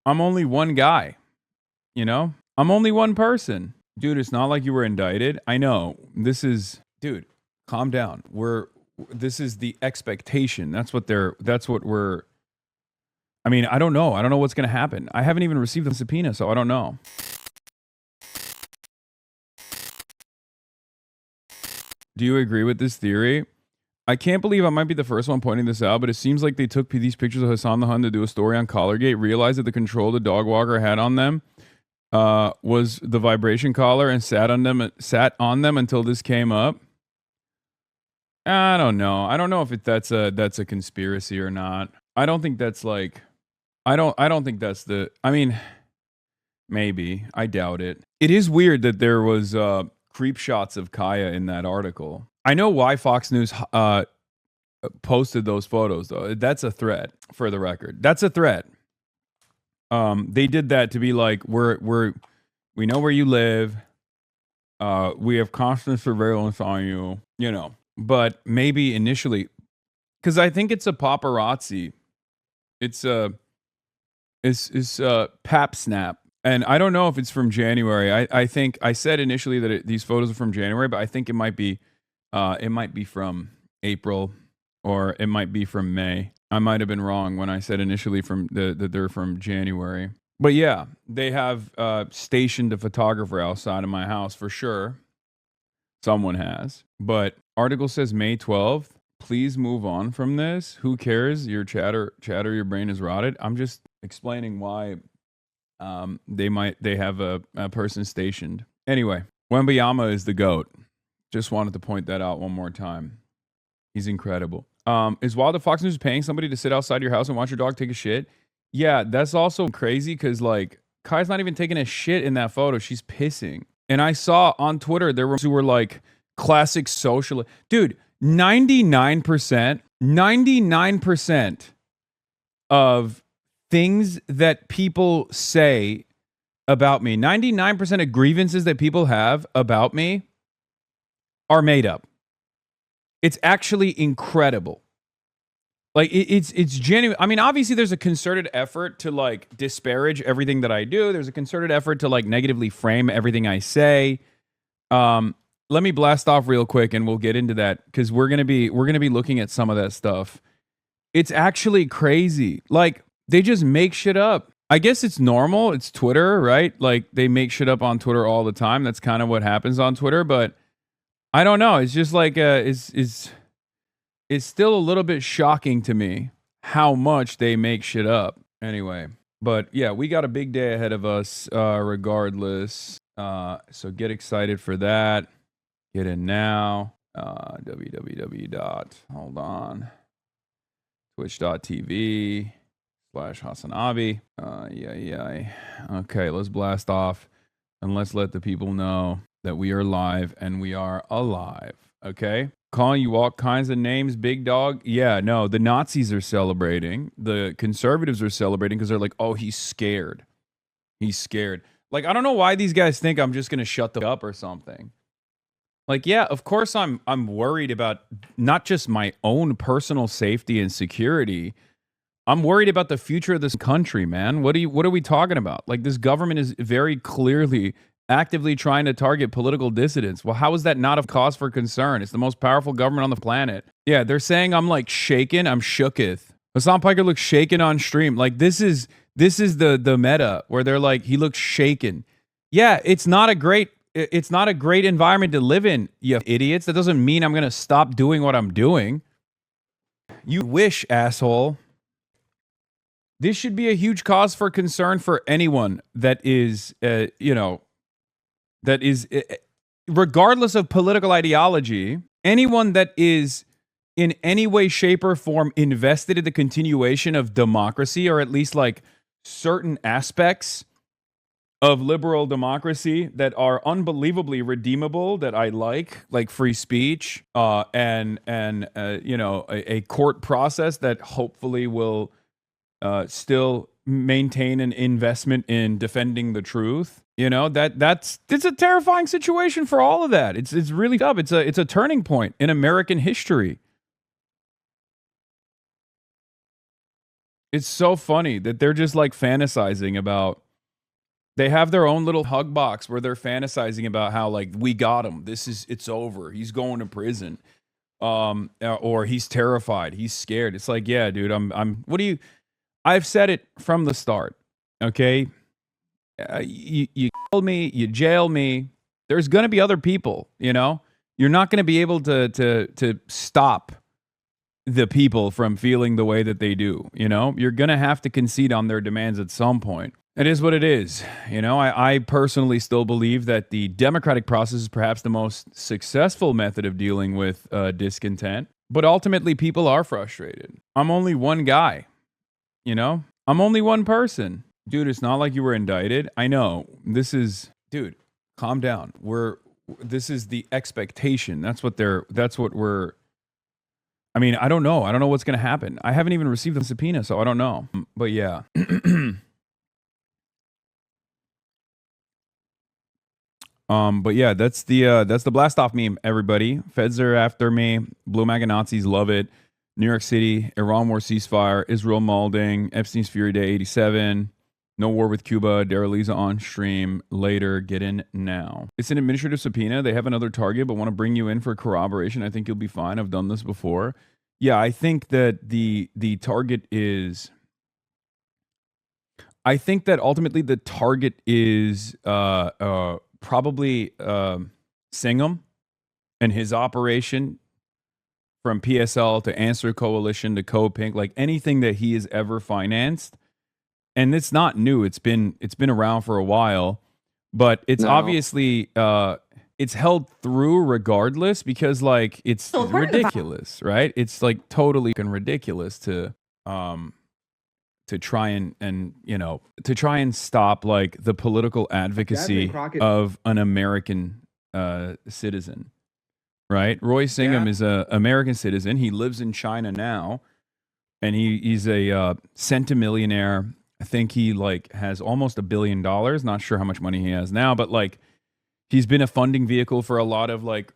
I'm only one guy, you know? I'm only one person. Dude, it's not like you were indicted. I know. Dude, calm down. This is the expectation. That's what we're, I mean, I don't know. I don't know what's going to happen. I haven't even received the subpoena, so I don't know. Do you agree with this theory? I can't believe I might be the first one pointing this out, but it seems like they took these pictures of Hasan the Hun to do a story on Collargate, realized that the control the dog walker had on them was the vibration collar, and sat on them until this came up. I don't know. I don't know if that's a conspiracy or not. I don't think that's like I don't think that's the I mean, maybe. I doubt it. It is weird that there was creep shots of Kaya in that article. I know why Fox News posted those photos though. That's a threat, for the record. That's a threat. They did that to be like, we know where you live. We have constant surveillance on you, you know. But maybe initially, because I think it's a paparazzi. It's Pap Snap. And I don't know if it's from January. I think I said initially that these photos are from January, but I think it might be from April, or it might be from May. I might have been wrong when I said initially that they're from January. But yeah, they have stationed a photographer outside of my house for sure. Someone has. But article says May 12th. Please move on from this. Who cares? Your chatter, your brain is rotted. I'm just explaining why they have a person stationed. Anyway, Wembanyama is the GOAT. Just wanted to point that out one more time. He's incredible. Is Wild at Fox News paying somebody to sit outside your house and watch your dog take a shit? Yeah, that's also crazy because, like, Kai's not even taking a shit in that photo. She's pissing. And I saw on Twitter there were who were like, classic social. Dude, 99% of things that people say about me, 99% of grievances that people have about me are made up. It's actually incredible. Like it's genuine. I mean, obviously there's a concerted effort to like disparage everything that I do. There's a concerted effort to like negatively frame everything I say. Let me blast off real quick and we'll get into that because we're gonna be looking at some of that stuff. It's actually crazy. Like they just make shit up. I guess it's normal. It's Twitter, right? Like they make shit up on Twitter all the time. That's kind of what happens on Twitter. But I don't know. It's just like it's still a little bit shocking to me how much they make shit up. Anyway, but yeah, we got a big day ahead of us regardless. So get excited for that. Get in now. Hold on. Twitch.tv/HasanAbi. Okay, let's blast off and let's let the people know that we are live and we are alive. Okay? Calling you all kinds of names, big dog. Yeah, no, the Nazis are celebrating. The conservatives are celebrating because they're like, oh, he's scared. He's scared. Like, I don't know why these guys think I'm just going to shut them up or something. Like, yeah, of course I'm worried about not just my own personal safety and security. I'm worried about the future of this country, man. What are we talking about? Like, this government is very clearly actively trying to target political dissidents. Well, how is that not a cause for concern? It's the most powerful government on the planet. Yeah, they're saying I'm like shaken. I'm shooketh. Hassan Piker looks shaken on stream. Like this is the meta where they're like, he looks shaken. Yeah, it's not a great environment to live in, you idiots. That doesn't mean I'm going to stop doing what I'm doing. You wish, asshole. This should be a huge cause for concern for anyone that is, regardless of political ideology, anyone that is in any way, shape, or form invested in the continuation of democracy, or at least like certain aspects of liberal democracy that are unbelievably redeemable, that I like free speech, and a court process that hopefully will still maintain an investment in defending the truth. It's a terrifying situation for all of that. It's really tough. It's a turning point in American history. It's so funny that they're just like fantasizing about. They have their own little hug box where they're fantasizing about how like we got him. It's over. He's going to prison. Or he's terrified. He's scared. It's like, yeah, dude. What do you? I've said it from the start. Okay, you killed me. You jail me. There's gonna be other people. You know, you're not gonna be able to stop the people from feeling the way that they do. You know, you're gonna have to concede on their demands at some point. It is what it is. You know, I personally still believe that the democratic process is perhaps the most successful method of dealing with discontent. But ultimately, people are frustrated. I'm only one guy. You know, I'm only one person. Dude, it's not like you were indicted. I know. Dude, calm down. This is the expectation. That's what we're, I mean, I don't know. I don't know what's going to happen. I haven't even received the subpoena, so I don't know. But yeah. But yeah, that's the blast off meme, everybody. Feds are after me. Blue MAGA Nazis love it. New York City, Iran war ceasefire, Israel molding, Epstein's Fury Day 87, no war with Cuba, Daraliza on stream later, get in now. It's an administrative subpoena. They have another target, but want to bring you in for corroboration. I think you'll be fine. I've done this before. Yeah, I think that the target is, I think that ultimately the target is probably Singham and his operation from PSL to Answer Coalition to Co-Pink, like anything that he has ever financed. And it's not new. It's been around for a while, but it's obviously it's held through regardless because like it's ridiculous, right? It's like totally ridiculous to try and you know, to try and stop like the political advocacy of an American citizen, right? Roy Singham is a American citizen. He lives in China now, and he's a centimillionaire. I think he like has almost $1 billion. Not sure how much money he has now, but like he's been a funding vehicle for a lot of like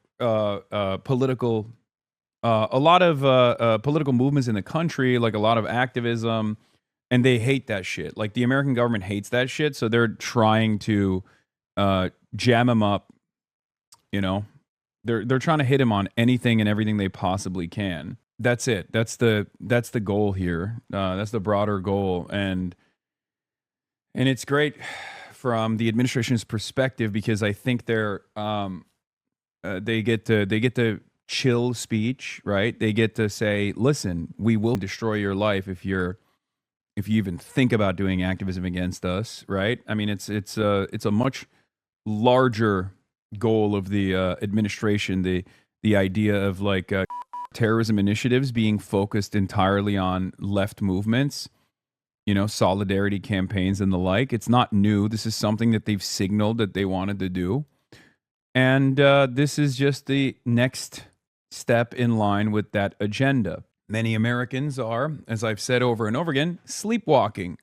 political movements in the country, like a lot of activism. And they hate that shit. Like the American government hates that shit, so they're trying to jam him up. You know, they're trying to hit him on anything and everything they possibly can. That's it. That's the goal here. That's the broader goal, and it's great from the administration's perspective because I think they get to chill speech, right? They get to say, "Listen, we will destroy your life if you even think about doing activism against us," right? I mean, it's a much larger goal of the administration. The idea of like terrorism initiatives being focused entirely on left movements, you know, solidarity campaigns and the like. It's not new. This is something that they've signaled that they wanted to do, and this is just the next step in line with that agenda. Many Americans are, as I've said over and over again, sleepwalking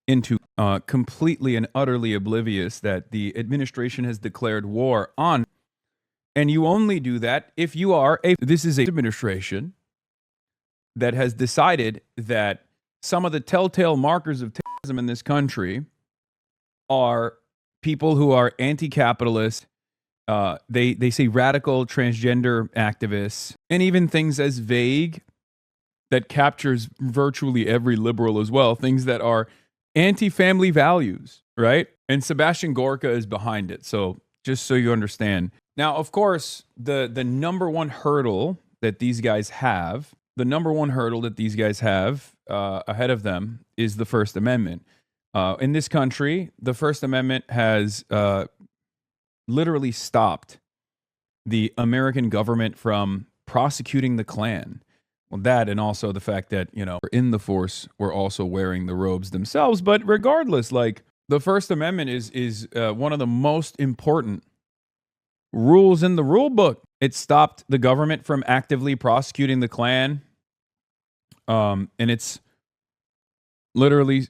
into completely and utterly oblivious that the administration has declared war on. And you only do that if you are this is an administration that has decided that some of the telltale markers of terrorism in this country are people who are anti-capitalist. They say radical transgender activists, and even things as vague that captures virtually every liberal as well, things that are anti-family values, right? And Sebastian Gorka is behind it. So just so you understand. Now, of course, the number one hurdle that these guys have, ahead of them is the First Amendment. In this country, the First Amendment has literally stopped the American government from prosecuting the Klan. Well, that and also the fact that, you know, in the force, we're also wearing the robes themselves. But regardless, like the First Amendment is one of the most important rules in the rule book. It stopped the government from actively prosecuting the Klan. And it's literally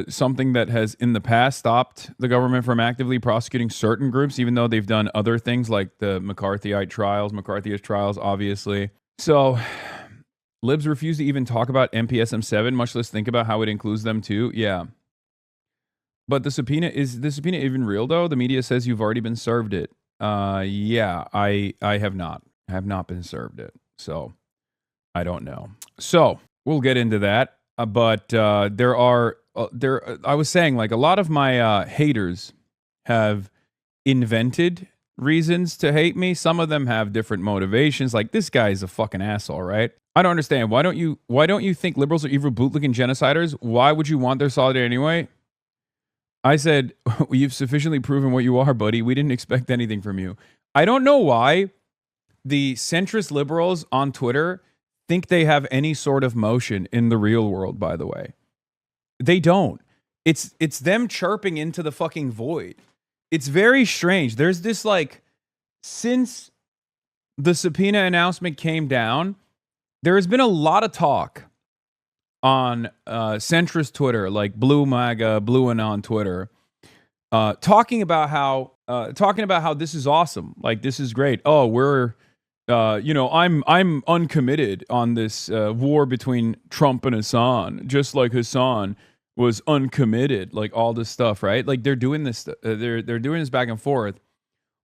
something that has in the past stopped the government from actively prosecuting certain groups, even though they've done other things like the McCarthyist trials, obviously. So Libs refuse to even talk about MPSM7, much less think about how it includes them too. Yeah. But the subpoena even real though? The media says you've already been served it. Yeah, I have not. I have not been served it. So I don't know. So we'll get into that. But there are I was saying, like, a lot of my haters have invented reasons to hate me. Some of them have different motivations. Like, this guy is a fucking asshole, right? I don't understand. Why don't you think liberals are evil, bootlicking genociders? Why would you want their solidarity anyway? I said, well, you've sufficiently proven what you are, buddy. We didn't expect anything from you. I don't know why the centrist liberals on Twitter think they have any sort of motion in the real world, by the way. They don't. It's them chirping into the fucking void. It's very strange. There's this, like, since the subpoena announcement came down, there has been a lot of talk on centrist Twitter, like Blue MAGA, Blue Anon Twitter, talking about how this is awesome. Like, this is great. Oh, we're I'm uncommitted on this war between Trump and Hasan, just like Hasan was uncommitted. Like, all this stuff, right? Like, they're doing this. They're doing this back and forth.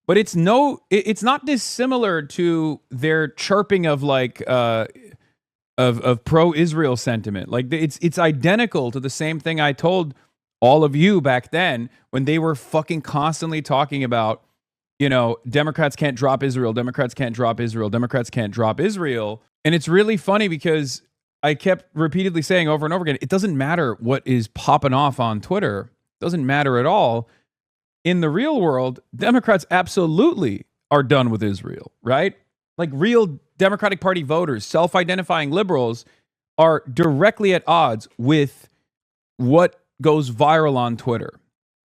But it's not dissimilar to their chirping of, like, of pro-Israel sentiment. Like, it's identical to the same thing I told all of you back then when they were fucking constantly talking about, Democrats can't drop Israel, Democrats can't drop Israel, Democrats can't drop Israel. And it's really funny because I kept repeatedly saying over and over again, it doesn't matter what is popping off on Twitter. It doesn't matter at all. In the real world, Democrats absolutely are done with Israel, right? Like, real Democratic Party voters, self-identifying liberals, are directly at odds with what goes viral on Twitter,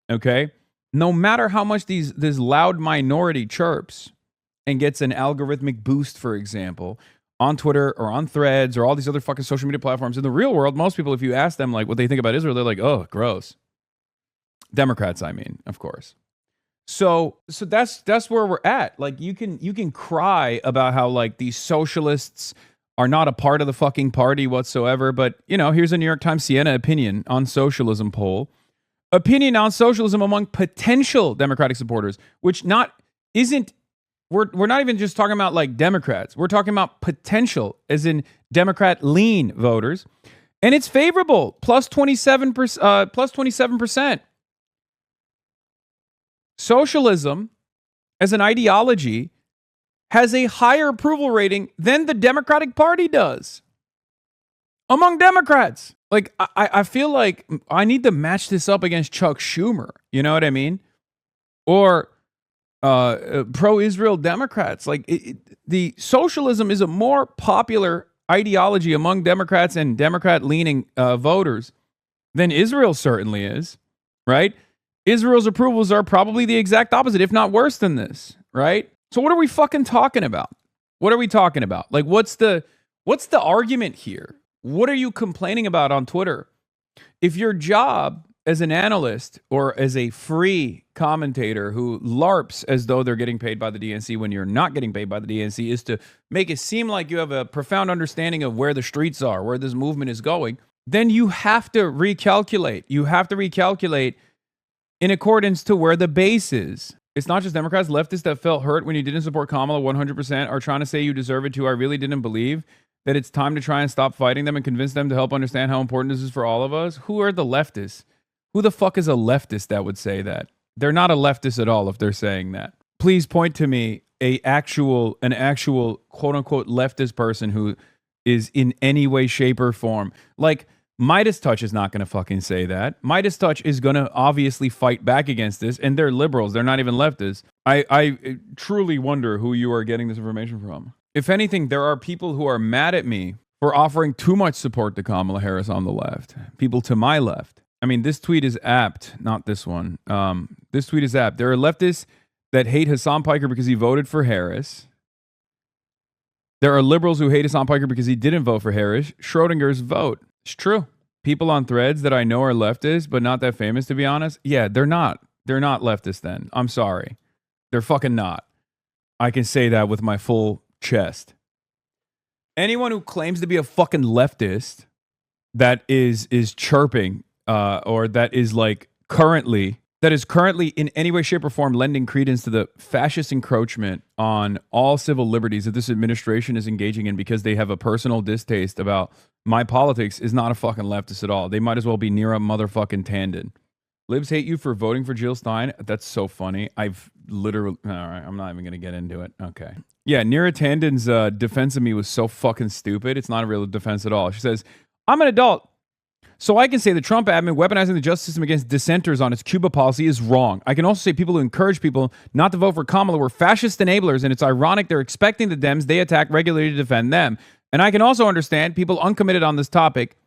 okay? No matter how much this loud minority chirps and gets an algorithmic boost, for example, on Twitter or on Threads or all these other fucking social media platforms, in the real world, most people, if you ask them, like, what they think about Israel, they're like, oh, gross. Democrats, I mean, of course. So that's where we're at. Like, you can cry about how, like, these socialists are not a part of the fucking party whatsoever, but here's a New York Times Siena opinion on socialism poll. Opinion on socialism among potential Democratic supporters, which we're not even just talking about, like, Democrats. We're talking about potential, as in Democrat lean voters, and it's favorable, plus 27%. Socialism as an ideology has a higher approval rating than the Democratic Party does among Democrats. Like, I feel like I need to match this up against Chuck Schumer. You know what I mean? Or pro-Israel Democrats. Like, the socialism is a more popular ideology among Democrats and Democrat-leaning voters than Israel certainly is, right? Israel's approvals are probably the exact opposite, if not worse than this, right? So what are we fucking talking about? What are we talking about? Like, what's the argument here? What are you complaining about on Twitter? If your job as an analyst or as a free commentator who LARPs as though they're getting paid by the DNC when you're not getting paid by the DNC is to make it seem like you have a profound understanding of where the streets are, where this movement is going, then you have to recalculate. You have to recalculate in accordance to where the base is. It's not just Democrats, leftists that felt hurt when you didn't support Kamala 100% are trying to say you deserve it too. I really didn't believe that it's time to try and stop fighting them and convince them to help understand how important this is for all of us. Who are the leftists? Who the fuck is a leftist that would say that? They're not a leftist at all if they're saying that. Please point to me an actual quote unquote leftist person who is in any way, shape, or form. Like, Midas Touch is not going to fucking say that. Midas Touch is going to obviously fight back against this, and they're liberals. They're not even leftists. I truly wonder who you are getting this information from. If anything, there are people who are mad at me for offering too much support to Kamala Harris on the left. People to my left. I mean, this tweet is apt, not this one. This tweet is apt. There are leftists that hate Hasan Piker because he voted for Harris. There are liberals who hate Hasan Piker because he didn't vote for Harris. Schrodinger's vote. It's true. People on Threads that I know are leftists, but not that famous, to be honest. Yeah, they're not. They're not leftists then. I'm sorry. They're fucking not. I can say that with my full chest. Anyone who claims to be a fucking leftist that is chirping or that is currently in any way, shape, or form lending credence to the fascist encroachment on all civil liberties that this administration is engaging in because they have a personal distaste about my politics is not a fucking leftist at all. They might as well be near a motherfucking Tandon. Libs hate you for voting for Jill Stein. That's so funny. I've literally... All right, I'm not even going to get into it. Okay. Yeah, Neera Tandon's defense of me was so fucking stupid. It's not a real defense at all. She says, I'm an adult, so I can say the Trump admin weaponizing the justice system against dissenters on its Cuba policy is wrong. I can also say people who encourage people not to vote for Kamala were fascist enablers, and it's ironic they're expecting the Dems they attack regularly to defend them. And I can also understand people uncommitted on this topic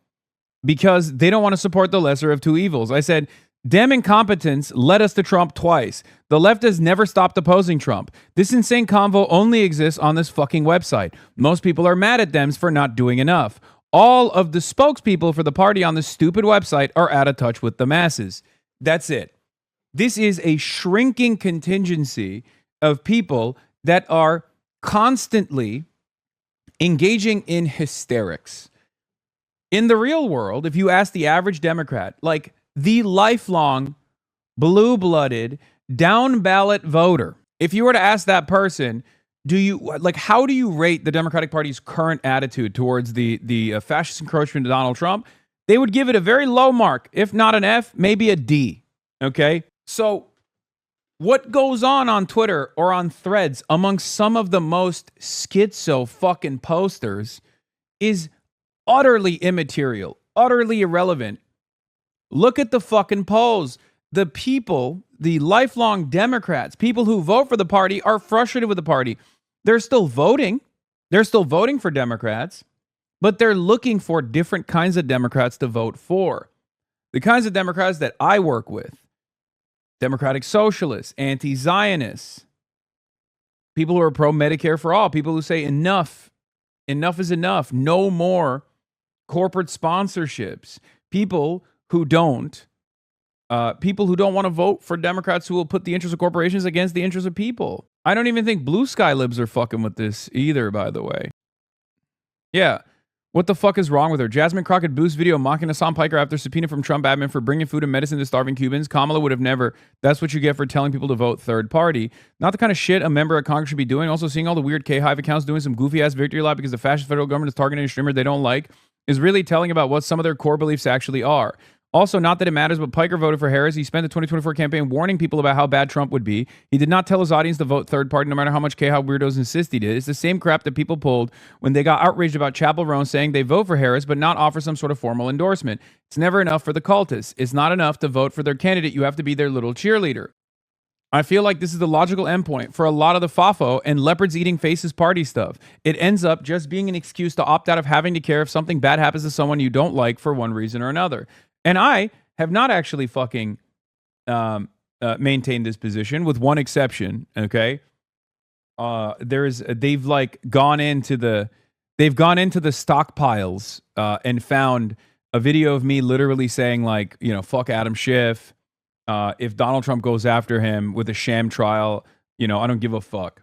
because they don't want to support the lesser of two evils. I said, Dem incompetence led us to Trump twice. The left has never stopped opposing Trump. This insane convo only exists on this fucking website. Most people are mad at Dems for not doing enough. All of the spokespeople for the party on this stupid website are out of touch with the masses. That's it. This is a shrinking contingency of people that are constantly engaging in hysterics. In the real world, if you ask the average Democrat, the lifelong, blue-blooded, down-ballot voter, if you were to ask that person, how do you rate the Democratic Party's current attitude towards the fascist encroachment of Donald Trump? They would give it a very low mark, if not an F, maybe a D. Okay? So what goes on Twitter or on Threads amongst some of the most schizo fucking posters is utterly immaterial, utterly irrelevant. Look at the fucking polls. The people, the lifelong Democrats, people who vote for the party are frustrated with the party. They're still voting. They're still voting for Democrats, but they're looking for different kinds of Democrats to vote for. The kinds of Democrats that I work with: Democratic Socialists, anti-Zionists, people who are pro-Medicare for all, people who say enough is enough, no more corporate sponsorships, people who don't want to vote for Democrats who will put the interests of corporations against the interests of people. I don't even think blue sky libs are fucking with this either, by the way. Yeah. What the fuck is wrong with her? Jasmine Crockett Boost video mocking Hasan Piker after subpoena from Trump admin for bringing food and medicine to starving Cubans. Kamala would have never. That's what you get for telling people to vote third party. Not the kind of shit a member of Congress should be doing. Also, seeing all the weird K-Hive accounts doing some goofy-ass victory lap because the fascist federal government is targeting a streamer they don't like is really telling about what some of their core beliefs actually are. Also, not that it matters, but Piker voted for Harris. He spent the 2024 campaign warning people about how bad Trump would be. He did not tell his audience to vote third party, no matter how much K-How weirdos insist he did. It's the same crap that people pulled when they got outraged about Chappell Roan saying they vote for Harris, but not offer some sort of formal endorsement. It's never enough for the cultists. It's not enough to vote for their candidate. You have to be their little cheerleader. I feel like this is the logical endpoint for a lot of the FAFO and leopards eating faces party stuff. It ends up just being an excuse to opt out of having to care if something bad happens to someone you don't like for one reason or another. And I have not actually fucking maintained this position, with one exception. Okay, they've gone into the stockpiles and found a video of me literally saying fuck Adam Schiff. If Donald Trump goes after him with a sham trial, I don't give a fuck.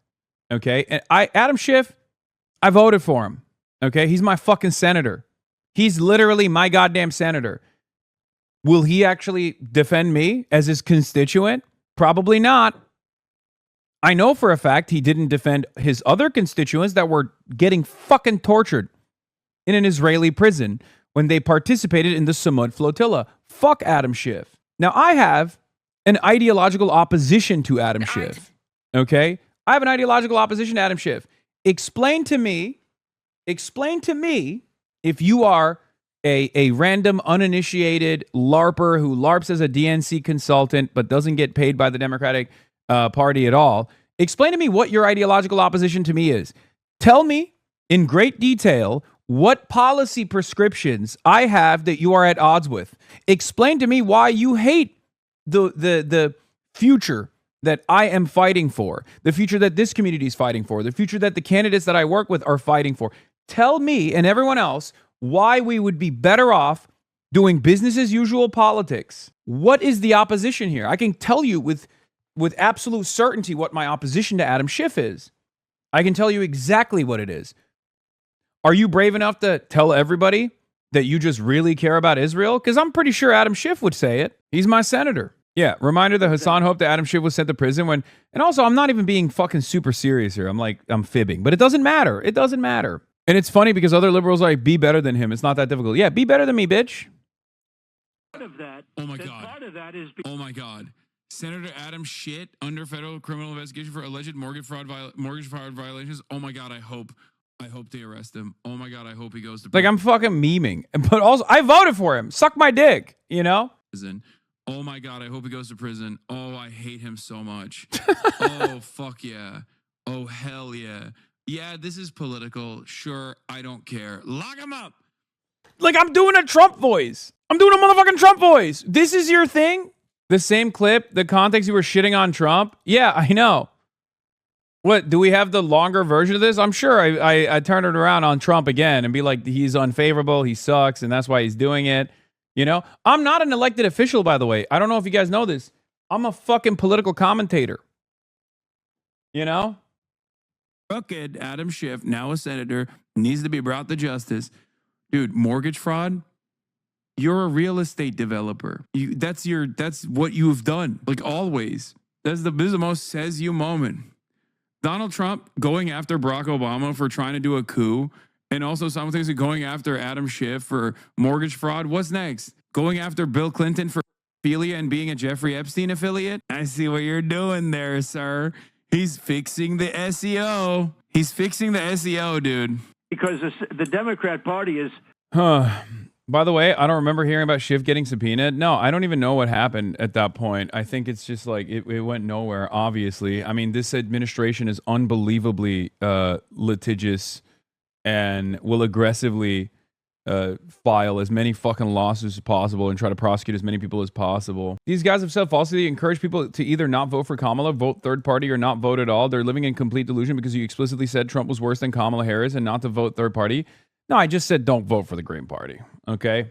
Okay, and Adam Schiff, I voted for him. Okay, he's my fucking senator. He's literally my goddamn senator. Will he actually defend me as his constituent? Probably not. I know for a fact he didn't defend his other constituents that were getting fucking tortured in an Israeli prison when they participated in the Samud flotilla. Fuck Adam Schiff. Now, I have an ideological opposition to Adam Schiff. Okay? I have an ideological opposition to Adam Schiff. Explain to me if you are a random, uninitiated LARPer who LARPs as a DNC consultant but doesn't get paid by the Democratic Party at all. Explain to me what your ideological opposition to me is. Tell me in great detail what policy prescriptions I have that you are at odds with. Explain to me why you hate the future that I am fighting for, the future that this community is fighting for, the future that the candidates that I work with are fighting for. Tell me and everyone else why we would be better off doing business as usual politics. What is the opposition here? I can tell you with absolute certainty what my opposition to Adam Schiff is. I can tell you exactly what it is. Are you brave enough to tell everybody that you just really care about Israel? Because I'm pretty sure Adam Schiff would say it. He's my senator. Yeah, reminder that Hasan hoped that Adam Schiff was sent to prison when... And also, I'm not even being fucking super serious here. I'm fibbing. But it doesn't matter. It doesn't matter. And it's funny because other liberals are like, be better than him. It's not that difficult. Yeah, be better than me, bitch. Of that, oh my God. Part of that is... Oh my God. Senator Adam Schiff under federal criminal investigation for alleged mortgage fraud violations. Oh my God, I hope they arrest him. Oh my God, I hope he goes to prison. Like, I'm fucking memeing. But also, I voted for him. Suck my dick, you know? Prison. Oh my God, I hope he goes to prison. Oh, I hate him so much. Oh, fuck yeah. Oh, hell yeah. Yeah, this is political. Sure, I don't care. Lock him up. Like, I'm doing a Trump voice. I'm doing a motherfucking Trump voice. This is your thing? The same clip, the context you were shitting on Trump? Yeah, I know. What, do we have the longer version of this? I'm sure I turn it around on Trump again and be like, he's unfavorable, he sucks, and that's why he's doing it. You know? I'm not an elected official, by the way. I don't know if you guys know this. I'm a fucking political commentator. You know? Crooked Adam Schiff, now a senator, needs to be brought to justice. Dude, mortgage fraud? You're a real estate developer. That's what you've done. Like, always. This is the most says you moment. Donald Trump going after Barack Obama for trying to do a coup, and also simultaneously going after Adam Schiff for mortgage fraud. What's next? Going after Bill Clinton for pedophilia and being a Jeffrey Epstein affiliate? I see what you're doing there, sir. He's fixing the SEO. He's fixing the SEO, dude. Because the Democrat Party is... By the way, I don't remember hearing about Schiff getting subpoenaed. No, I don't even know what happened at that point. I think it's just like it went nowhere, obviously. I mean, this administration is unbelievably litigious and will aggressively file as many fucking lawsuits as possible and try to prosecute as many people as possible. These guys have said falsely encourage people to either not vote for Kamala, vote third party, or not vote at all. They're living in complete delusion because you explicitly said Trump was worse than Kamala Harris and not to vote third party. No, I just said don't vote for the Green Party, okay?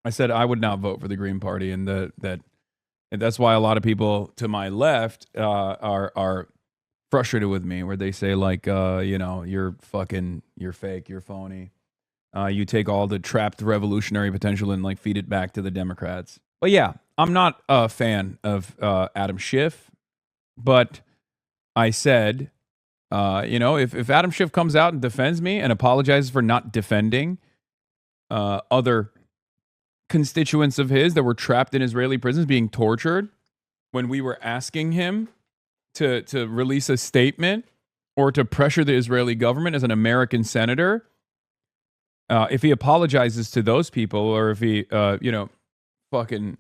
I said I would not vote for the Green Party, and that's why a lot of people to my left are frustrated with me, where they say, like, you know, you're fake, you're phony. You take all the trapped revolutionary potential and, like, feed it back to the Democrats. But yeah, I'm not a fan of Adam Schiff, but I said... you know, if Adam Schiff comes out and defends me and apologizes for not defending other constituents of his that were trapped in Israeli prisons being tortured when we were asking him to release a statement or to pressure the Israeli government as an American senator, if he apologizes to those people, or if he, you know, fucking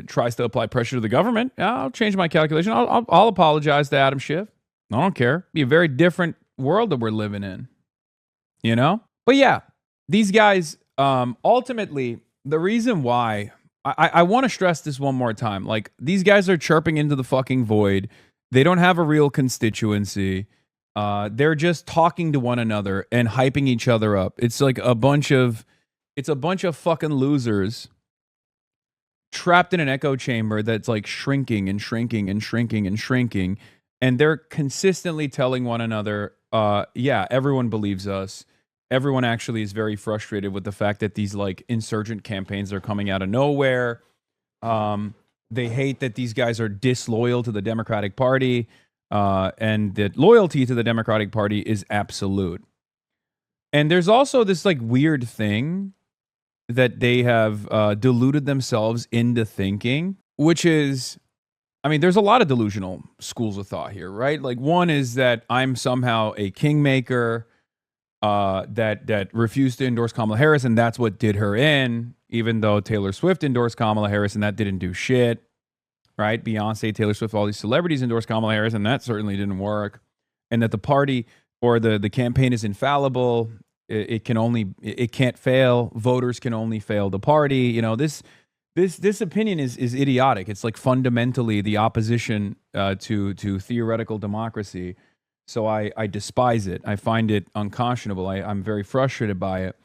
tries to apply pressure to the government, I'll change my calculation. I'll apologize to Adam Schiff. I don't care. Be a very different world that we're living in, you know? But yeah, these guys, ultimately, the reason why, I want to stress this one more time. Like, these guys are chirping into the fucking void. They don't have a real constituency. They're just talking to one another and hyping each other up. It's like a bunch of fucking losers trapped in an echo chamber that's like shrinking and shrinking and shrinking and shrinking. And they're consistently telling one another, yeah, everyone believes us. Everyone actually is very frustrated with the fact that these, like, insurgent campaigns are coming out of nowhere. They hate that these guys are disloyal to the Democratic Party, and that loyalty to the Democratic Party is absolute. And there's also this, like, weird thing that they have deluded themselves into thinking, which is... I mean, there's a lot of delusional schools of thought here, right? Like, one is that I'm somehow a kingmaker that refused to endorse Kamala Harris, and that's what did her in, even though Taylor Swift endorsed Kamala Harris, and that didn't do shit, right? Beyonce, Taylor Swift, all these celebrities endorsed Kamala Harris, and that certainly didn't work. And that the party or the campaign is infallible. It can't fail. Voters can only fail the party. You know, this opinion is idiotic. It's like fundamentally the opposition to theoretical democracy. So I despise it. I find it unconscionable. I'm very frustrated by it.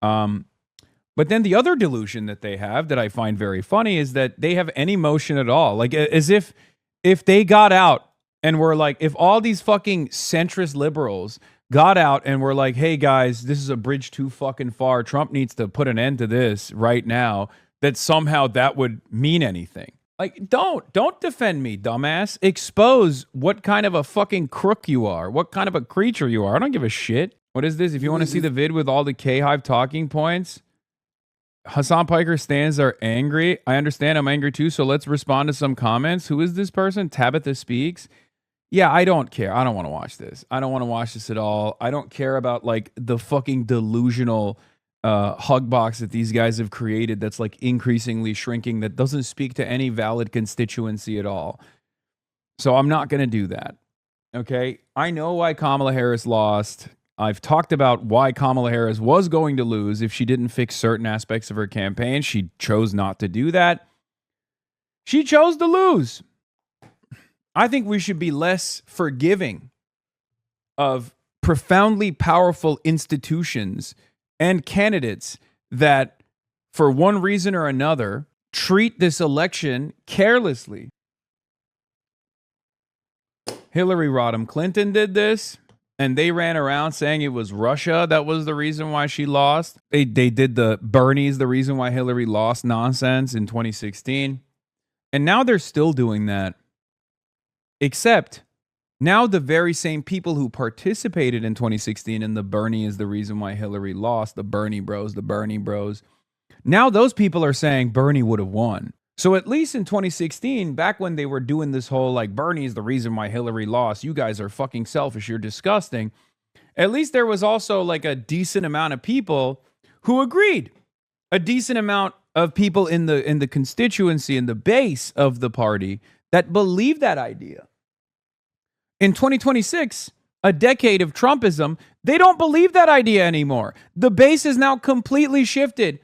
But then the other delusion that they have that I find very funny is that they have any motion at all. Like, as if they got out and were like, if all these fucking centrist liberals got out and were like, hey guys, this is a bridge too fucking far. Trump needs to put an end to this right now, that somehow that would mean anything. Like, don't defend me, dumbass. Expose what kind of a fucking crook you are, what kind of a creature you are. I don't give a shit. What is this? If you want to see the vid with all the K-Hive talking points, Hasan Piker stands are angry. I understand, I'm angry too, so let's respond to some comments. Who is this person? Tabitha Speaks. Yeah, I don't care. I don't want to watch this. I don't want to watch this at all. I don't care about like the fucking delusional hug box that these guys have created that's like increasingly shrinking, that doesn't speak to any valid constituency at all. So I'm not going to do that. Okay? I know why Kamala Harris lost. I've talked about why Kamala Harris was going to lose if she didn't fix certain aspects of her campaign. She chose not to do that. She chose to lose. I think we should be less forgiving of profoundly powerful institutions and candidates that, for one reason or another, treat this election carelessly. Hillary Rodham Clinton did this, and they ran around saying it was Russia that was the reason why she lost. They did the Bernie's the reason why Hillary lost nonsense in 2016. And now they're still doing that. Except now the very same people who participated in 2016 in the Bernie is the reason why Hillary lost, the Bernie bros. Now those people are saying Bernie would have won. So at least in 2016, back when they were doing this whole like Bernie is the reason why Hillary lost, you guys are fucking selfish, you're disgusting. At least there was also like a decent amount of people who agreed. A decent amount of people in the constituency, in the base of the party that believe that idea. In 2026, a decade of Trumpism, they don't believe that idea anymore. The base is now completely shifted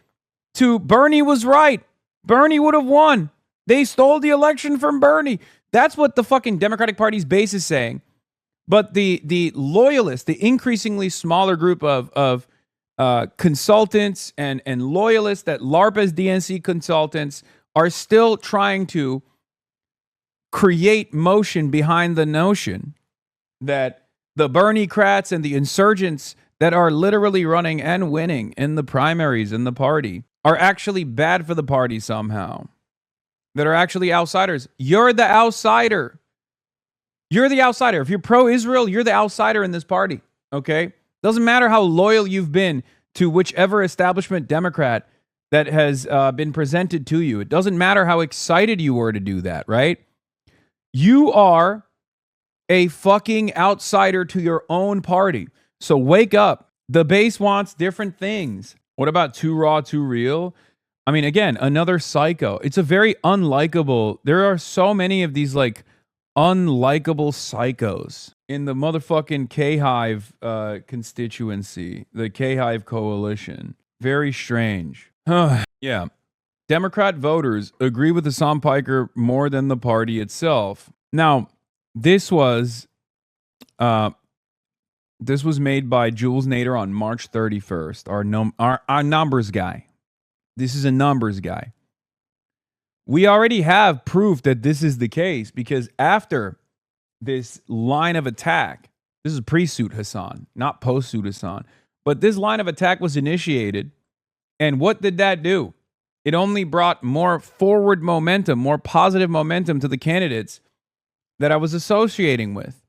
to Bernie was right. Bernie would have won. They stole the election from Bernie. That's what the fucking Democratic Party's base is saying. But the loyalists, the increasingly smaller group of consultants and loyalists that LARP as DNC consultants are still trying to create motion behind the notion that the Bernie-crats and the insurgents that are literally running and winning in the primaries in the party are actually bad for the party somehow, that are actually outsiders. You're the outsider. You're the outsider. If you're pro-Israel, you're the outsider in this party, okay? Doesn't matter how loyal you've been to whichever establishment Democrat that has been presented to you. It doesn't matter how excited you were to do that, right? You are a fucking outsider to your own party. So wake up. The base wants different things. What about too raw, too real? I mean, again, another psycho. It's a very unlikable. There are so many of these like unlikable psychos in the motherfucking K-Hive constituency, the K-Hive coalition. Very strange. Yeah. Democrat voters agree with Hasan Piker more than the party itself. Now, this was made by Jules Nader on March 31st, our numbers guy. This is a numbers guy. We already have proof that this is the case because after this line of attack, this is pre-suit Hasan, not post-suit Hasan, but this line of attack was initiated, and what did that do? It only brought more forward momentum, more positive momentum to the candidates that I was associating with.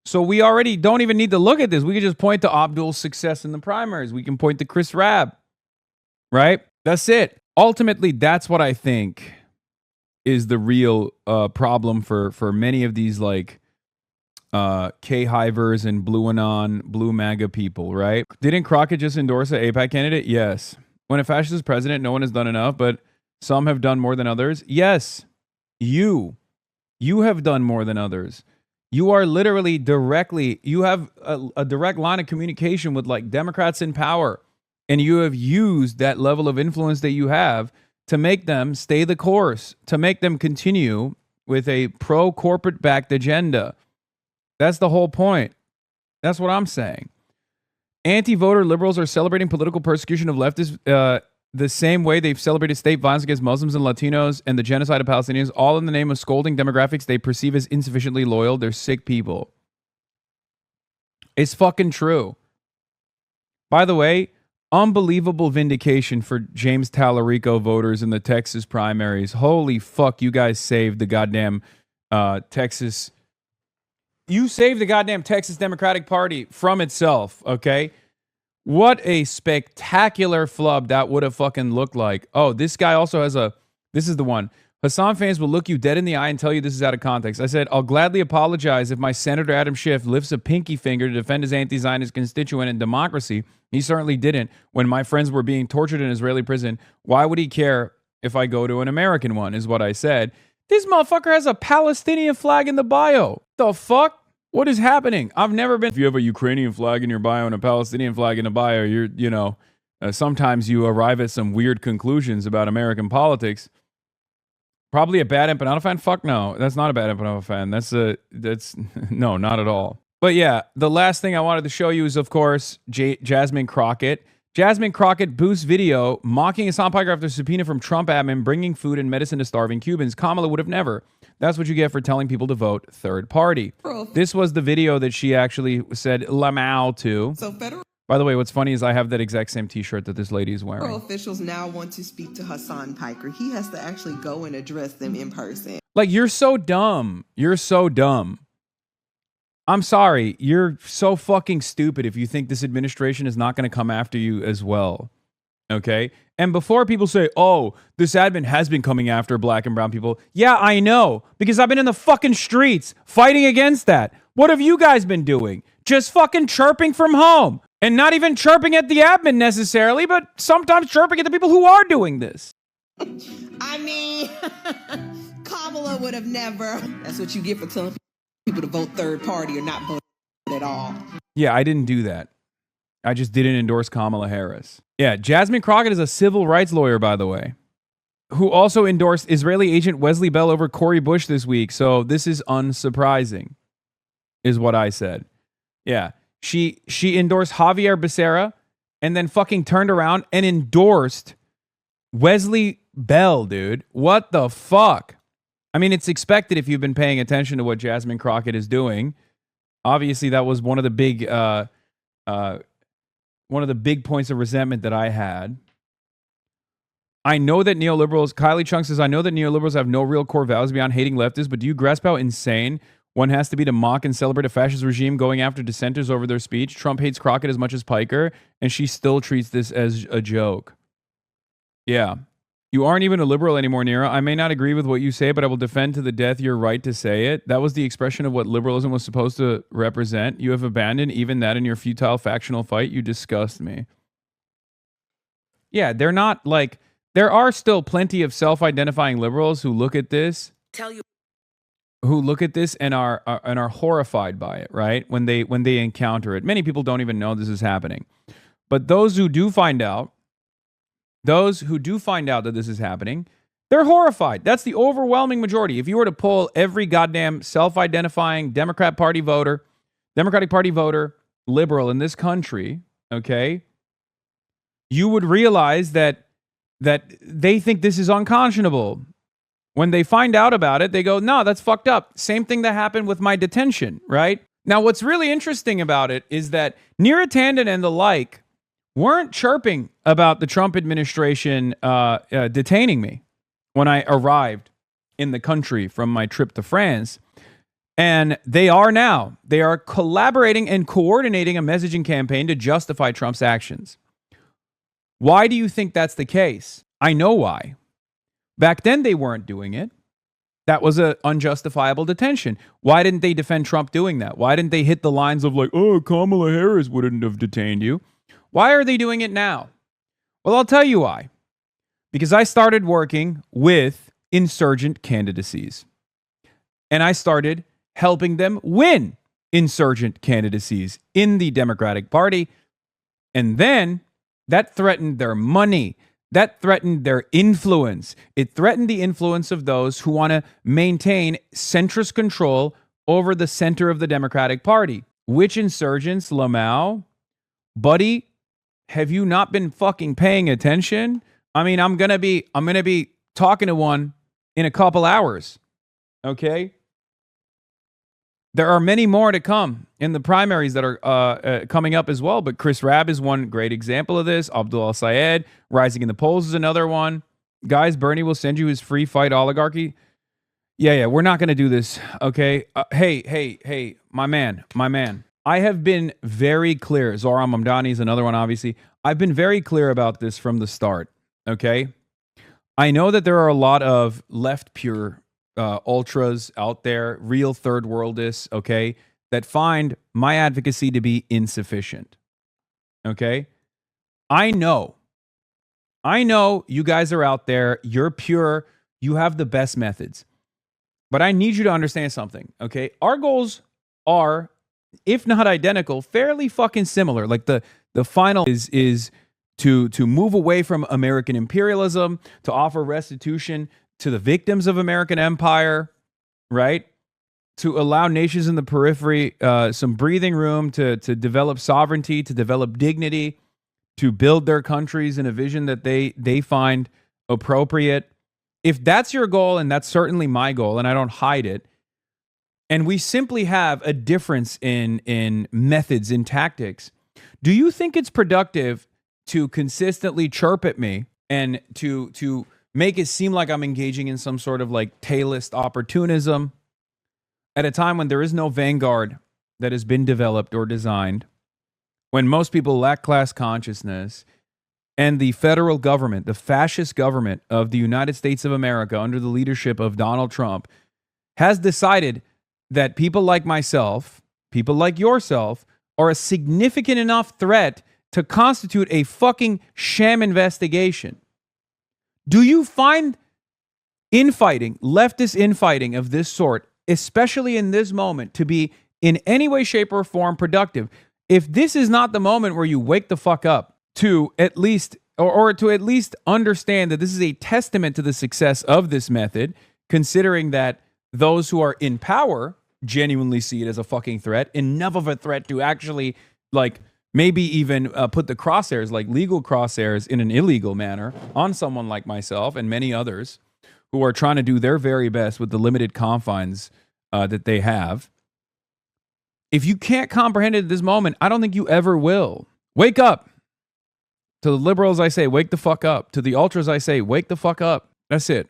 So we already don't even need to look at this. We can just point to Abdul's success in the primaries. We can point to Chris Rabb, right? That's it. Ultimately, that's what I think is the real problem for many of these like K-Hivers and Blue Anon, Blue MAGA people, right? Didn't Crockett just endorse an AIPAC candidate? Yes. When a fascist is president, no one has done enough, but some have done more than others. Yes. You have done more than others. You are literally you have a direct line of communication with like Democrats in power. And you have used that level of influence that you have to make them stay the course, to make them continue with a pro-corporate backed agenda. That's the whole point. That's what I'm saying. Anti-voter liberals are celebrating political persecution of leftists the same way they've celebrated state violence against Muslims and Latinos and the genocide of Palestinians, all in the name of scolding demographics they perceive as insufficiently loyal. They're sick people. It's fucking true. By the way, unbelievable vindication for James Tallarico voters in the Texas primaries. Holy fuck, you guys saved the goddamn Texas. You saved the goddamn Texas Democratic Party from itself, okay? What a spectacular flub that would have fucking looked like. Oh, this guy also has a, this is the one. Hasan fans will look you dead in the eye and tell you this is out of context. I said, I'll gladly apologize if my Senator Adam Schiff lifts a pinky finger to defend his anti-Zionist constituent and democracy. He certainly didn't when my friends were being tortured in an Israeli prison. Why would he care if I go to an American one, is what I said. This motherfucker has a Palestinian flag in the bio. The fuck? What is happening? I've never been. If you have a Ukrainian flag in your bio and a Palestinian flag in the bio, sometimes you arrive at some weird conclusions about American politics. Probably a bad Empanada fan? Fuck no. That's not a bad Empanada fan. That's no, not at all. But yeah, the last thing I wanted to show you is, of course, Jasmine Crockett. Jasmine Crockett boosts video mocking Hasan Piker after subpoena from Trump admin bringing food and medicine to starving Cubans. Kamala would have never. That's what you get for telling people to vote third party. This was the video that she actually said Lamau to. So federal. By the way, what's funny is I have that exact same t-shirt that this lady is wearing. Federal officials now want to speak to Hasan Piker. He has to actually go and address them in person. Like, you're so dumb. You're so dumb. I'm sorry. You're so fucking stupid if you think this administration is not going to come after you as well. Okay? And before people say, oh, this admin has been coming after black and brown people. Yeah, I know. Because I've been in the fucking streets fighting against that. What have you guys been doing? Just fucking chirping from home. And not even chirping at the admin necessarily, but sometimes chirping at the people who are doing this. I mean, Kamala would have never. That's what you get for telling people to vote third party or not vote at all. Yeah, I didn't do that. I just didn't endorse Kamala Harris. Yeah, Jasmine Crockett is a civil rights lawyer, by the way, who also endorsed Israeli agent Wesley Bell over Cori Bush this week. So this is unsurprising, is what I said. Yeah, she endorsed Javier Becerra and then fucking turned around and endorsed Wesley Bell, dude. What the fuck? I mean, it's expected if you've been paying attention to what Jasmine Crockett is doing. Obviously, that was one of the big points of resentment that I had. I know that neoliberals, Kylie Chung says, I know that neoliberals have no real core values beyond hating leftists, but do you grasp how insane one has to be to mock and celebrate a fascist regime going after dissenters over their speech? Trump hates Crockett as much as Piker, and she still treats this as a joke. Yeah. You aren't even a liberal anymore, Nira. I may not agree with what you say, but I will defend to the death your right to say it. That was the expression of what liberalism was supposed to represent. You have abandoned even that in your futile factional fight. You disgust me. Yeah, they're not like... There are still plenty of self-identifying liberals who look at this... who look at this and are horrified by it, right? When they encounter it. Many people don't even know this is happening. But those who do find out that this is happening, they're horrified. That's the overwhelming majority. If you were to poll every goddamn self-identifying Democratic Party voter, liberal in this country, okay, you would realize that they think this is unconscionable. When they find out about it, they go, no, that's fucked up. Same thing that happened with my detention, right? Now, what's really interesting about it is that Neera Tanden and the like weren't chirping about the Trump administration detaining me when I arrived in the country from my trip to France. And they are now. They are collaborating and coordinating a messaging campaign to justify Trump's actions. Why do you think that's the case? I know why. Back then, they weren't doing it. That was an unjustifiable detention. Why didn't they defend Trump doing that? Why didn't they hit the lines of like, oh, Kamala Harris wouldn't have detained you? Why are they doing it now? Well, I'll tell you why. Because I started working with insurgent candidacies. And I started helping them win insurgent candidacies in the Democratic Party. And then that threatened their money. That threatened their influence. It threatened the influence of those who want to maintain centrist control over the center of the Democratic Party. Which insurgents, Lamau? Buddy, have you not been fucking paying attention? I mean, I'm gonna be talking to one in a couple hours. Okay? There are many more to come in the primaries that are coming up as well. But Chris Rabb is one great example of this. Abdul Al-Sayed rising in the polls is another one. Guys, Bernie will send you his free fight oligarchy. Yeah, we're not going to do this, okay? Hey, my man. I have been very clear. Zohran Mamdani is another one, obviously. I've been very clear about this from the start, okay? I know that there are a lot of left pure ultras out there, real third worldists, okay, that find my advocacy to be insufficient, okay? I know you guys are out there. You're pure. You have the best methods. But I need you to understand something, okay? Our goals are, if not identical, fairly fucking similar. Like the final is to move away from American imperialism, to offer restitution to the victims of American empire, right? To allow nations in the periphery some breathing room to develop sovereignty, to develop dignity, to build their countries in a vision that they find appropriate. If that's your goal, and that's certainly my goal, and I don't hide it, and we simply have a difference in methods, in tactics, do you think it's productive to consistently chirp at me and to make it seem like I'm engaging in some sort of like tailist opportunism at a time when there is no vanguard that has been developed or designed, when most people lack class consciousness, and the federal government, the fascist government of the United States of America under the leadership of Donald Trump, has decided that people like myself, people like yourself, are a significant enough threat to constitute a fucking sham investigation? Do you find infighting, leftist infighting of this sort, especially in this moment, to be in any way, shape, or form productive? If this is not the moment where you wake the fuck up to at least, or to at least understand that this is a testament to the success of this method, considering that those who are in power genuinely see it as a fucking threat, enough of a threat to actually, like, maybe even put the crosshairs, like legal crosshairs, in an illegal manner on someone like myself and many others who are trying to do their very best with the limited confines that they have. If you can't comprehend it at this moment, I don't think you ever will. Wake up. To the liberals, I say, wake the fuck up. To the ultras, I say, wake the fuck up. That's it.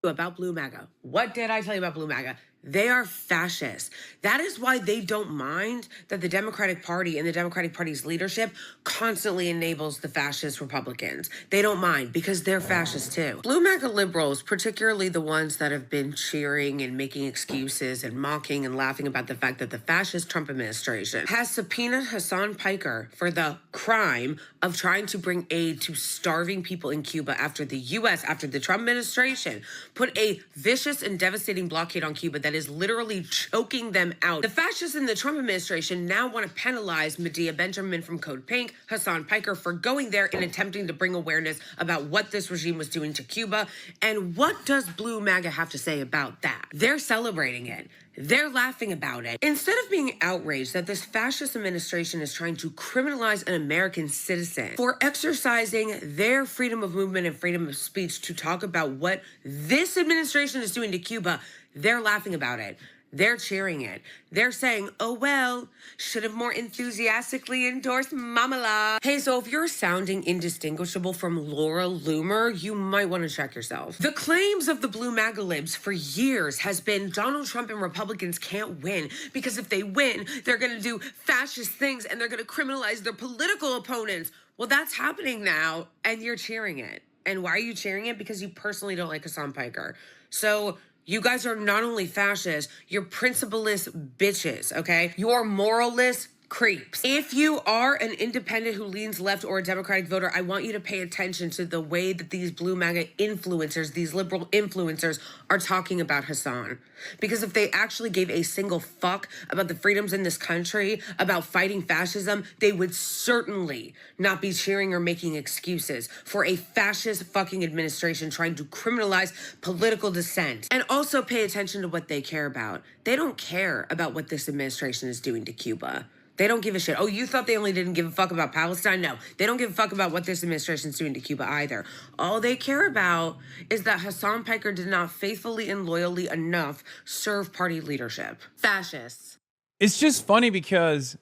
About Blue MAGA. What did I tell you about Blue MAGA? They are fascists. That is why they don't mind that the Democratic Party and the Democratic Party's leadership constantly enables the fascist Republicans. They don't mind because they're fascists too. Blue MAGA liberals, particularly the ones that have been cheering and making excuses and mocking and laughing about the fact that the fascist Trump administration has subpoenaed Hasan Piker for the crime of trying to bring aid to starving people in Cuba after the U.S., after the Trump administration, put a vicious and devastating blockade on Cuba that is literally choking them out. The fascists in the Trump administration now want to penalize Medea Benjamin from Code Pink, Hasan Piker, for going there and attempting to bring awareness about what this regime was doing to Cuba. And what does Blue MAGA have to say about that? They're celebrating it. They're laughing about it. Instead of being outraged that this fascist administration is trying to criminalize an American citizen for exercising their freedom of movement and freedom of speech to talk about what this administration is doing to Cuba, they're laughing about it. They're cheering it. They're saying, oh, well, should have more enthusiastically endorsed Mamala. Hey, so if you're sounding indistinguishable from Laura Loomer, you might want to check yourself. The claims of the Blue MAGA libs for years has been Donald Trump and Republicans can't win because if they win, they're going to do fascist things and they're going to criminalize their political opponents. Well, that's happening now, and you're cheering it. And why are you cheering it? Because you personally don't like Hasan Piker. So you guys are not only fascists, you're principleless bitches, okay? You're moralless creeps. If you are an independent who leans left or a Democratic voter, I want you to pay attention to the way that these Blue MAGA influencers, these liberal influencers, are talking about Hasan. Because if they actually gave a single fuck about the freedoms in this country, about fighting fascism, they would certainly not be cheering or making excuses for a fascist fucking administration trying to criminalize political dissent. And also pay attention to what they care about. They don't care about what this administration is doing to Cuba. They don't give a shit. Oh, you thought they only didn't give a fuck about Palestine? No, they don't give a fuck about what this administration's doing to Cuba either. All they care about is that Hasan Piker did not faithfully and loyally enough serve party leadership. Fascists. It's just funny because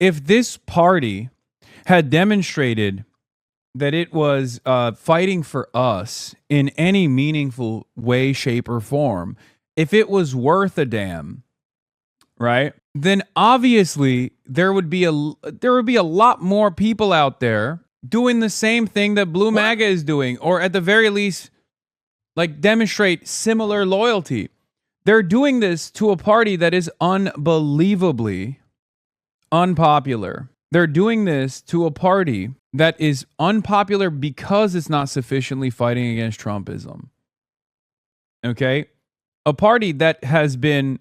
if this party had demonstrated that it was fighting for us in any meaningful way, shape, or form, if it was worth a damn, right, then obviously there would be a lot more people out there doing the same thing that Blue MAGA is doing, or at the very least, like, demonstrate similar loyalty. They're doing this to a party that is unbelievably unpopular. They're doing this to a party that is unpopular because it's not sufficiently fighting against Trumpism. Okay? A party that has been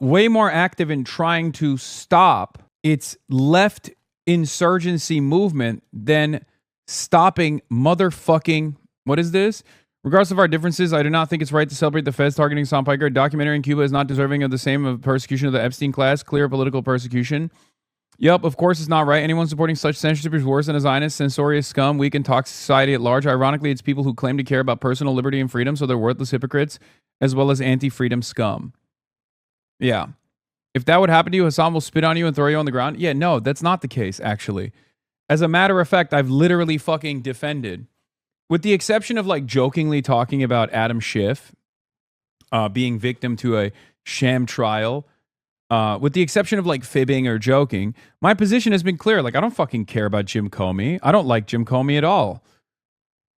way more active in trying to stop its left insurgency movement than stopping motherfucking, what is this? Regardless of our differences, I do not think it's right to celebrate the feds targeting Hasan Piker. A documentary in Cuba is not deserving of the same of persecution of the Epstein class, clear political persecution. Yep, of course it's not right. Anyone supporting such censorship is worse than a Zionist, censorious scum, weak and toxic society at large. Ironically, it's people who claim to care about personal liberty and freedom, so they're worthless hypocrites, as well as anti-freedom scum. Yeah. If that would happen to you, Hasan will spit on you and throw you on the ground. Yeah, no, that's not the case, actually. As a matter of fact, I've literally fucking defended, with the exception of like jokingly talking about Adam Schiff being victim to a sham trial, with the exception of like fibbing or joking, my position has been clear. Like, I don't fucking care about Jim Comey. I don't like Jim Comey at all.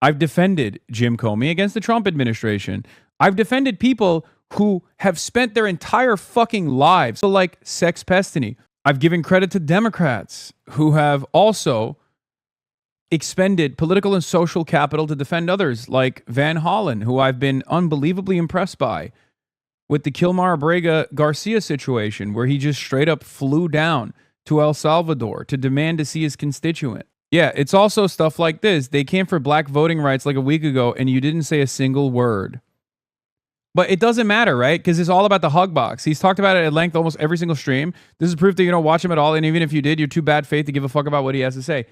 I've defended Jim Comey against the Trump administration. I've defended people who have spent their entire fucking lives, so like Sex Pestany. I've given credit to Democrats who have also expended political and social capital to defend others, like Van Hollen, who I've been unbelievably impressed by, with the Kilmar Brega Garcia situation, where he just straight up flew down to El Salvador to demand to see his constituent. Yeah, it's also stuff like this. They came for black voting rights like a week ago, and you didn't say a single word. But it doesn't matter, right? Because it's all about the hug box. He's talked about it at length almost every single stream. This is proof that you don't watch him at all, and even if you did, you're too bad faith to give a fuck about what he has to say.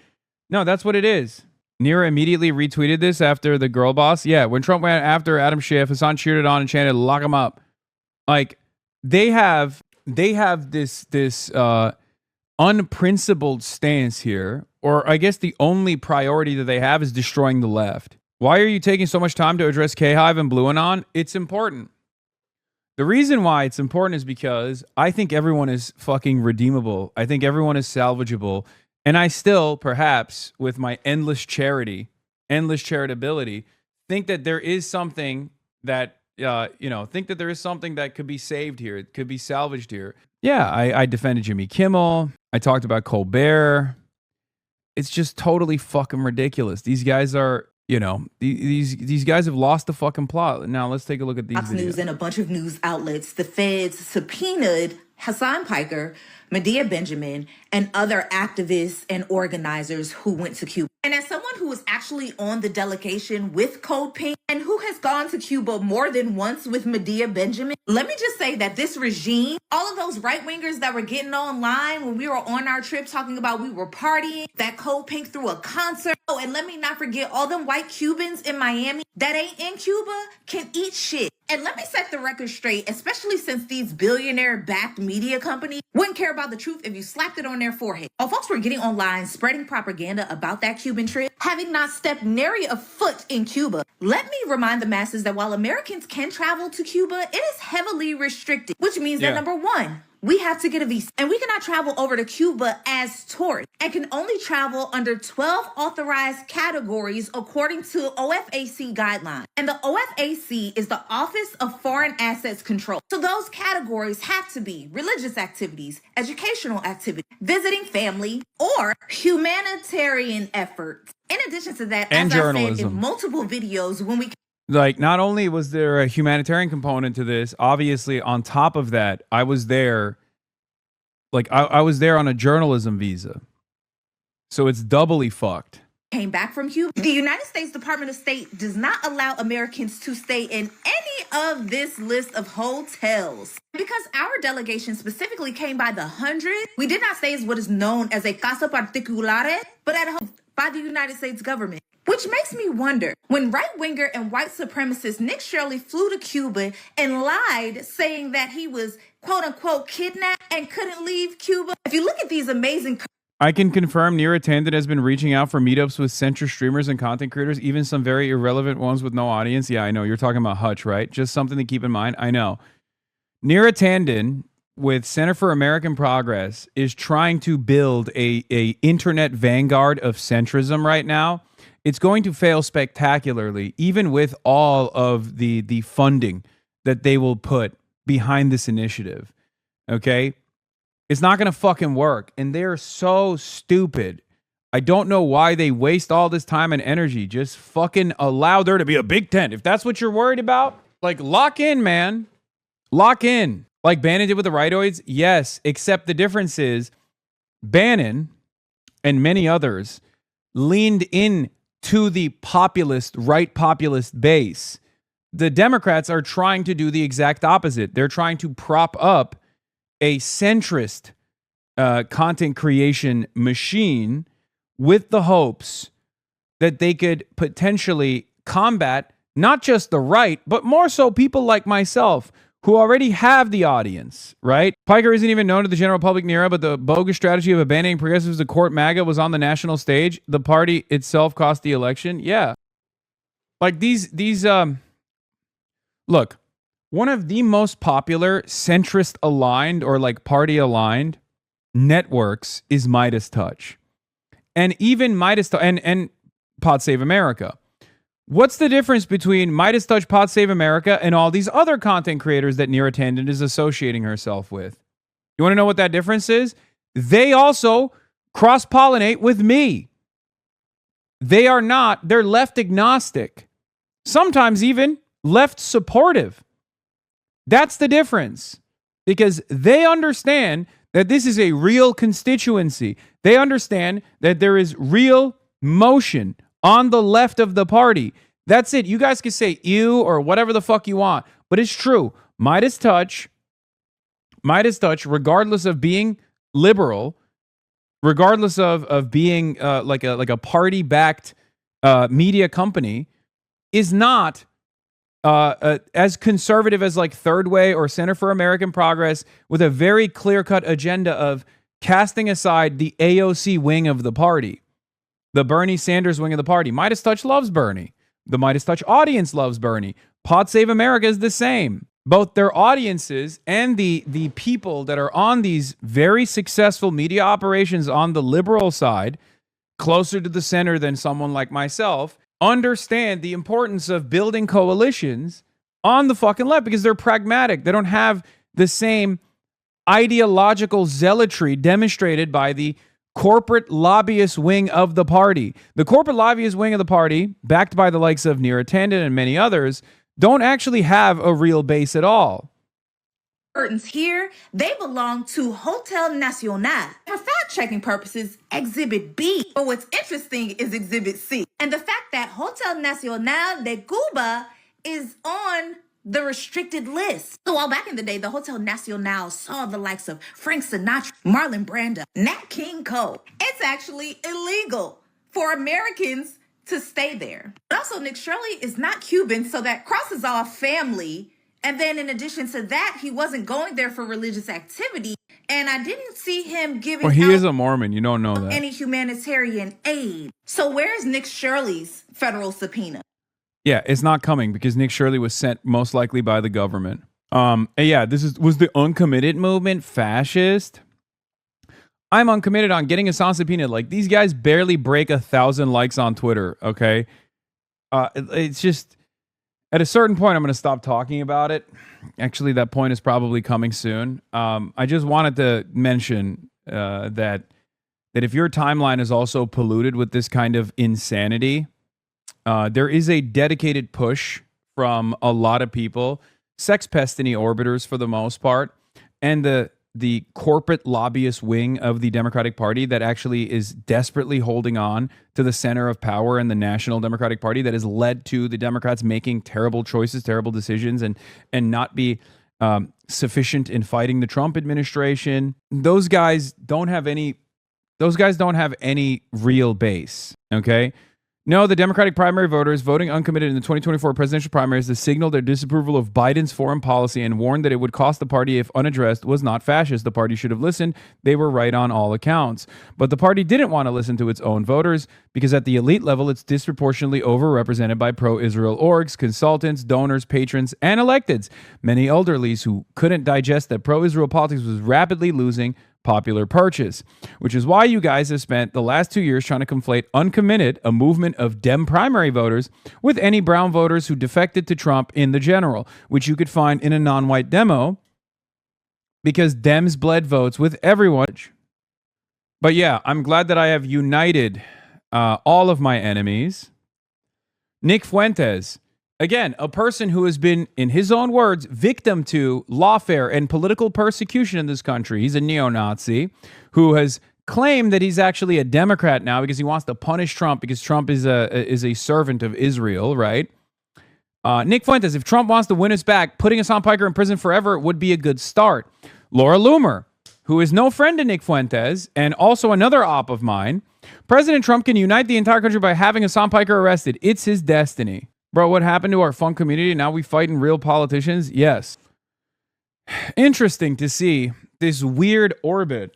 No, that's what it is. Nira immediately retweeted this after the girl boss. Yeah, when Trump went after Adam Schiff, Hasan cheered it on and chanted, "Lock him up." Like, they have this unprincipled stance here, or I guess the only priority that they have is destroying the left. Why are you taking so much time to address K-Hive and Blue Anon? It's important. The reason why it's important is because I think everyone is fucking redeemable. I think everyone is salvageable. And I still, perhaps, with my endless charitability, think that there is something that, think that there is something that could be saved here. It could be salvaged here. Yeah, I defended Jimmy Kimmel. I talked about Colbert. It's just totally fucking ridiculous. These guys are, these guys have lost the fucking plot. Now let's take a look at these Fox videos. News and a bunch of news outlets. The feds subpoenaed Hasan Piker, Medea Benjamin, and other activists and organizers who went to Cuba. And as someone who was actually on the delegation with Code Pink and who has gone to Cuba more than once with Medea Benjamin, let me just say that this regime, all of those right-wingers that were getting online when we were on our trip talking about we were partying, that Code Pink threw a concert. Oh, and let me not forget all them white Cubans in Miami that ain't in Cuba can eat shit. And let me set the record straight, especially since these billionaire-backed media companies wouldn't care about the truth if you slapped it on their forehead. Oh, folks were getting online spreading propaganda about that Cuban trip, having not stepped nary a foot in Cuba. Let me remind the masses that while Americans can travel to Cuba, it is heavily restricted, which means that number one, we have to get a visa, and we cannot travel over to Cuba as tourists and can only travel under 12 authorized categories according to OFAC guidelines. And the OFAC is the Office of Foreign Assets Control. So those categories have to be religious activities, educational activities, visiting family, or humanitarian efforts. In addition to that, And as journalism. I said in multiple videos, when we Like, not only was there a humanitarian component to this, obviously, on top of that, I was there, like, I was there on a journalism visa. So it's doubly fucked. came back from Cuba, the United States Department of State does not allow Americans to stay in any of this list of hotels. Because our delegation specifically came by the hundred, we did not stay as what is known as a casa particulare, but at home by the United States government. Which makes me wonder, when right-winger and white supremacist Nick Shirley flew to Cuba and lied, saying that he was quote-unquote kidnapped and couldn't leave Cuba. If you look at these amazing... I can confirm Neera Tanden has been reaching out for meetups with centrist streamers and content creators, even some very irrelevant ones with no audience. Yeah, I know. You're talking about Hutch, right? Just something to keep in mind. I know. Neera Tanden with Center for American Progress is trying to build a internet vanguard of centrism right now. It's going to fail spectacularly, even with all of the funding that they will put behind this initiative. Okay? It's not going to fucking work. And they're so stupid. I don't know why they waste all this time and energy. Just fucking allow there to be a big tent. If that's what you're worried about, like, lock in, man. Lock in. Like Bannon did with the rightoids? Yes, except the difference is Bannon and many others leaned in to the right populist base. The Democrats are trying to do the exact opposite. They're trying to prop up a centrist content creation machine with the hopes that they could potentially combat not just the right, but more so people like myself who already have the audience, right? Piker isn't even known to the general public, Neera, but the bogus strategy of abandoning progressives to court MAGA was on the national stage. The party itself cost the election. Yeah. Like look, one of the most popular centrist aligned or like party aligned networks is Midas Touch. And even Midas Touch and Pod Save America. What's the difference between Midas Touch, Pod Save America, and all these other content creators that Neera Tanden is associating herself with? You want to know what that difference is? They also cross-pollinate with me. They're left agnostic. Sometimes even left supportive. That's the difference. Because they understand that this is a real constituency. They understand that there is real motion on the left of the party. That's it. You guys can say ew or whatever the fuck you want, but it's true. Midas Touch, regardless of being liberal, regardless of being like a party-backed media company, is not as conservative as like Third Way or Center for American Progress, with a very clear-cut agenda of casting aside the AOC wing of the party. The Bernie Sanders wing of the party. Midas Touch loves Bernie. The Midas Touch audience loves Bernie. Pod Save America is the same. Both their audiences and the people that are on these very successful media operations on the liberal side, closer to the center than someone like myself, understand the importance of building coalitions on the fucking left because they're pragmatic. They don't have the same ideological zealotry demonstrated by the corporate lobbyist wing of the party. The corporate lobbyist wing of the party, backed by the likes of Neera Tanden and many others, don't actually have a real base at all. Curtains here, they belong to Hotel Nacional. For fact-checking purposes, Exhibit B. But what's interesting is Exhibit C. And the fact that Hotel Nacional de Cuba is on the restricted list. So while back in the day, the Hotel Nacional saw the likes of Frank Sinatra, Marlon Brando, Nat King Cole, it's actually illegal for Americans to stay there. But also, Nick Shirley is not Cuban, so that crosses off family. And then in addition to that, he wasn't going there for religious activity. And I didn't see him giving he is a Mormon. You don't know that. Any humanitarian aid. So where's Nick Shirley's federal subpoena? Yeah, it's not coming because Nick Shirley was sent most likely by the government. And yeah, was the uncommitted movement fascist? I'm uncommitted on getting Hasan subpoenaed. Like, these guys barely break 1,000 likes on Twitter, okay? It's just, at a certain point, I'm going to stop talking about it. Actually, that point is probably coming soon. I just wanted to mention that if your timeline is also polluted with this kind of insanity, there is a dedicated push from a lot of people, sex pestiny orbiters for the most part, and the corporate lobbyist wing of the Democratic Party that actually is desperately holding on to the center of power in the National Democratic Party that has led to the Democrats making terrible choices, terrible decisions, and not be sufficient in fighting the Trump administration. Those guys don't have any real base, okay? No, the Democratic primary voters voting uncommitted in the 2024 presidential primaries to signal their disapproval of Biden's foreign policy and warned that it would cost the party if unaddressed was not fascist. The party should have listened. They were right on all accounts. But the party didn't want to listen to its own voters because at the elite level, it's disproportionately overrepresented by pro-Israel orgs, consultants, donors, patrons, and electeds. Many elderlies who couldn't digest that pro-Israel politics was rapidly losing popular purchase, which is why you guys have spent the last 2 years trying to conflate uncommitted, a movement of Dem primary voters, with any brown voters who defected to Trump in the general, which you could find in a non-white demo, because Dems bled votes with everyone. But yeah, I'm glad that I have united all of my enemies. Nick Fuentes, again, a person who has been, in his own words, victim to lawfare and political persecution in this country. He's a neo-Nazi who has claimed that he's actually a Democrat now because he wants to punish Trump because Trump is a servant of Israel, right? Nick Fuentes, if Trump wants to win us back, putting Hasan Piker in prison forever would be a good start. Laura Loomer, who is no friend to Nick Fuentes and also another op of mine. President Trump can unite the entire country by having Hasan Piker arrested. It's his destiny. Bro, what happened to our fun community? Now we fighting real politicians? Yes. Interesting to see this weird orbit,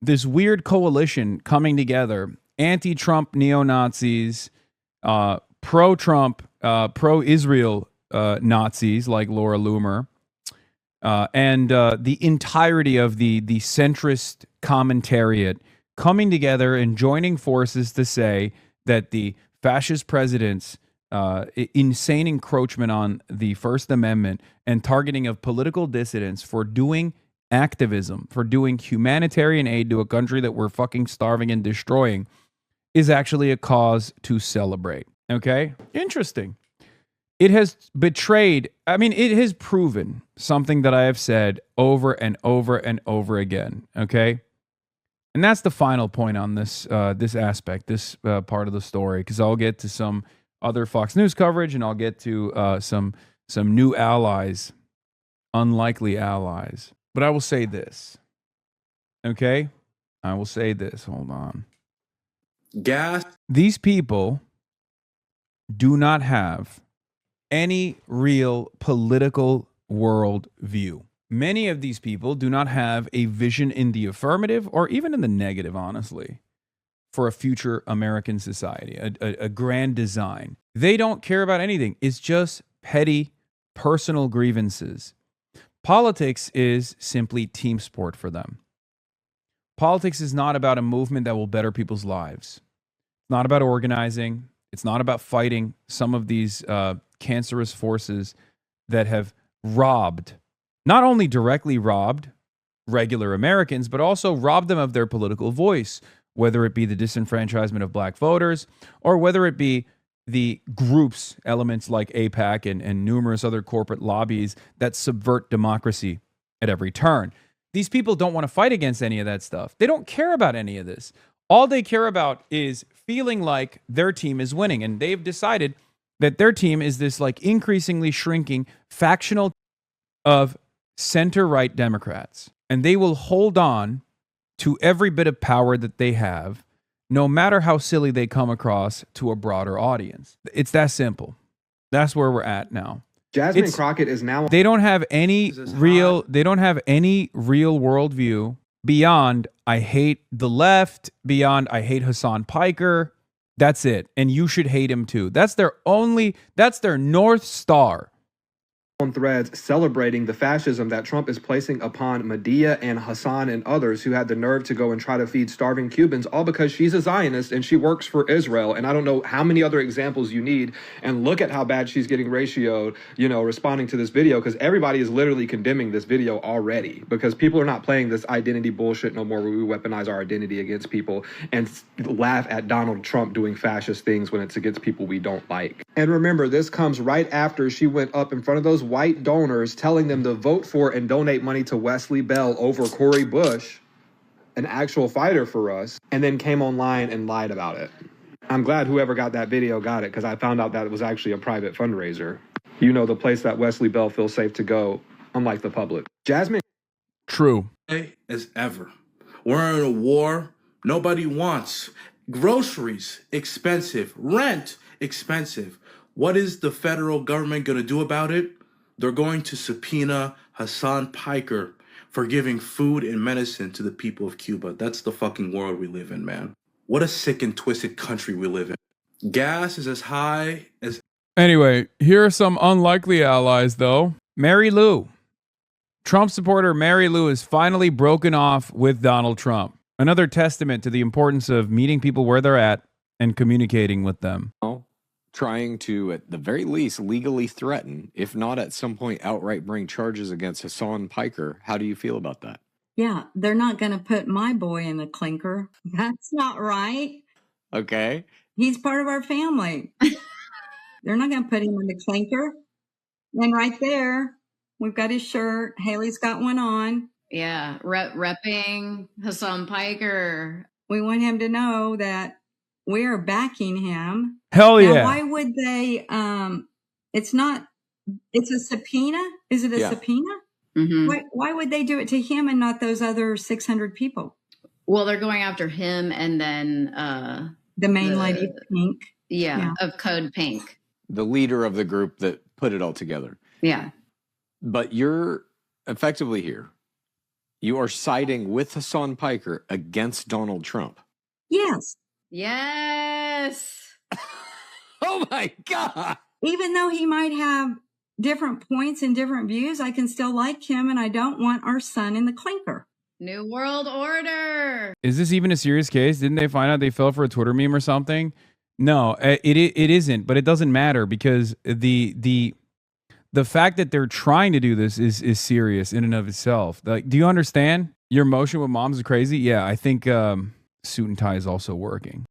this weird coalition coming together. Anti-Trump neo-Nazis, pro-Trump, pro-Israel Nazis like Laura Loomer, and the entirety of the centrist commentariat coming together and joining forces to say that the fascist president's insane encroachment on the First Amendment and targeting of political dissidents for doing activism, for doing humanitarian aid to a country that we're fucking starving and destroying is actually a cause to celebrate. Okay? Interesting. It has betrayed, it has proven something that I have said over and over and over again. Okay? And that's the final point on this aspect, this part of the story, because I'll get to some other Fox News coverage, and I'll get to some new allies, unlikely allies. But I will say this, okay? I will say this. Hold on. Gas. These people do not have any real political world view. Many of these people do not have a vision in the affirmative or even in the negative, honestly, for a future American society, a grand design. They don't care about anything. It's just petty personal grievances. Politics is simply team sport for them. Politics is not about a movement that will better people's lives. It's not about organizing. It's not about fighting some of these cancerous forces that have robbed, not only directly robbed regular Americans, but also robbed them of their political voice, whether it be the disenfranchisement of black voters or whether it be the groups, elements like AIPAC and numerous other corporate lobbies that subvert democracy at every turn. These people don't want to fight against any of that stuff. They don't care about any of this. All they care about is feeling like their team is winning. And they've decided that their team is this like increasingly shrinking factional of center-right Democrats. And they will hold on to every bit of power that they have, no matter how silly they come across to a broader audience. It's that simple. That's where we're at now. Jasmine Crockett is now. They don't have any real. They don't have any real worldview beyond I hate the left. Beyond I hate Hasan Piker. That's it. And you should hate him too. That's their only. That's their North Star. On threads celebrating the fascism that Trump is placing upon Medea and Hasan and others who had the nerve to go and try to feed starving Cubans, all because she's a Zionist and she works for Israel. And I don't know how many other examples you need. And look at how bad she's getting ratioed, responding to this video, because everybody is literally condemning this video already, because people are not playing this identity bullshit no more where we weaponize our identity against people and laugh at Donald Trump doing fascist things when it's against people we don't like. And remember, this comes right after she went up in front of those white donors telling them to vote for and donate money to Wesley Bell over Cori Bush, an actual fighter for us, and then came online and lied about it. I'm glad whoever got that video got it, because I found out that it was actually a private fundraiser. The place that Wesley Bell feels safe to go unlike the public. Jasmine. True. As ever. We're in a war nobody wants. Groceries, expensive. Rent, expensive. What is the federal government going to do about it? They're going to subpoena Hasan Piker for giving food and medicine to the people of Cuba. That's the fucking world we live in, man. What a sick and twisted country we live in. Gas is as high as... Anyway, here are some unlikely allies, though. Mary Lou. Trump supporter Mary Lou is finally broken off with Donald Trump. Another testament to the importance of meeting people where they're at and communicating with them. Trying to, at the very least, legally threaten, if not at some point outright bring charges against Hasan Piker. How do you feel about that? Yeah, they're not going to put my boy in the clinker. That's not right. Okay. He's part of our family. They're not going to put him in the clinker. And right there, we've got his shirt. Haley's got one on. Yeah, repping Hasan Piker. We want him to know that we're backing him. Hell yeah. Now, why would they, it's a subpoena? Is it a subpoena? Mm-hmm. Why would they do it to him and not those other 600 people? Well, they're going after him and then the main lady, Pink. Yeah, of Code Pink. The leader of the group that put it all together. Yeah. But you're effectively here. You are siding with Hasan Piker against Donald Trump. Yes. Yes. Oh my God. Even though he might have different points and different views, I can still like him, and I don't want our son in the clinker. New World Order. Is this even a serious case? Didn't they find out they fell for a Twitter meme or something? No, it isn't, but it doesn't matter because the fact that they're trying to do this is serious in and of itself. Like, do you understand? Your motion with moms is crazy. Yeah, I think suit and tie is also working.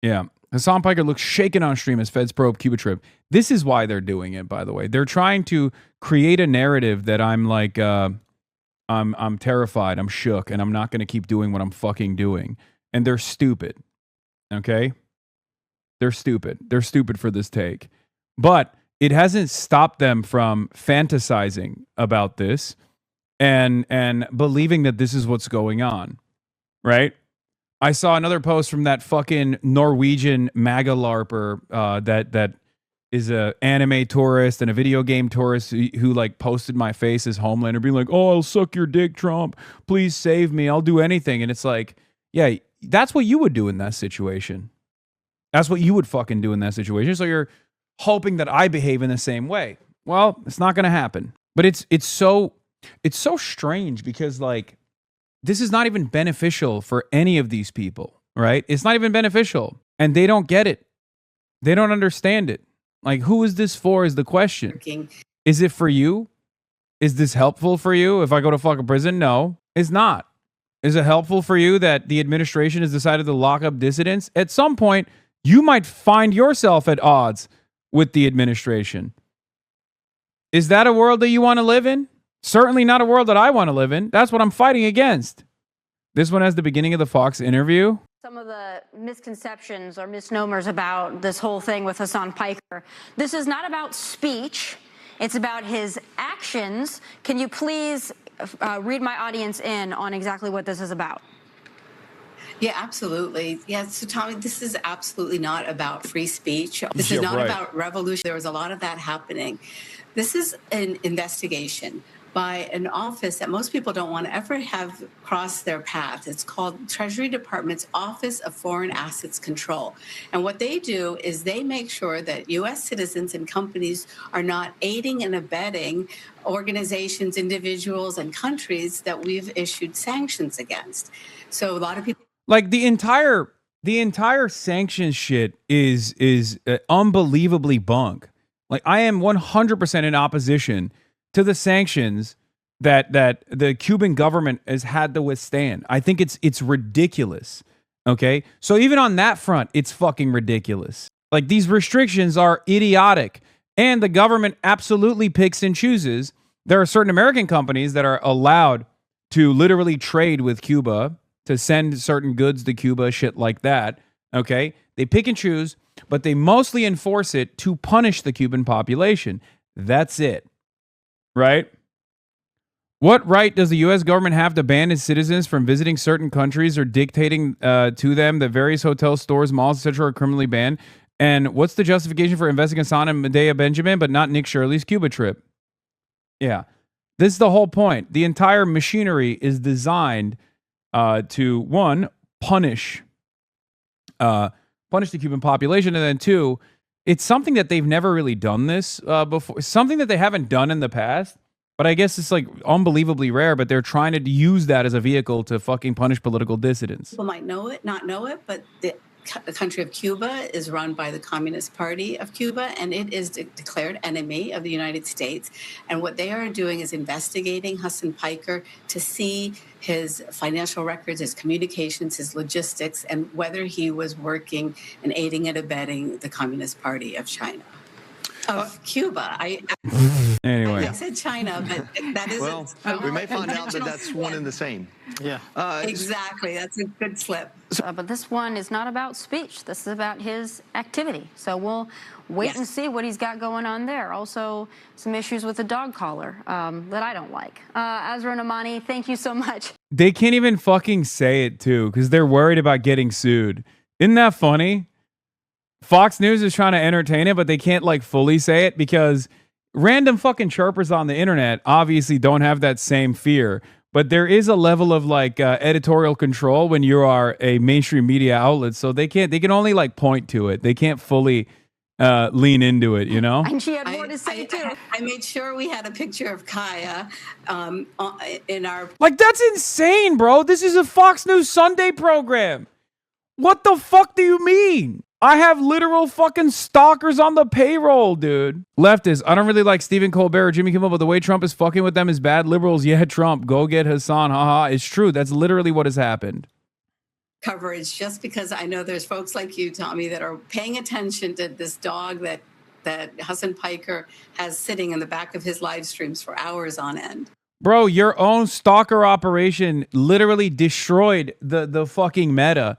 Yeah. Hasan Piker looks shaken on stream as feds probe Cuba trip. This is why they're doing it, by the way. They're trying to create a narrative that I'm like, I'm terrified, I'm shook, and I'm not going to keep doing what I'm fucking doing. And they're stupid. Okay? They're stupid. They're stupid for this take. But it hasn't stopped them from fantasizing about this and believing that this is what's going on. Right? I saw another post from that fucking Norwegian MAGA LARPer that is a anime tourist and a video game tourist who like posted my face as Homelander being like, oh, I'll suck your dick, Trump. Please save me. I'll do anything. And it's like, yeah, that's what you would do in that situation. That's what you would fucking do in that situation. So you're hoping that I behave in the same way. Well, it's not going to happen. But it's so strange because like, this is not even beneficial for any of these people, right? It's not even beneficial. And they don't get it. They don't understand it. Like, who is this for is the question. Is it for you? Is this helpful for you if I go to fucking prison? No, it's not. Is it helpful for you that the administration has decided to lock up dissidents? At some point, you might find yourself at odds with the administration. Is that a world that you want to live in? Certainly not a world that I want to live in. That's what I'm fighting against. This one has the beginning of the Fox interview. Some of the misconceptions or misnomers about this whole thing with Hasan Piker. This is not about speech. It's about his actions. Can you please read my audience in on exactly what this is about? Yeah, absolutely. Yeah, so Tommy, this is absolutely not about free speech. This is not about revolution. There was a lot of that happening. This is an investigation by an office that most people don't want to ever have cross their path. It's called Treasury Department's Office of Foreign Assets Control. And what they do is they make sure that U.S. citizens and companies are not aiding and abetting organizations, individuals, and countries that we've issued sanctions against. So a lot of people... Like the entire sanctions shit is unbelievably bunk. Like I am 100% in opposition to the sanctions that the Cuban government has had to withstand. I think it's ridiculous. Okay? So even on that front, it's fucking ridiculous. Like these restrictions are idiotic and the government absolutely picks and chooses. There are certain American companies that are allowed to literally trade with Cuba, to send certain goods to Cuba, shit like that. Okay? They pick and choose, but they mostly enforce it to punish the Cuban population. That's it. Right? What right does the U.S. government have to ban its citizens from visiting certain countries or dictating to them that various hotels, stores, malls, etc. are criminally banned? And what's the justification for investing in Hasan and Medea Benjamin, but not Nick Shirley's Cuba trip? Yeah. This is the whole point. The entire machinery is designed to, one, punish the Cuban population, and then two, it's something that they've never really done this before. Something that they haven't done in the past. But I guess it's like unbelievably rare, but they're trying to use that as a vehicle to fucking punish political dissidents. People might know it, not know it, but the country of Cuba is run by the Communist Party of Cuba, and it is declared enemy of the United States. And what they are doing is investigating Hasan Piker to see his financial records, his communications, his logistics, and whether he was working and aiding and abetting the Communist Party of China. Of Cuba. Anyway. I said China, but that is... Well, we may find out that that's one and the same. Yeah. Exactly. That's a good slip. But this one is not about speech. This is about his activity. So we'll wait and see what he's got going on there. Also, some issues with the dog collar that I don't like. Azra Namani, thank you so much. They can't even fucking say it, too, because they're worried about getting sued. Isn't that funny? Fox News is trying to entertain it, but they can't like fully say it because random fucking chirpers on the internet obviously don't have that same fear. But there is a level of like editorial control when you are a mainstream media outlet, so they can only like point to it. They can't fully lean into it, you know? And she had more to say too. I made sure we had a picture of Kaya in our... Like, that's insane, bro. This is a Fox News Sunday program. What the fuck do you mean? I have literal fucking stalkers on the payroll, dude. Leftists, I don't really like Stephen Colbert or Jimmy Kimmel, but the way Trump is fucking with them is bad. Liberals, yeah, Trump, go get Hasan, haha. It's true. That's literally what has happened. Coverage, just because I know there's folks like you, Tommy, that are paying attention to this dog that Hasan Piker has sitting in the back of his live streams for hours on end. Bro, your own stalker operation literally destroyed the fucking meta.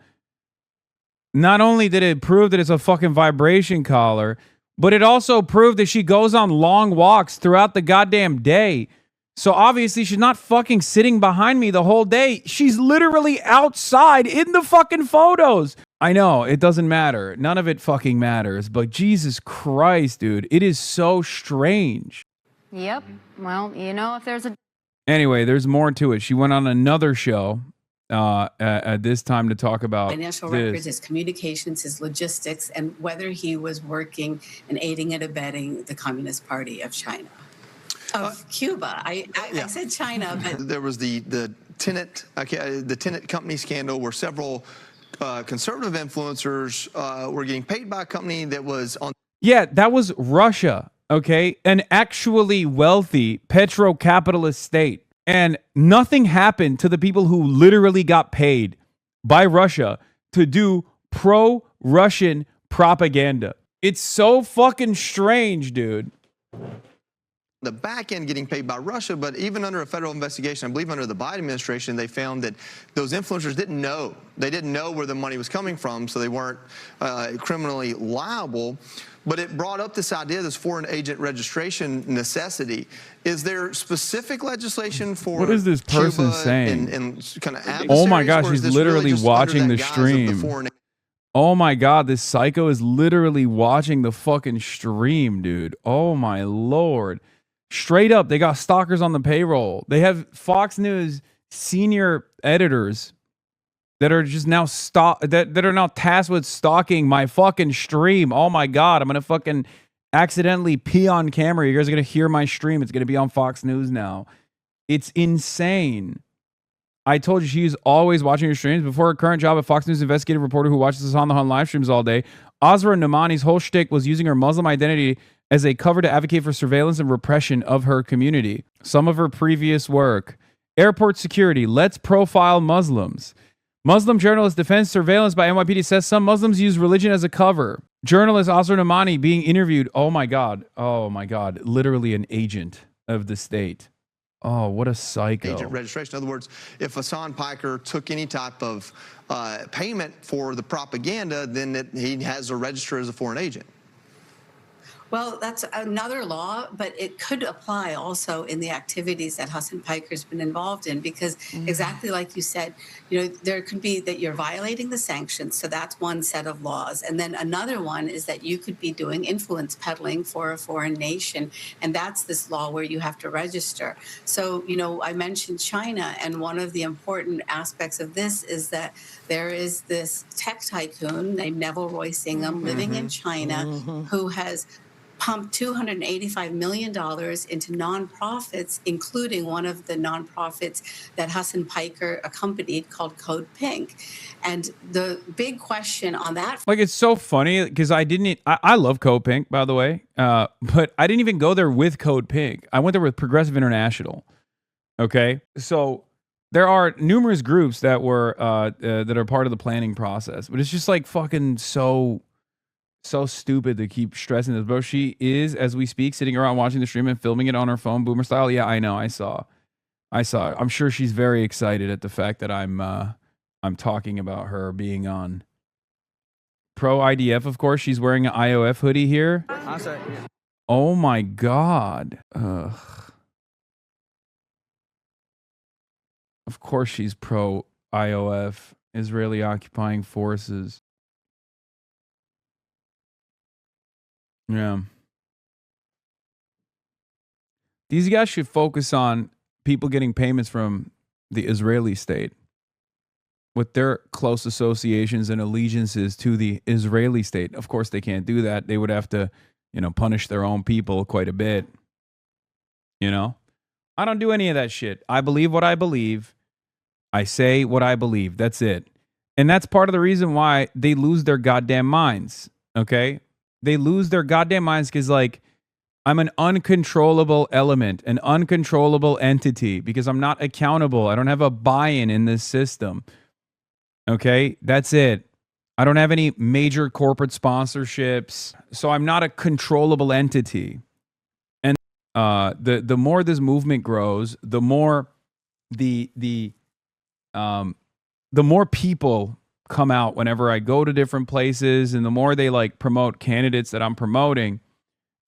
Not only did it prove that it's a fucking vibration collar, but it also proved that she goes on long walks throughout the goddamn day. So obviously she's not fucking sitting behind me the whole day. She's literally outside in the fucking photos. I know, it doesn't matter. None of it fucking matters. But Jesus Christ, dude, it is so strange. Yep. Well, you know, if there's a... Anyway, there's more to it. She went on another show at this time to talk about financial records, his communications, his logistics, and whether he was working and aiding and abetting the Communist Party of China. Of Cuba. I said China, but there was the tenant company scandal where several conservative influencers were getting paid by a company that was on. Yeah, that was Russia, okay? An actually wealthy petro-capitalist state. And nothing happened to the people who literally got paid by Russia to do pro-Russian propaganda. It's so fucking strange, dude. The back end getting paid by Russia, but even under a federal investigation, I believe under the Biden administration, they found that those influencers didn't know. They didn't know where the money was coming from, so they weren't criminally liable. But it brought up this idea, this foreign agent registration necessity. Is there specific legislation for what is this person Cuba saying? And kind of oh my gosh, he's literally watching the stream. Oh my God, this psycho is literally watching the fucking stream, dude. Oh my Lord. Straight up, they got stalkers on the payroll. They have Fox News senior editors that are just now that are now tasked with stalking my fucking stream. Oh my God, I'm gonna fucking accidentally pee on camera. You guys are gonna hear my stream. It's gonna be on Fox News now. It's insane. I told you she's always watching your streams. Before her current job at Fox News investigative reporter who watches us on the Hunt live streams all day, Azra Namani's whole shtick was using her Muslim identity as a cover to advocate for surveillance and repression of her community. Some of her previous work: airport security, let's profile Muslims. Muslim journalist defends surveillance by NYPD, says some Muslims use religion as a cover. Journalist Azra Namani being interviewed. Oh my God. Literally an agent of the state. Oh, what a psycho. Agent registration. In other words, if Hasan Piker took any type of payment for the propaganda, then he has a register as a foreign agent. Well, that's another law, but it could apply also in the activities that Hasan Piker's been involved in, because exactly like you said, there could be that you're violating the sanctions. So that's one set of laws. And then another one is that you could be doing influence peddling for a foreign nation. And that's this law where you have to register. So, I mentioned China, and one of the important aspects of this is that there is this tech tycoon named Neville Roy Singham living in China who has pumped $285 million into nonprofits, including one of the nonprofits that Hasan Piker accompanied called Code Pink. And the big question on that... Like, it's so funny because I love Code Pink, by the way, but I didn't even go there with Code Pink. I went there with Progressive International. Okay? So there are numerous groups that were that are part of the planning process, but it's just like fucking so stupid to keep stressing this. Bro, she is, as we speak, sitting around watching the stream and filming it on her phone, boomer style. Yeah, I know. I saw. I'm sure she's very excited at the fact that I'm talking about her being on pro IDF. Of course, she's wearing an IOF hoodie here. Oh my God. Ugh. Of course she's pro IOF, Israeli Occupying Forces. Yeah. These guys should focus on people getting payments from the Israeli state with their close associations and allegiances to the Israeli state. Of course, they can't do that. They would have to, punish their own people quite a bit. I don't do any of that shit. I believe what I believe. I say what I believe. That's it. And that's part of the reason why they lose their goddamn minds. Okay? They lose their goddamn minds because, I'm an uncontrollable element, an uncontrollable entity, because I'm not accountable. I don't have a buy-in in this system. Okay? That's it. I don't have any major corporate sponsorships, so I'm not a controllable entity. And the more this movement grows, the more the more people come out whenever I go to different places, and the more they promote candidates that I'm promoting,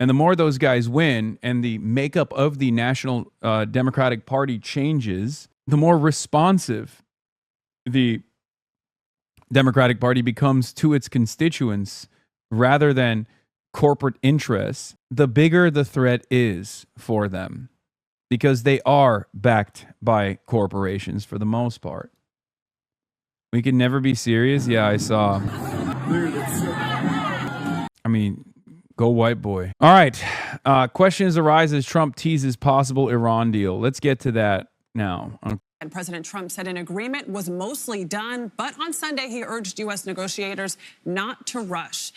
and the more those guys win and the makeup of the National Democratic Party changes, the more responsive the Democratic Party becomes to its constituents rather than corporate interests, the bigger the threat is for them, because they are backed by corporations for the most part. We can never be serious. Yeah, I saw. Go white boy. All right. Questions arise as Trump teases possible Iran deal. Let's get to that now. And President Trump said an agreement was mostly done, but on Sunday he urged U.S. negotiators not to rush.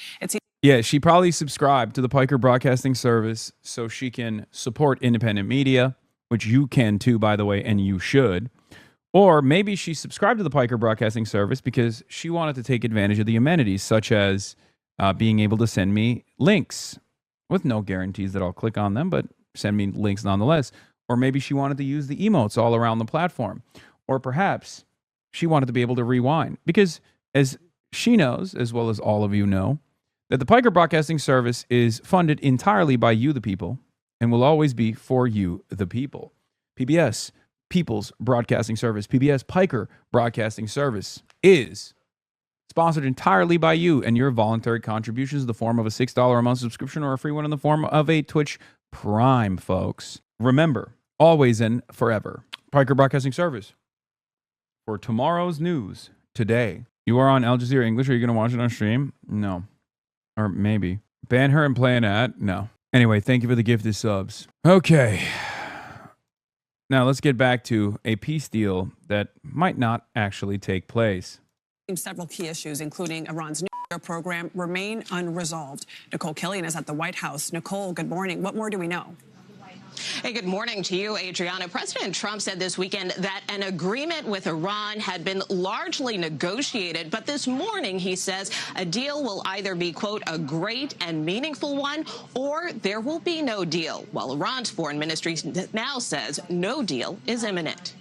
Yeah, she probably subscribed to the Piker Broadcasting Service so she can support independent media, which you can too, by the way, and you should. Or maybe she subscribed to the Piker Broadcasting Service because she wanted to take advantage of the amenities, such as being able to send me links with no guarantees that I'll click on them, but send me links nonetheless. Or maybe she wanted to use the emotes all around the platform. Or perhaps she wanted to be able to rewind. Because as she knows, as well as all of you know, that the Piker Broadcasting Service is funded entirely by you, the people, and will always be for you, the people. PBS, People's Broadcasting Service, PBS Piker Broadcasting Service, is sponsored entirely by you and your voluntary contributions in the form of a $6 a month subscription or a free one in the form of a Twitch Prime, folks. Remember, always and forever, Piker Broadcasting Service. For tomorrow's news, today. You are on Al Jazeera English. Are you going to watch it on stream? No. Or maybe. Ban her and play an ad? No. Anyway, thank you for the gifted subs. Okay. Now let's get back to a peace deal that might not actually take place. Several key issues, including Iran's nuclear program, remain unresolved. Nicole Killian is at the White House. Nicole, good morning. What more do we know? Hey, good morning to you, Adriana. President Trump said this weekend that an agreement with Iran had been largely negotiated, but this morning he says a deal will either be, quote, a great and meaningful one, or there will be no deal, while Iran's foreign ministry now says no deal is imminent.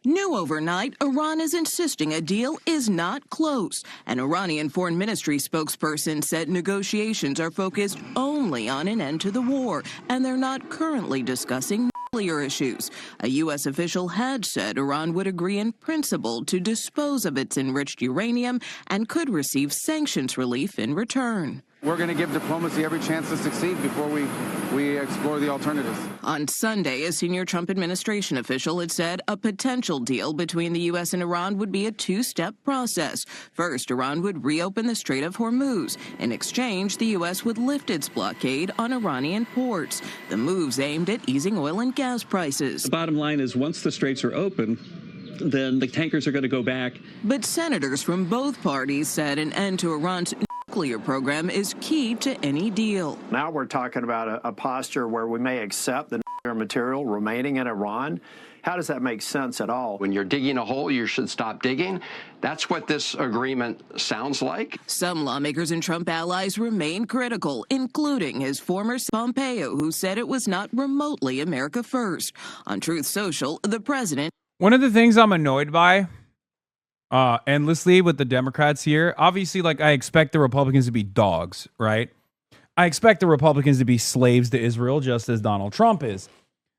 New overnight, Iran is insisting a deal is not close. An Iranian foreign ministry spokesperson said negotiations are focused only on an end to the war, and they're not currently discussing nuclear issues. A U.S. official had said Iran would agree in principle to dispose of its enriched uranium and could receive sanctions relief in return. We're going to give diplomacy every chance to succeed before we explore the alternatives. On Sunday, a senior Trump administration official had said a potential deal between the U.S. and Iran would be a two-step process. First, Iran would reopen the Strait of Hormuz. In exchange, the U.S. would lift its blockade on Iranian ports. The move's aimed at easing oil and gas prices. The bottom line is once the straits are open, then the tankers are going to go back. But senators from both parties said an end to Iran's nuclear program is key to any deal. Now we're talking about a posture where we may accept the nuclear material remaining in Iran. How does that make sense at all? When you're digging a hole, you should stop digging. That's what this agreement sounds like. Some lawmakers and Trump allies remain critical, including his former Pompeo, who said it was not remotely America first. On Truth Social, the president... One of the things I'm annoyed by endlessly with the Democrats here, obviously, like, I expect the Republicans to be dogs, right? I expect the Republicans to be slaves to Israel, just as Donald Trump is.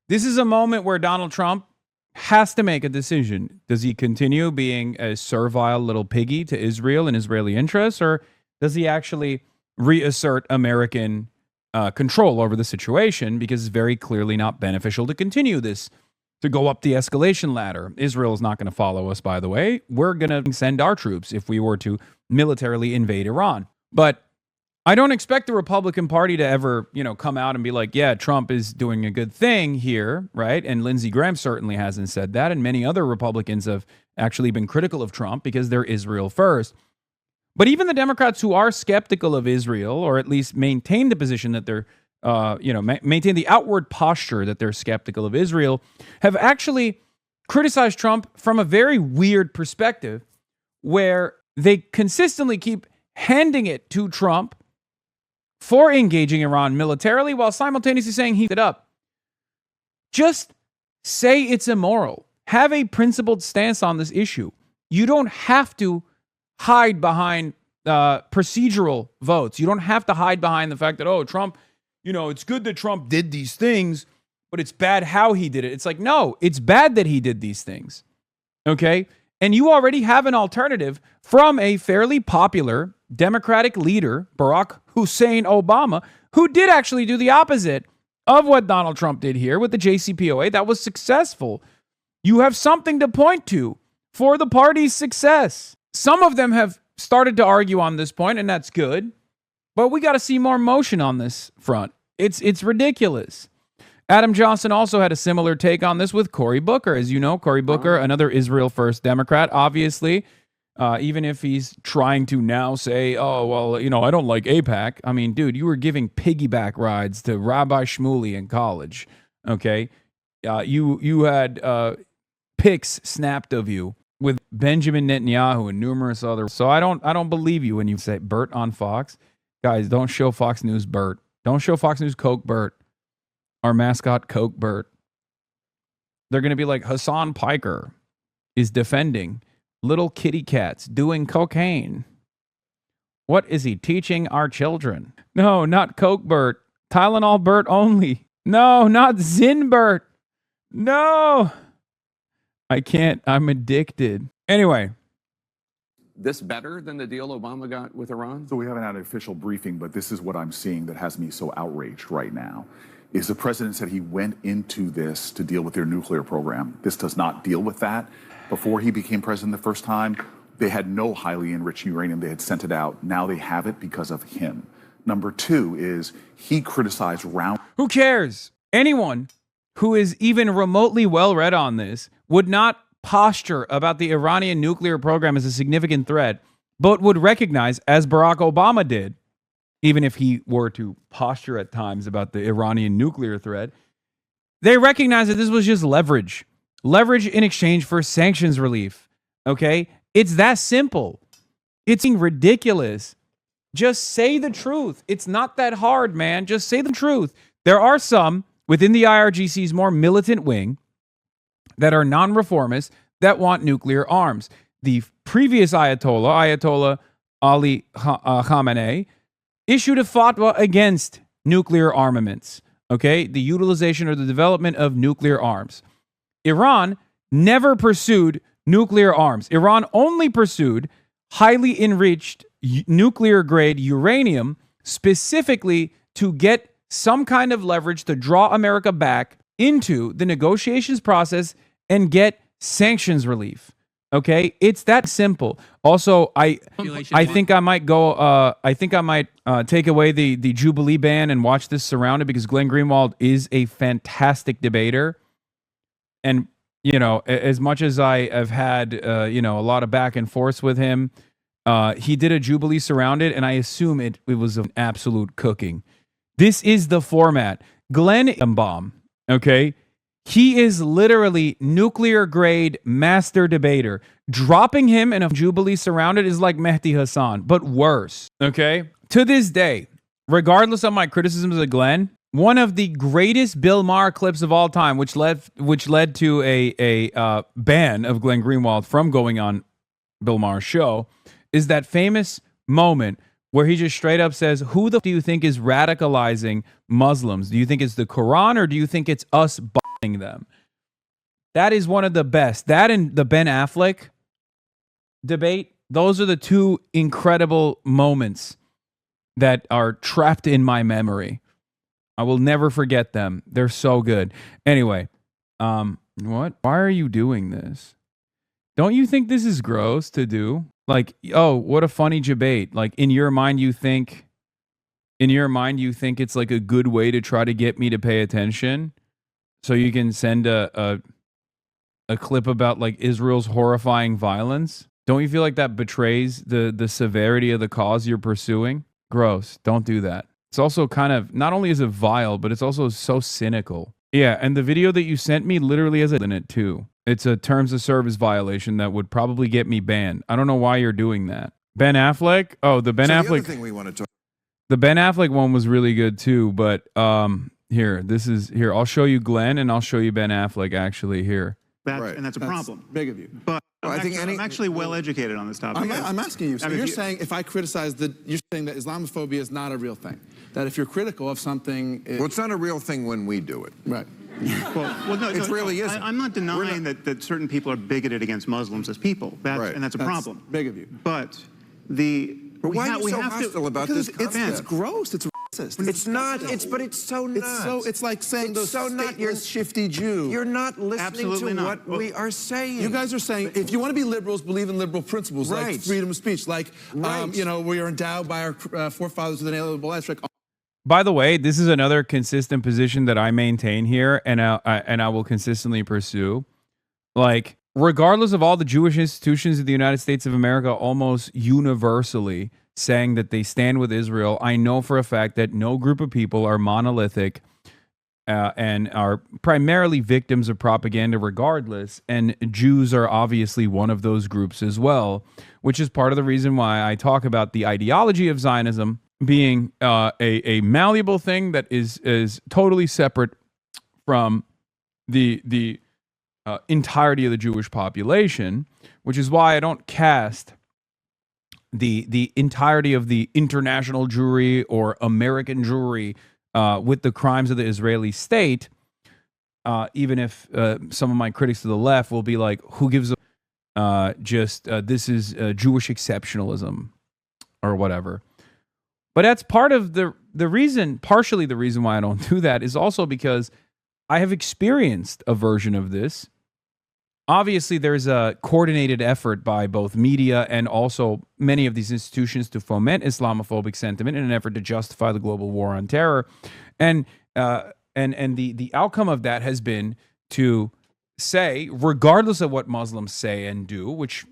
This is a moment where Donald Trump has to make a decision. Does he continue being a servile little piggy to Israel and Israeli interests, or does he actually reassert American control over the situation? Because it's very clearly not beneficial to continue this, to go up the escalation ladder. Israel is not going to follow us, by the way. We're going to send our troops if we were to militarily invade Iran. But I don't expect the Republican Party to ever, come out and be like, yeah, Trump is doing a good thing here, right? And Lindsey Graham certainly hasn't said that. And many other Republicans have actually been critical of Trump because they're Israel first. But even the Democrats who are skeptical of Israel, or at least maintain the position that they're maintain the outward posture that they're skeptical of Israel, have actually criticized Trump from a very weird perspective where they consistently keep handing it to Trump for engaging Iran militarily while simultaneously saying he did up. Just say it's immoral. Have a principled stance on this issue. You don't have to hide behind procedural votes. You don't have to hide behind the fact that, Trump, it's good that Trump did these things, but it's bad how he did it. It's like, no, it's bad that he did these things. Okay? And you already have an alternative from a fairly popular Democratic leader, Barack Hussein Obama, who did actually do the opposite of what Donald Trump did here with the JCPOA. That was successful. You have something to point to for the party's success. Some of them have started to argue on this point, and that's good. But we got to see more motion on this front. It's ridiculous. Adam Johnson also had a similar take on this with Cory Booker. As you know, Cory Booker, another Israel First Democrat, obviously, even if he's trying to now say, I don't like AIPAC. I mean, dude, you were giving piggyback rides to Rabbi Shmuley in college, okay? You had pics snapped of you with Benjamin Netanyahu and numerous others. So I don't believe you when you say Bert on Fox. Guys, don't show Fox News Bert. Don't show Fox News Coke Bert. Our mascot, Coke Bert. They're going to be like, Hasan Piker is defending little kitty cats doing cocaine. What is he teaching our children? No, not Coke Bert. Tylenol Bert only. No, not Zyn Bert. No. I can't. I'm addicted. Anyway. This better than the deal Obama got with Iran? So we haven't had an official briefing, but this is what I'm seeing that has me so outraged right now. Is the president said he went into this to deal with their nuclear program. This does not deal with that. Before he became president the first time, they had no highly enriched uranium. They had sent it out. Now they have it because of him. Number two is he criticized round. Who cares? Anyone who is even remotely well-read on this would not posture about the Iranian nuclear program as a significant threat, but would recognize, as Barack Obama did, even if he were to posture at times about the Iranian nuclear threat, they recognize that this was just leverage. Leverage in exchange for sanctions relief. Okay? It's that simple. It's ridiculous. Just say the truth. It's not that hard, man. Just say the truth. There are some within the IRGC's more militant wing that are non-reformists that want nuclear arms. The previous Ayatollah Ali Khamenei, issued a fatwa against nuclear armaments, okay? The utilization or the development of nuclear arms. Iran never pursued nuclear arms. Iran only pursued highly enriched nuclear-grade uranium, specifically to get some kind of leverage to draw America back into the negotiations process and get sanctions relief. Okay, it's that simple. Also, I think I might go. I think I might take away the Jubilee ban and watch this Surrounded, because Glenn Greenwald is a fantastic debater, and as much as I have had a lot of back and forth with him, he did a Jubilee Surrounded, and I assume it was an absolute cooking. This is the format. Glenn bomb. Okay. He is literally nuclear grade master debater. Dropping him in a Jubilee Surrounded is like Mehdi Hasan, but worse. Okay. To this day, regardless of my criticisms of Glenn, one of the greatest Bill Maher clips of all time, which led to a ban of Glenn Greenwald from going on Bill Maher's show, is that famous moment where he just straight up says, "Who the do you think is radicalizing Muslims? Do you think it's the Quran, or do you think it's us bombing them?" That is one of the best. That and the Ben Affleck debate, those are the two incredible moments that are trapped in my memory. I will never forget them. They're so good. Anyway, what? Why are you doing this? Don't you think this is gross to do? Like, oh, what a funny debate. Like, in your mind you think it's like a good way to try to get me to pay attention, so you can send a clip about like Israel's horrifying violence? Don't you feel like that betrays the severity of the cause you're pursuing? Gross. Don't do that. It's also kind of, not only is it vile, but it's also so cynical. Yeah, and the video that you sent me literally has in it too. It's a terms of service violation that would probably get me banned. I don't know why you're doing that. Ben Affleck? Oh, the Ben Affleck. The other thing we want to talk. The Ben Affleck one was really good too, but here, I'll show you Glenn and I'll show you Ben Affleck actually here. And that's a problem. Big of you. But I'm actually well educated on this topic. I'm asking you. So you're saying if I criticize you're saying that Islamophobia is not a real thing. That if you're critical of something, well, it's not a real thing when we do it. Right. Well, no, it really isn't. I'm not denying that certain people are bigoted against Muslims as people. And that's a problem. Big of you. But why are you so hostile about this concept? It's gross. It's racist. It's not. But it's so not. It's like saying it's so not. You're a shifty Jew. You're not listening to what we are saying. You guys are saying if you want to be liberals, believe in liberal principles like freedom of speech, like we are endowed by our forefathers with an inalienable rights. By the way, this is another consistent position that I maintain here, and I will consistently pursue. Like, regardless of all the Jewish institutions of the United States of America almost universally saying that they stand with Israel, I know for a fact that no group of people are monolithic and are primarily victims of propaganda regardless, and Jews are obviously one of those groups as well, which is part of the reason why I talk about the ideology of Zionism being a malleable thing that is totally separate from the entirety of the Jewish population, which is why I don't cast the entirety of the international Jewry or American Jewry with the crimes of the Israeli state, even if some of my critics to the left will be like, who gives a this is Jewish exceptionalism or whatever. But that's part of the reason, partially the reason why I don't do that is also because I have experienced a version of this. Obviously, there's a coordinated effort by both media and also many of these institutions to foment Islamophobic sentiment in an effort to justify the global war on terror. And the outcome of that has been to say, regardless of what Muslims say and do, which,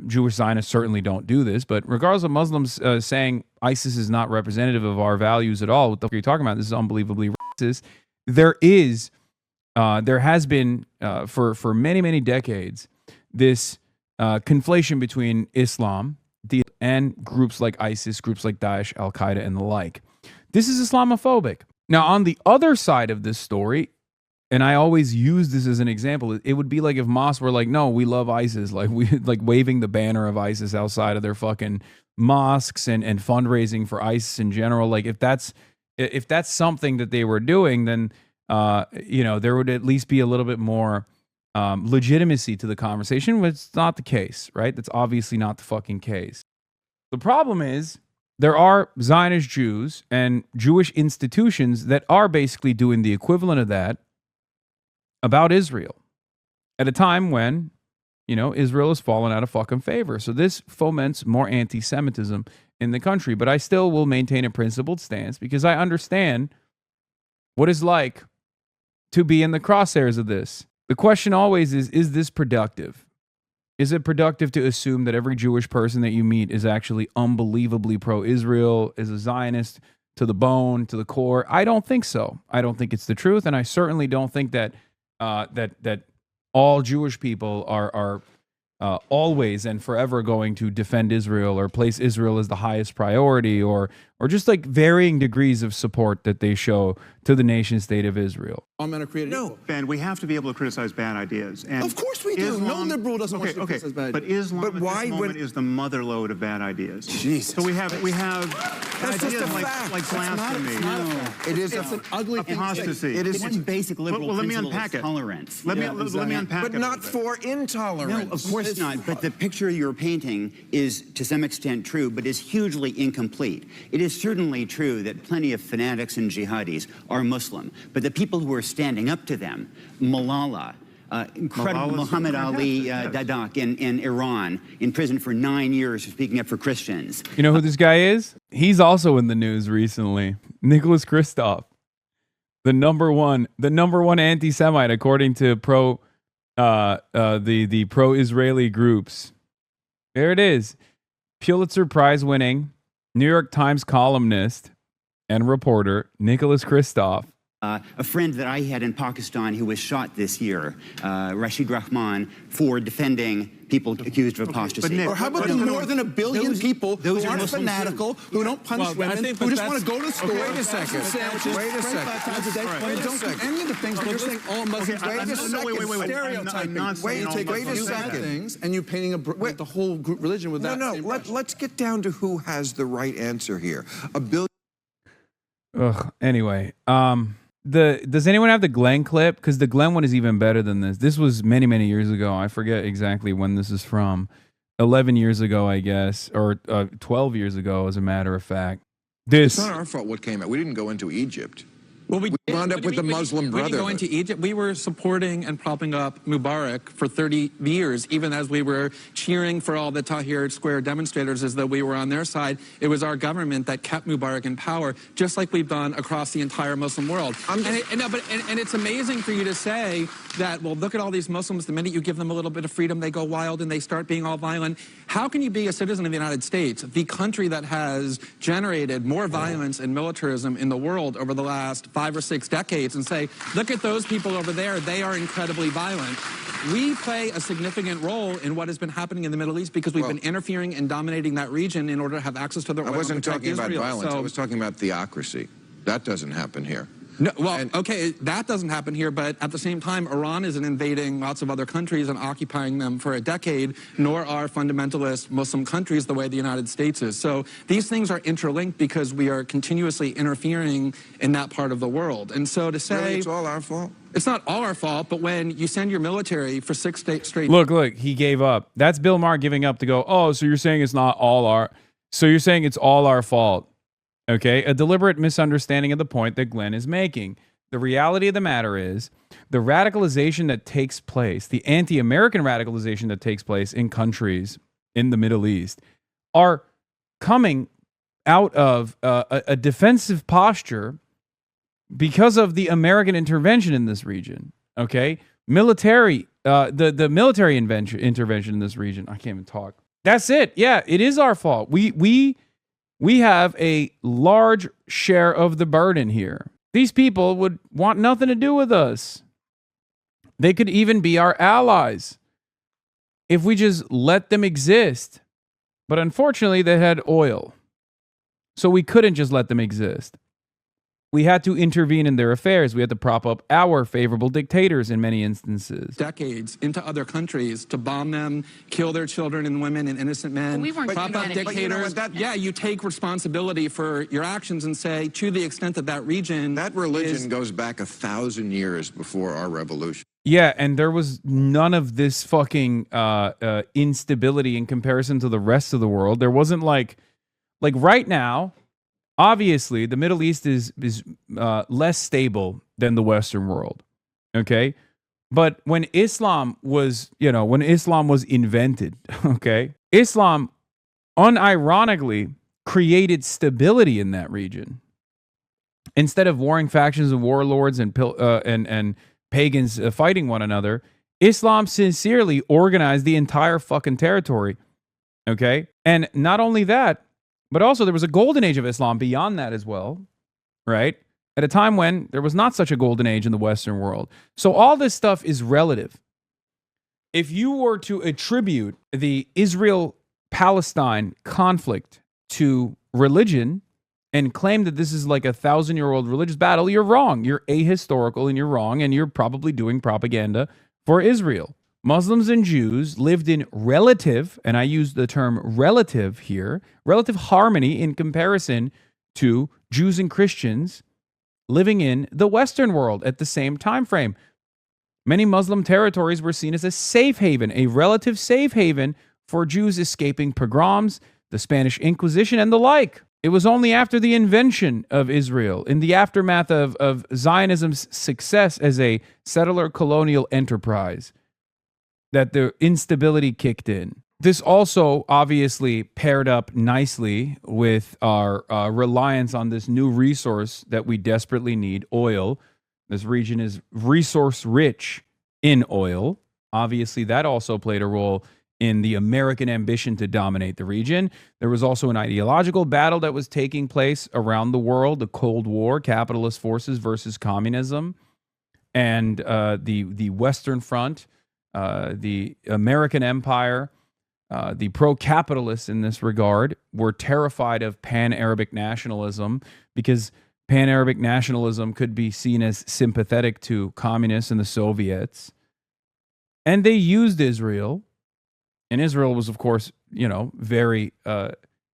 Jewish Zionists certainly don't do this, but regardless of Muslims saying ISIS is not representative of our values at all, what the fuck are you talking about? This is unbelievably racist. There has been for many, many decades this conflation between Islam and groups like ISIS, groups like Daesh, Al Qaeda, and the like. This is Islamophobic. Now, on the other side of this story, and I always use this as an example. It would be like if Moss were like, no, we love ISIS, like we like waving the banner of ISIS outside of their fucking mosques and fundraising for ISIS in general. Like if that's something that they were doing, then there would at least be a little bit more legitimacy to the conversation, but it's not the case, right? That's obviously not the fucking case. The problem is there are Zionist Jews and Jewish institutions that are basically doing the equivalent of that about Israel at a time when, Israel has fallen out of fucking favor. So this foments more anti-Semitism in the country. But I still will maintain a principled stance because I understand what it's like to be in the crosshairs of this. The question always is this productive? Is it productive to assume that every Jewish person that you meet is actually unbelievably pro-Israel, is a Zionist to the bone, to the core? I don't think so. I don't think it's the truth, and I certainly don't think that that all Jewish people are always and forever going to defend Israel or place Israel as the highest priority or just like varying degrees of support that they show to the nation state of Israel. All men are created equal. Ben, we have to be able to criticize bad ideas. And of course we do. No liberal doesn't want to criticize bad ideas. But Islam at this moment is the motherlode of bad ideas. Jesus. So we have That's ideas just a fact. like blasphemy. It's an ugly thing. Apostasy. It's basic liberal well, let me principle unpack of it. tolerance. Let me unpack it. But not for intolerance. No, of course not. But the picture you're painting is to some extent true, but is hugely incomplete. It is certainly true that plenty of fanatics and jihadis are Muslim, but the people who are standing up to them, Malala, incredible Muhammad Ali Dadak in Iran, in prison for 9 years for speaking up for Christians. You know who this guy is? He's also in the news recently. Nicholas Kristof, the number one anti-Semite according to the pro-Israeli groups. There it is. Pulitzer Prize winning New York Times columnist and reporter Nicholas Kristof. A friend that I had in Pakistan who was shot this year, Rashid Rahman, for defending people accused of apostasy. Or how about the more than 1 billion people who aren't fanatical, who don't punish women, who just want to go to the store, wait a second. Wait a and don't do any of the things, but you're saying all Muslims. Wait a second. Stereotyping. Wait a second. Things, and you painting the whole group religion with that. No, let's get down to who has the right answer here. 1 billion. Ugh. Anyway, does anyone have the Glenn clip? Because the Glenn one is even better than this. This was many, many years ago. I forget exactly when this is from. 11 years ago, I guess, or 12 years ago, as a matter of fact. It's not our fault what came out. We didn't go into Egypt. Well, we wound up with the Muslim Brotherhood. We didn't go into Egypt. We were supporting and propping up Mubarak for 30 years, even as we were cheering for all the Tahrir Square demonstrators as though we were on their side. It was our government that kept Mubarak in power, just like we've done across the entire Muslim world. And it's amazing for you to say that, well, look at all these Muslims. The minute you give them a little bit of freedom, they go wild and they start being all violent. How can you be a citizen of the United States, the country that has generated more violence and militarism in the world over the last 5 or 6 decades, and say, look at those people over there, they are incredibly violent? We play a significant role in what has been happening in the Middle East because we've been interfering and dominating that region in order to have access to the oil. I wasn't talking about Israel. violence. I was talking about theocracy. That doesn't happen here. No, well, okay, that doesn't happen here, but at the same time, Iran isn't invading lots of other countries and occupying them for a decade, nor are fundamentalist Muslim countries the way the United States is. So these things are interlinked because we are continuously interfering in that part of the world. And so to say... Really, it's all our fault? It's not all our fault, but when you send your military for 6 straight... Look, he gave up. That's Bill Maher giving up to go, oh, so you're saying it's not all our... So you're saying it's all our fault. Okay, a deliberate misunderstanding of the point that Glenn is making. The reality of the matter is the radicalization that takes place, the anti-American radicalization that takes place in countries in the Middle East are coming out of a defensive posture because of the American intervention in this region. Okay, the military intervention in this region. I can't even talk. That's it. Yeah, it is our fault. We have a large share of the burden here. These people would want nothing to do with us. They could even be our allies if we just let them exist. But unfortunately, they had oil. So we couldn't just let them exist. We had to intervene in their affairs. We had to prop up our favorable dictators in many instances. Decades into other countries to bomb them, kill their children and women and innocent men, we weren't prop up doing anything. dictators. Yeah, you take responsibility for your actions and say, to the extent that that region... That religion goes back 1,000 years before our revolution. Yeah, and there was none of this fucking instability in comparison to the rest of the world. There wasn't like right now... Obviously, the Middle East is less stable than the Western world, okay? But when Islam was, invented, okay, Islam unironically created stability in that region. Instead of warring factions and warlords and pagans fighting one another, Islam sincerely organized the entire fucking territory, okay? And not only that, but also there was a golden age of Islam beyond that as well, right? At a time when there was not such a golden age in the Western world. So all this stuff is relative. If you were to attribute the Israel-Palestine conflict to religion and claim that this is like a 1,000-year-old religious battle, you're wrong. You're ahistorical and you're wrong, and you're probably doing propaganda for Israel. Muslims and Jews lived in relative, and I use the term relative here, relative harmony in comparison to Jews and Christians living in the Western world at the same time frame. Many Muslim territories were seen as a safe haven, a relative safe haven for Jews escaping pogroms, the Spanish Inquisition, and the like. It was only after the invention of Israel, in the aftermath of Zionism's success as a settler colonial enterprise, that the instability kicked in. This also obviously paired up nicely with our reliance on this new resource that we desperately need, oil. This region is resource rich in oil. Obviously, that also played a role in the American ambition to dominate the region. There was also an ideological battle that was taking place around the world, the Cold War, capitalist forces versus communism, and the Western Front, the American empire, the pro-capitalists in this regard were terrified of pan-Arabic nationalism because pan-Arabic nationalism could be seen as sympathetic to communists and the Soviets. And they used Israel. And Israel was, of course, Israel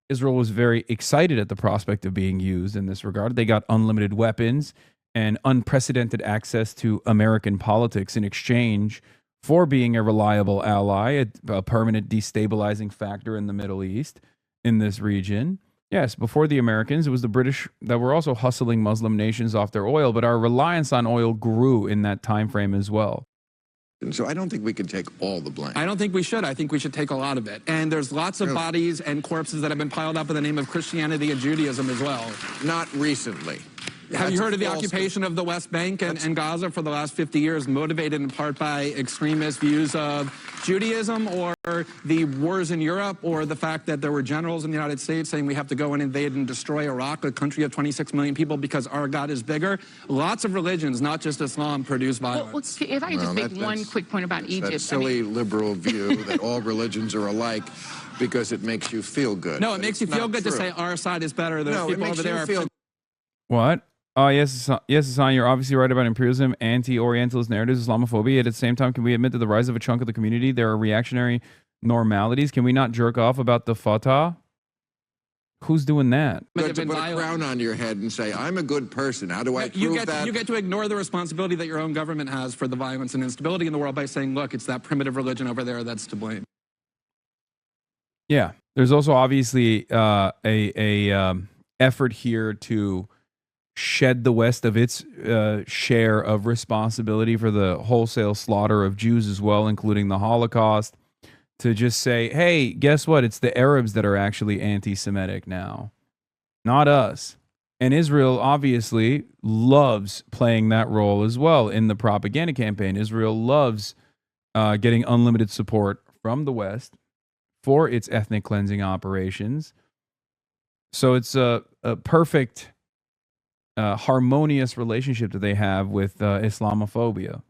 was very excited at the prospect of being used in this regard. They got unlimited weapons and unprecedented access to American politics in exchange for being a reliable ally, a permanent destabilizing factor in the Middle East, in this region. Yes, before the Americans, it was the British that were also hustling Muslim nations off their oil, but our reliance on oil grew in that time frame as well. And so I don't think we can take all the blame. I don't think we should. I think we should take a lot of it. And there's lots of bodies and corpses that have been piled up in the name of Christianity and Judaism as well. Not recently. Have you heard of the occupation of the West Bank and Gaza for the last 50 years, motivated in part by extremist views of Judaism, or the wars in Europe, or the fact that there were generals in the United States saying we have to go and invade and destroy Iraq, a country of 26 million people, because our God is bigger? Lots of religions, not just Islam, produce violence. Well, if I could just make one quick point about Egypt. That silly liberal view that all religions are alike because it makes you feel good. No, it makes you feel good to say our side is better. Those people over there are... What? Oh, yes, Hasan, you're obviously right about imperialism, anti-Orientalist narratives, Islamophobia. Yet at the same time, can we admit that the rise of a chunk of the community, there are reactionary normalities? Can we not jerk off about the Fatah? Who's doing that? You have to put a crown on your head and say, I'm a good person. How do I prove that? You get to ignore the responsibility that your own government has for the violence and instability in the world by saying, look, it's that primitive religion over there that's to blame. Yeah. There's also obviously a effort here to shed the West of its share of responsibility for the wholesale slaughter of Jews as well, including the Holocaust, to just say, hey, guess what? It's the Arabs that are actually anti-Semitic now, not us. And Israel obviously loves playing that role as well in the propaganda campaign. Israel loves getting unlimited support from the West for its ethnic cleansing operations. So it's a perfect... harmonious relationship that they have with Islamophobia.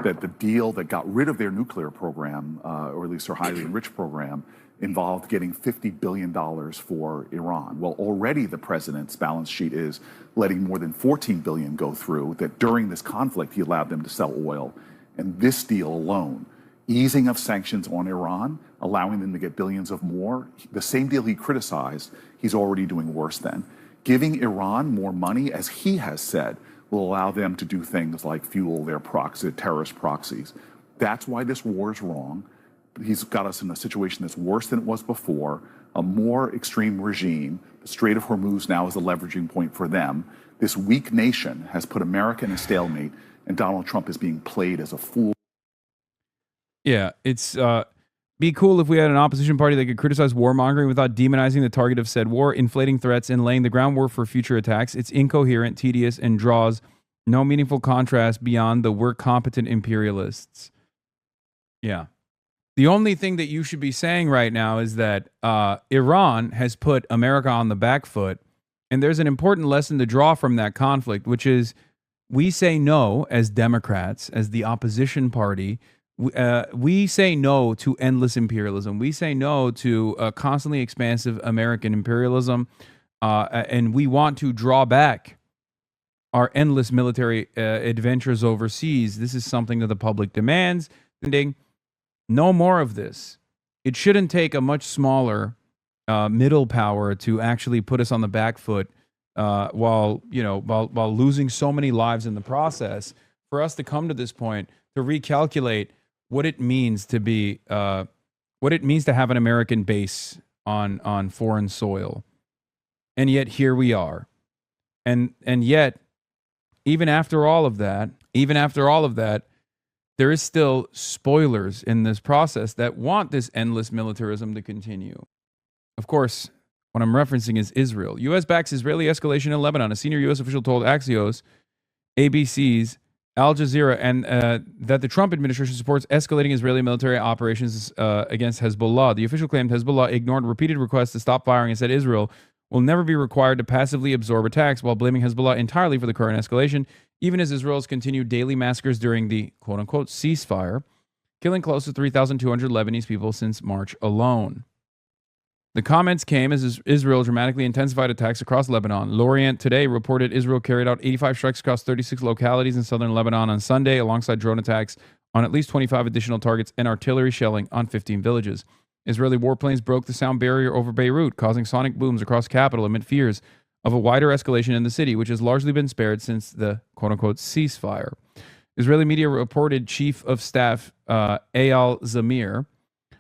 That the deal that got rid of their nuclear program, or at least their highly enriched program, involved getting $50 billion for Iran. Well, already the president's balance sheet is letting more than $14 billion go through, that during this conflict, he allowed them to sell oil. And this deal alone, easing of sanctions on Iran, allowing them to get billions of more, the same deal he criticized, he's already doing worse than. Giving Iran more money, as he has said, will allow them to do things like fuel their terrorist proxies. That's why this war is wrong. He's got us in a situation that's worse than it was before, a more extreme regime. The Strait of Hormuz now is a leveraging point for them. This weak nation has put America in a stalemate, and Donald Trump is being played as a fool. Yeah, it's be cool if we had an opposition party that could criticize warmongering without demonizing the target of said war, inflating threats, and laying the groundwork for future attacks. It's incoherent, tedious, and draws no meaningful contrast beyond the we're competent imperialists. Yeah. The only thing that you should be saying right now is that Iran has put America on the back foot, and there's an important lesson to draw from that conflict, which is we say no as Democrats, as the opposition party. We say no to endless imperialism. We say no to constantly expansive American imperialism, and we want to draw back our endless military adventures overseas. This is something that the public demands. No more of this. It shouldn't take a much smaller middle power to actually put us on the back foot while losing so many lives in the process. For us to come to this point to recalculate what it means to be, what it means to have an American base on foreign soil, and yet here we are, and yet even after all of that, there is still spoilers in this process that want this endless militarism to continue. Of course, what I'm referencing is Israel. U.S. backs Israeli escalation in Lebanon. A senior U.S. official told Axios, ABC's, Al Jazeera, and that the Trump administration supports escalating Israeli military operations against Hezbollah. The official claimed Hezbollah ignored repeated requests to stop firing and said Israel will never be required to passively absorb attacks, while blaming Hezbollah entirely for the current escalation, even as Israel's continued daily massacres during the quote-unquote ceasefire, killing close to 3,200 Lebanese people since March alone. The comments came as Israel dramatically intensified attacks across Lebanon. L'Orient today reported Israel carried out 85 strikes across 36 localities in southern Lebanon on Sunday, alongside drone attacks on at least 25 additional targets and artillery shelling on 15 villages. Israeli warplanes broke the sound barrier over Beirut, causing sonic booms across the capital amid fears of a wider escalation in the city, which has largely been spared since the quote-unquote ceasefire. Israeli media reported Chief of Staff Eyal Zamir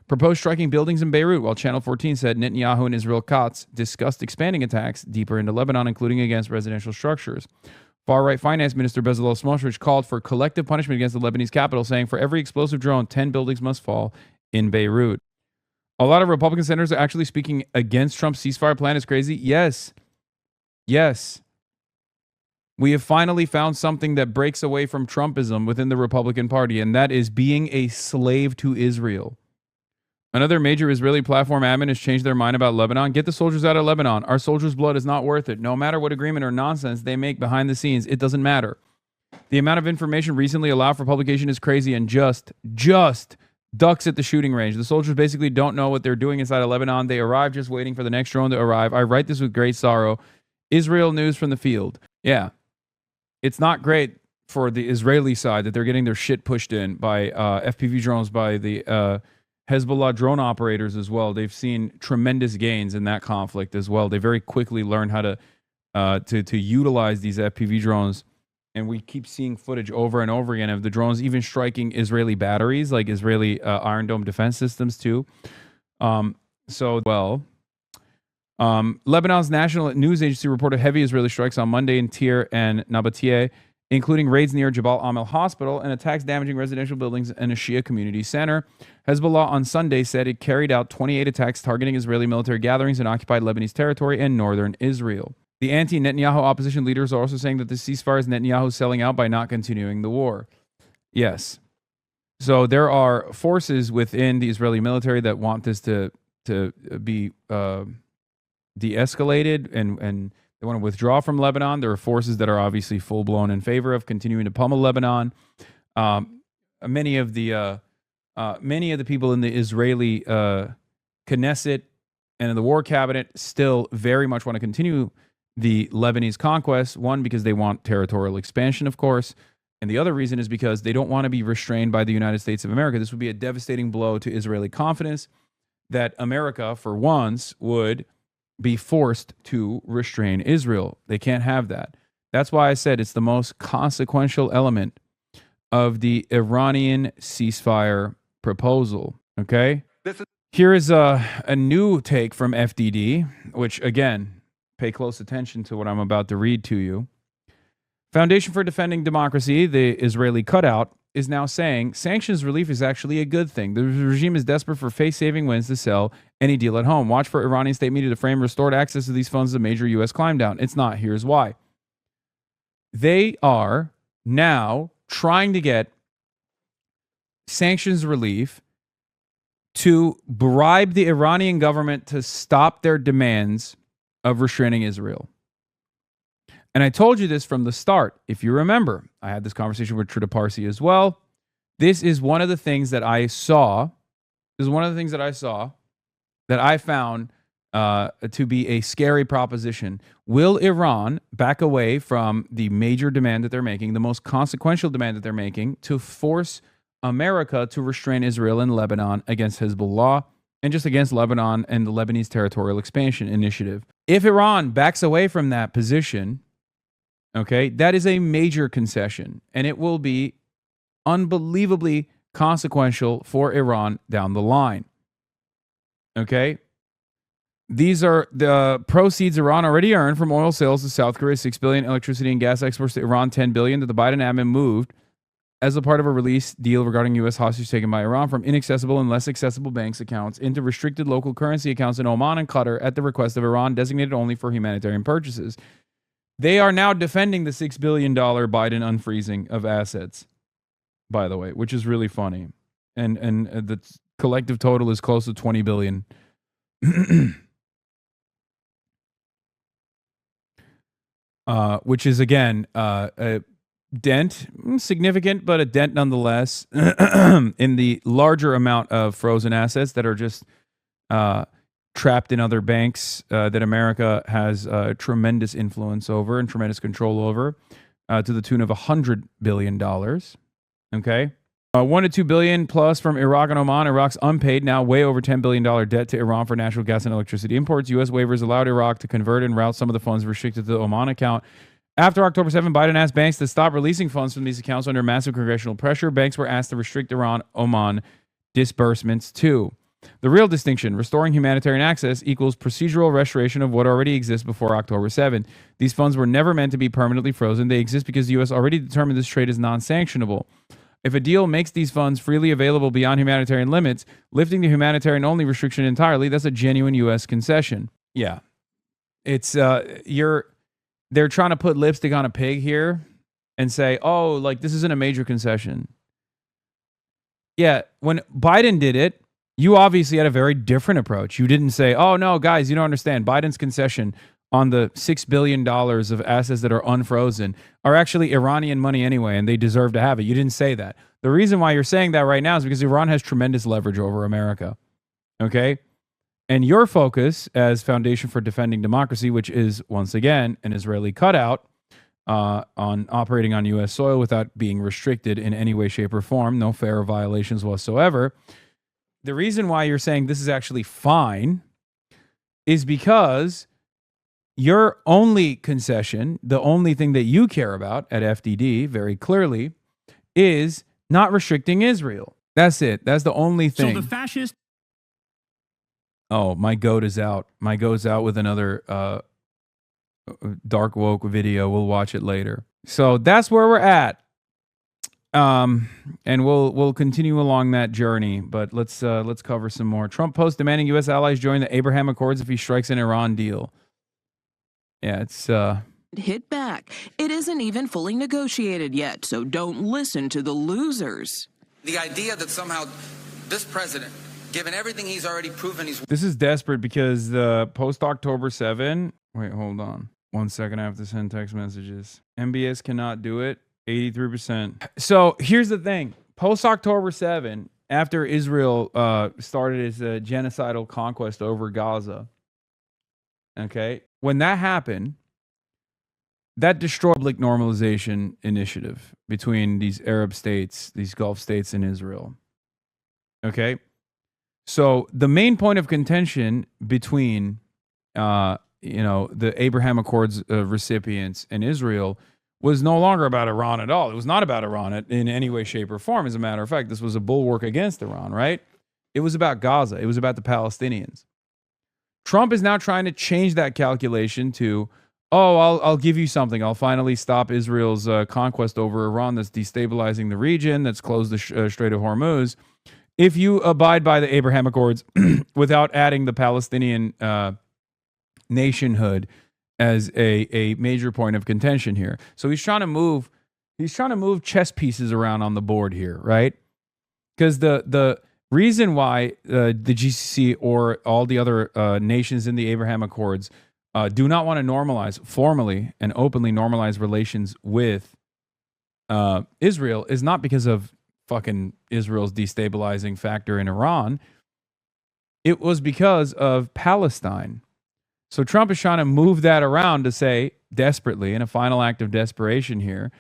proposed striking buildings in Beirut, while Channel 14 said Netanyahu and Israel Katz discussed expanding attacks deeper into Lebanon, including against residential structures. Far-right Finance Minister Bezalel Smotrich called for collective punishment against the Lebanese capital, saying for every explosive drone, 10 buildings must fall in Beirut. A lot of Republican senators are actually speaking against Trump's ceasefire plan. Is crazy? Yes. Yes. We have finally found something that breaks away from Trumpism within the Republican Party, and that is being a slave to Israel. Another major Israeli platform admin has changed their mind about Lebanon. Get the soldiers out of Lebanon. Our soldiers' blood is not worth it. No matter what agreement or nonsense they make behind the scenes, it doesn't matter. The amount of information recently allowed for publication is crazy and just ducks at the shooting range. The soldiers basically don't know what they're doing inside of Lebanon. They arrive just waiting for the next drone to arrive. I write this with great sorrow. Israel news from the field. Yeah. It's not great for the Israeli side that they're getting their shit pushed in by FPV drones, by the Hezbollah drone operators as well. They've seen tremendous gains in that conflict as well. They very quickly learned how to utilize these FPV drones. And we keep seeing footage over and over again of the drones even striking Israeli batteries, like Israeli Iron Dome defense systems too. Lebanon's national news agency reported heavy Israeli strikes on Monday in Tyre and Nabatea, including raids near Jabal Amel Hospital and attacks damaging residential buildings and a Shia community center. Hezbollah on Sunday said it carried out 28 attacks targeting Israeli military gatherings in occupied Lebanese territory and northern Israel. The anti-Netanyahu opposition leaders are also saying that the ceasefire is Netanyahu selling out by not continuing the war. Yes. So there are forces within the Israeli military that want this to be de-escalated and they want to withdraw from Lebanon. There are forces that are obviously full-blown in favor of continuing to pummel Lebanon. Many of the people in the Israeli Knesset and the war cabinet still very much want to continue the Lebanese conquest. One, because they want territorial expansion, of course. And the other reason is because they don't want to be restrained by the United States of America. This would be a devastating blow to Israeli confidence that America, for once, would be forced to restrain Israel. They can't have that. That's why I said it's the most consequential element of the Iranian ceasefire proposal. Okay? Here is a new take from FDD, which, again, pay close attention to what I'm about to read to you. Foundation for Defending Democracy, the Israeli cutout, is now saying sanctions relief is actually a good thing. The regime is desperate for face-saving wins to sell any deal at home. Watch for Iranian state media to frame restored access to these funds as a major U.S. climb down. It's not. Here's why. They are now trying to get sanctions relief to bribe the Iranian government to stop their demands of restraining Israel. And I told you this from the start. If you remember, I had this conversation with Trita Parsi as well. This is one of the things that I saw. This is one of the things that I saw that I found to be a scary proposition. Will Iran back away from the major demand that they're making, the most consequential demand that they're making, to force America to restrain Israel and Lebanon against Hezbollah and just against Lebanon and the Lebanese territorial expansion initiative? If Iran backs away from that position, okay, that is a major concession, and it will be unbelievably consequential for Iran down the line. Okay? These are the proceeds Iran already earned from oil sales to South Korea, $6 billion, electricity and gas exports to Iran, $10 billion, that the Biden admin moved as a part of a release deal regarding U.S. hostages taken by Iran from inaccessible and less accessible banks accounts into restricted local currency accounts in Oman and Qatar at the request of Iran, designated only for humanitarian purchases. They are now defending the $6 billion Biden unfreezing of assets, by the way, which is really funny. And the collective total is close to $20 billion. Which is, again, a dent, significant, but a dent nonetheless, in the larger amount of frozen assets that are just trapped in other banks that America has tremendous influence over and tremendous control over, to the tune of $100 billion. Okay? $1 to $2 billion plus from Iraq and Oman. Iraq's unpaid, now way over $10 billion debt to Iran for natural gas and electricity imports. U.S. waivers allowed Iraq to convert and route some of the funds restricted to the Oman account. After October 7, Biden asked banks to stop releasing funds from these accounts under massive congressional pressure. Banks were asked to restrict Iran-Oman disbursements too. The real distinction, restoring humanitarian access equals procedural restoration of what already exists before October 7. These funds were never meant to be permanently frozen. They exist because the U.S. already determined this trade is non-sanctionable. If a deal makes these funds freely available beyond humanitarian limits, lifting the humanitarian-only restriction entirely, that's a genuine U.S. concession. Yeah. It's, they're trying to put lipstick on a pig here and say, oh, like, this isn't a major concession. Yeah, when Biden did it, you obviously had a very different approach. You didn't say, oh, no, guys, you don't understand. Biden's concession on the $6 billion of assets that are unfrozen are actually Iranian money anyway, and they deserve to have it. You didn't say that. The reason why you're saying that right now is because Iran has tremendous leverage over America. Okay? And your focus as Foundation for Defending Democracy, which is, once again, an Israeli cutout on operating on U.S. soil without being restricted in any way, shape, or form, no fair violations whatsoever. The reason why you're saying this is actually fine is because your only concession, the only thing that you care about at FDD, very clearly, is not restricting Israel. That's it. That's the only thing. So the fascist... Oh, my goat is out. My goat's out with another dark woke video. We'll watch it later. So that's where we're at. And we'll continue along that journey, but let's cover some more. Trump post demanding U.S. allies join the Abraham Accords if he strikes an Iran deal. Yeah, it's hit back. It isn't even fully negotiated yet, so don't listen to the losers. The idea that somehow this president, given everything he's already proven he's... This is desperate because the post-October 7... Wait, hold on. 1 second, I have to send text messages. MBS cannot do it. 83%. So here's the thing. Post-October 7, after Israel started its genocidal conquest over Gaza, okay, when that happened, that destroyed public normalization initiative between these Arab states, these Gulf states, and Israel. Okay, so the main point of contention between the Abraham Accords recipients and Israel was no longer about Iran at all. It was not about Iran in any way, shape, or form. As a matter of fact, this was a bulwark against Iran, right? It was about Gaza. It was about the Palestinians. Trump is now trying to change that calculation to, I'll give you something. I'll finally stop Israel's conquest over Iran that's destabilizing the region, that's closed the Strait of Hormuz, if you abide by the Abraham Accords without adding the Palestinian nationhood as a major point of contention here. So he's trying to move chess pieces around on the board here, right? Because the reason why the GCC or all the other nations in the Abraham Accords do not want to normalize, formally and openly normalize relations with Israel is not because of fucking Israel's destabilizing factor in Iran. It was because of Palestine. So Trump is trying to move that around to say, desperately, in a final act of desperation here,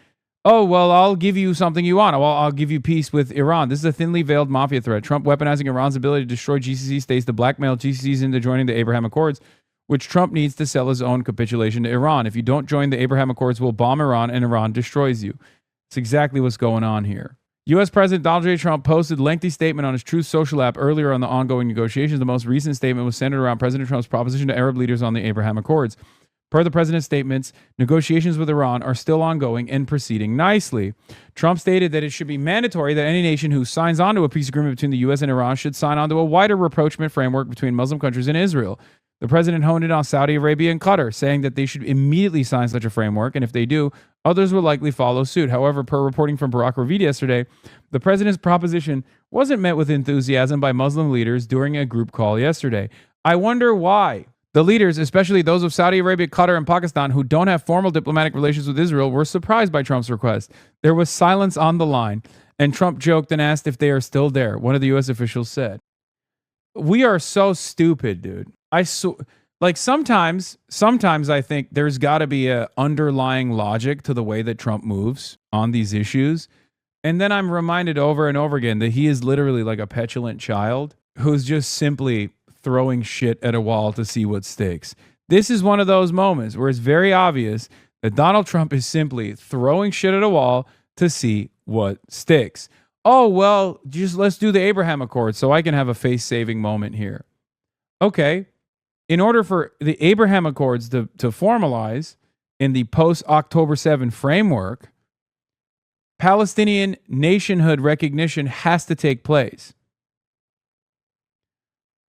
I'll give you something you want. I'll give you peace with Iran. This is a thinly veiled mafia threat. Trump weaponizing Iran's ability to destroy GCC states to blackmail GCCs into joining the Abraham Accords, which Trump needs to sell his own capitulation to Iran. If you don't join the Abraham Accords, we'll bomb Iran and Iran destroys you. It's exactly what's going on here. U.S. President Donald J. Trump posted a lengthy statement on his Truth Social app earlier on the ongoing negotiations. The most recent statement was centered around President Trump's proposition to Arab leaders on the Abraham Accords. Per the president's statements, negotiations with Iran are still ongoing and proceeding nicely. Trump stated that it should be mandatory that any nation who signs on to a peace agreement between the U.S. and Iran should sign on to a wider rapprochement framework between Muslim countries and Israel. The president honed in on Saudi Arabia and Qatar, saying that they should immediately sign such a framework, and if they do, others will likely follow suit. However, per reporting from Barack Ravid yesterday, the president's proposition wasn't met with enthusiasm by Muslim leaders during a group call yesterday. I wonder why. The leaders, especially those of Saudi Arabia, Qatar, and Pakistan, who don't have formal diplomatic relations with Israel, were surprised by Trump's request. There was silence on the line, and Trump joked and asked if they are still there, one of the U.S. officials said. We are so stupid, dude. Sometimes I think there's got to be a underlying logic to the way that Trump moves on these issues. And then I'm reminded over and over again that he is literally like a petulant child who's just simply throwing shit at a wall to see what sticks. This is one of those moments where it's very obvious that Donald Trump is simply throwing shit at a wall to see what sticks. Just let's do the Abraham Accords so I can have a face-saving moment here. Okay. In order for the Abraham Accords to formalize in the post-October 7 framework, Palestinian nationhood recognition has to take place.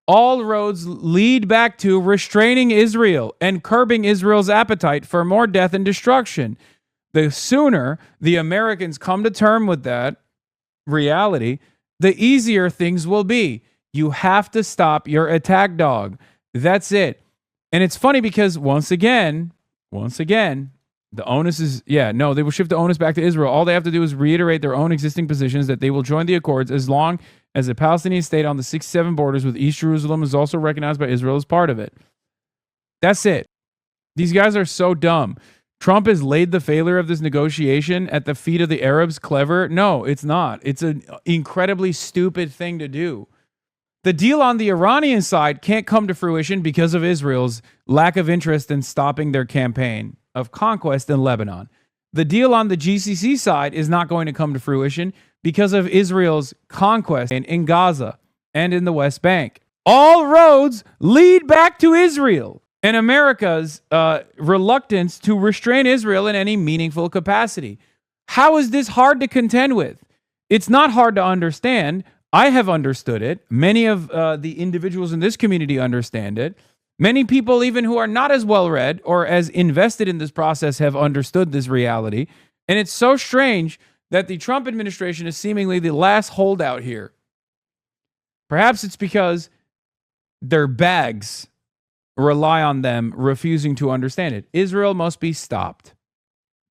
All roads lead back to restraining Israel and curbing Israel's appetite for more death and destruction. The sooner the Americans come to terms with that reality, the easier things will be. You have to stop your attack dog. That's it. And it's funny because once again, the onus is, they will shift the onus back to Israel. All they have to do is reiterate their own existing positions that they will join the accords as long as the Palestinian state on the 6-7 borders with East Jerusalem is also recognized by Israel as part of it. That's it. These guys are so dumb. Trump has laid the failure of this negotiation at the feet of the Arabs. Clever? No, it's not. It's an incredibly stupid thing to do. The deal on the Iranian side can't come to fruition because of Israel's lack of interest in stopping their campaign of conquest in Lebanon. The deal on the GCC side is not going to come to fruition because of Israel's conquest in Gaza and in the West Bank. All roads lead back to Israel and America's reluctance to restrain Israel in any meaningful capacity. How is this hard to contend with? It's not hard to understand. I have understood it. Many of the individuals in this community understand it. Many people, even who are not as well-read or as invested in this process, have understood this reality. And it's so strange that the Trump administration is seemingly the last holdout here. Perhaps it's because their bags rely on them refusing to understand it. Israel must be stopped.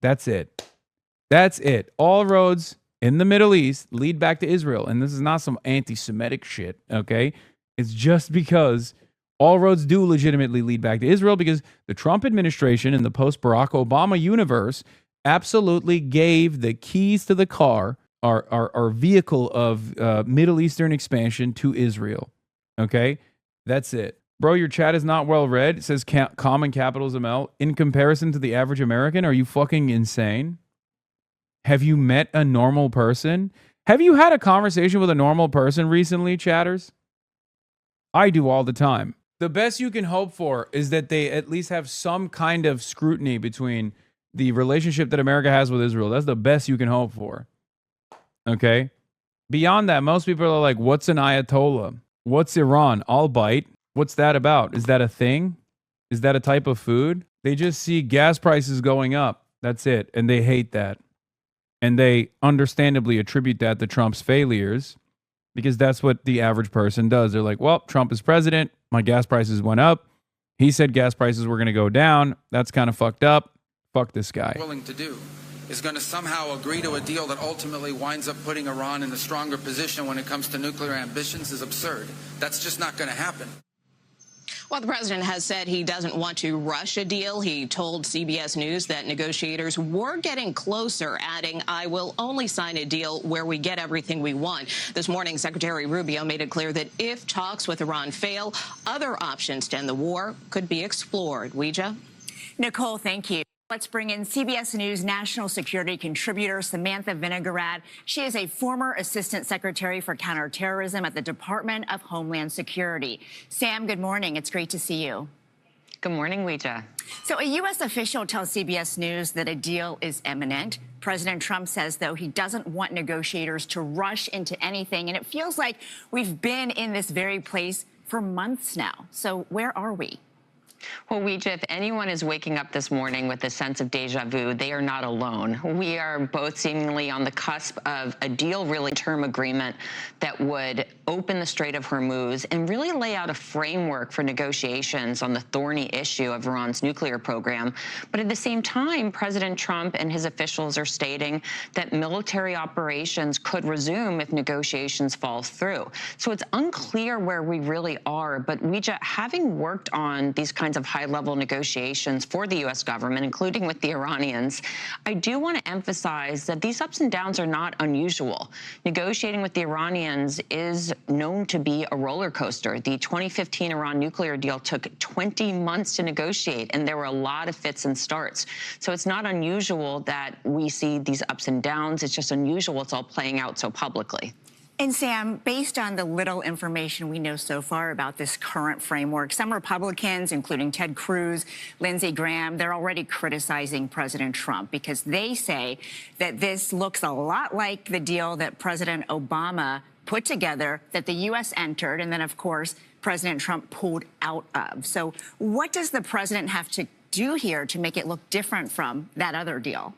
That's it. That's it. All roads in the Middle East lead back to Israel. And this is not some anti-Semitic shit, okay? It's just because all roads do legitimately lead back to Israel, because the Trump administration in the post-Barack Obama universe absolutely gave the keys to the car, our vehicle of Middle Eastern expansion, to Israel. Okay? That's it. Bro, your chat is not well read. It says common capitals ML. In comparison to the average American, are you fucking insane? Have you met a normal person? Have you had a conversation with a normal person recently, chatters? I do all the time. The best you can hope for is that they at least have some kind of scrutiny between the relationship that America has with Israel. That's the best you can hope for. Okay? Beyond that, most people are like, what's an Ayatollah? What's Iran? I'll bite. What's that about? Is that a thing? Is that a type of food? They just see gas prices going up. That's it. And they hate that. And they understandably attribute that to Trump's failures, because that's what the average person does. They're like, well, Trump is president. My gas prices went up. He said gas prices were going to go down. That's kind of fucked up. Fuck this guy. Willing to do is going to somehow agree to a deal that ultimately winds up putting Iran in a stronger position when it comes to nuclear ambitions is absurd. That's just not going to happen. Well, the president has said he doesn't want to rush a deal. He told CBS News that negotiators were getting closer, adding, I will only sign a deal where we get everything we want. This morning, Secretary Rubio made it clear that if talks with Iran fail, other options to end the war could be explored. Ouija? Nicole, thank you. Let's bring in CBS News national security contributor Samantha Vinogradov. She is a former assistant secretary for counterterrorism at the Department of Homeland Security. Sam, good morning. It's great to see you. Good morning, Ouija. So a U.S. official tells CBS News that a deal is imminent. President Trump says, though, he doesn't want negotiators to rush into anything. And it feels like we've been in this very place for months now. So where are we? Well, Ouija, if anyone is waking up this morning with a sense of deja vu, they are not alone. We are both seemingly on the cusp of a deal, really term agreement that would open the Strait of Hormuz and really lay out a framework for negotiations on the thorny issue of Iran's nuclear program. But at the same time, President Trump and his officials are stating that military operations could resume if negotiations fall through. So it's unclear where we really are. But Ouija, having worked on these kinds of high-level negotiations for the U.S. government, including with the Iranians, I do want to emphasize that these ups and downs are not unusual. Negotiating with the Iranians is known to be a roller coaster. The 2015 Iran nuclear deal took 20 months to negotiate, and there were a lot of fits and starts. So it's not unusual that we see these ups and downs. It's just unusual it's all playing out so publicly. And Sam, based on the little information we know so far about this current framework, some Republicans, including Ted Cruz, Lindsey Graham, they're already criticizing President Trump because they say that this looks a lot like the deal that President Obama put together, that the U.S. entered, and then, of course, President Trump pulled out of. So what does the president have to do here to make it look different from that other deal?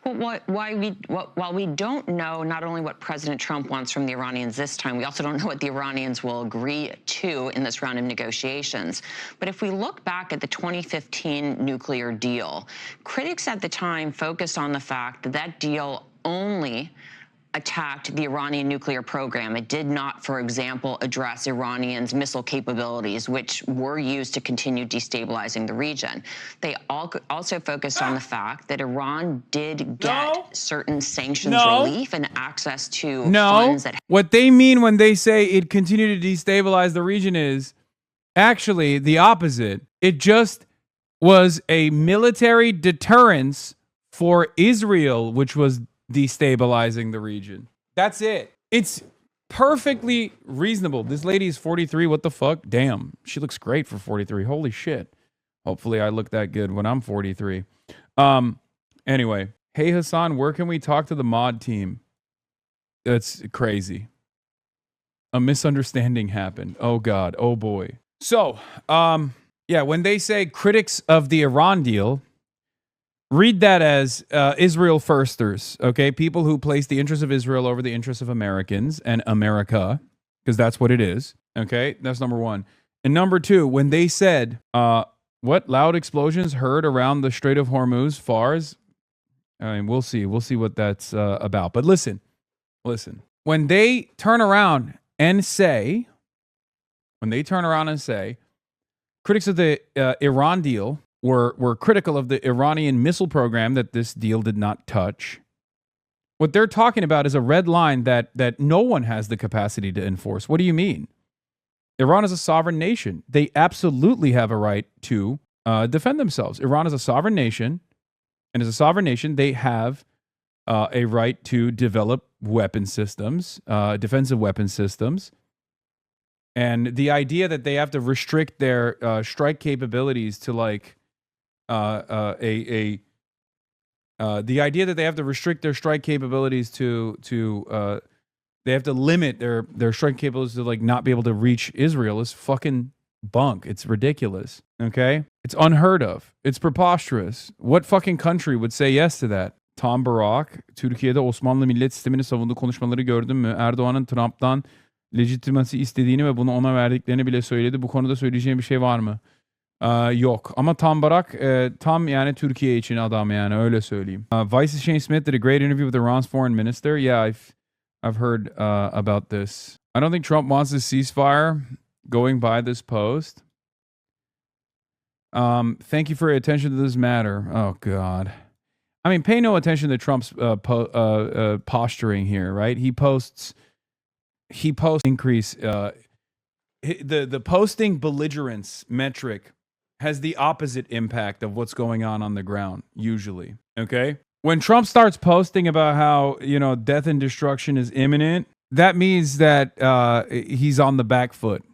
Well, while we don't know not only what President Trump wants from the Iranians this time, we also don't know what the Iranians will agree to in this round of negotiations. But if we look back at the 2015 nuclear deal, critics at the time focused on the fact that that deal only attacked the Iranian nuclear program. It did not, for example, address Iranians' missile capabilities, which were used to continue destabilizing the region. They also focused on the fact that Iran did get certain sanctions relief and access to funds that... What they mean when they say it continued to destabilize the region is actually the opposite. It just was a military deterrence for Israel, which was destabilizing the region. That's it. It's perfectly reasonable. This lady is 43. What the fuck? Damn. She looks great for 43. Holy shit. Hopefully I look that good when I'm 43. Anyway. Hey, Hasan, where can we talk to the mod team? That's crazy. A misunderstanding happened. Oh, God. Oh, boy. So, yeah, when they say critics of the Iran deal, read that as Israel firsters, okay? People who place the interests of Israel over the interests of Americans and America, because that's what it is, okay? That's number one. And number two, when they said, what, loud explosions heard around the Strait of Hormuz, FARS? I mean, we'll see. We'll see what that's about. But listen. When they turn around and say, critics of the Iran deal were critical of the Iranian missile program that this deal did not touch. What they're talking about is a red line that no one has the capacity to enforce. What do you mean? Iran is a sovereign nation. They absolutely have a right to defend themselves. Iran is a sovereign nation, and as a sovereign nation, they have a right to develop weapon systems, defensive weapon systems. And the idea that they have to restrict their strike capabilities to like the idea that they have to restrict their strike capabilities to they have to limit their strike capabilities to like not be able to reach Israel is fucking bunk. It's ridiculous. Okay? It's unheard of. It's preposterous. What fucking country would say yes to that? Tom Barak, Türkiye'de Osmanlı millet sistemini savunduğu konuşmaları gördün mü? Erdoğan'ın Trump'tan legitimasi istediğini ve bunu ona verdiklerini bile söyledi. Bu konuda söyleyeceğim bir şey var mı? Yok. Ama Tom Barak tam yani Türkiye için adam yani öyle söyleyeyim. Vice's Shane Smith did a great interview with Iran's foreign minister. Yeah, I've heard about this. I don't think Trump wants a ceasefire going by this post. Thank you for your attention to this matter. Oh, God. I mean, pay no attention to Trump's posturing here, right? He posts increase. The posting belligerence metric has the opposite impact of what's going on the ground, usually. Okay? When Trump starts posting about how, death and destruction is imminent, that means that he's on the back foot.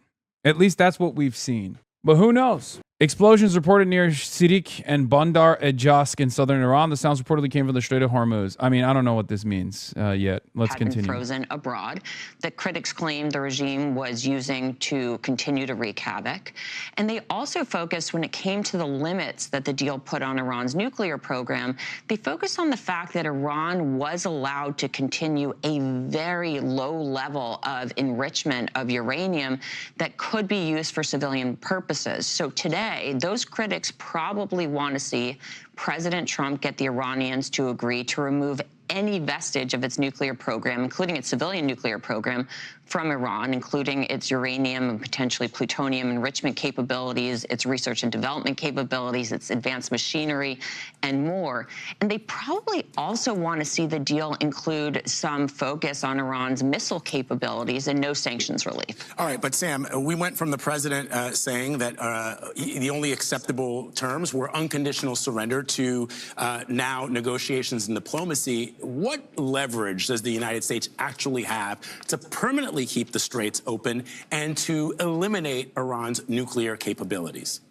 At least that's what we've seen. But who knows? Explosions reported near Sirik and Bandar Ejask in southern Iran. The sounds reportedly came from the Strait of Hormuz. I mean, I don't know what this means yet. Let's continue. Frozen abroad that critics claim the regime was using to continue to wreak havoc. And they also focused, when it came to the limits that the deal put on Iran's nuclear program, they focused on the fact that Iran was allowed to continue a very low level of enrichment of uranium that could be used for civilian purposes. So today, those critics probably want to see President Trump get the Iranians to agree to remove any vestige of its nuclear program, including its civilian nuclear program, from Iran, including its uranium and potentially plutonium enrichment capabilities, its research and development capabilities, its advanced machinery, and more. And they probably also want to see the deal include some focus on Iran's missile capabilities and no sanctions relief. All right, but Sam, we went from the president saying that the only acceptable terms were unconditional surrender to now negotiations and diplomacy. What leverage does the United States actually have to permanently keep the straits open and to eliminate Iran's nuclear capabilities?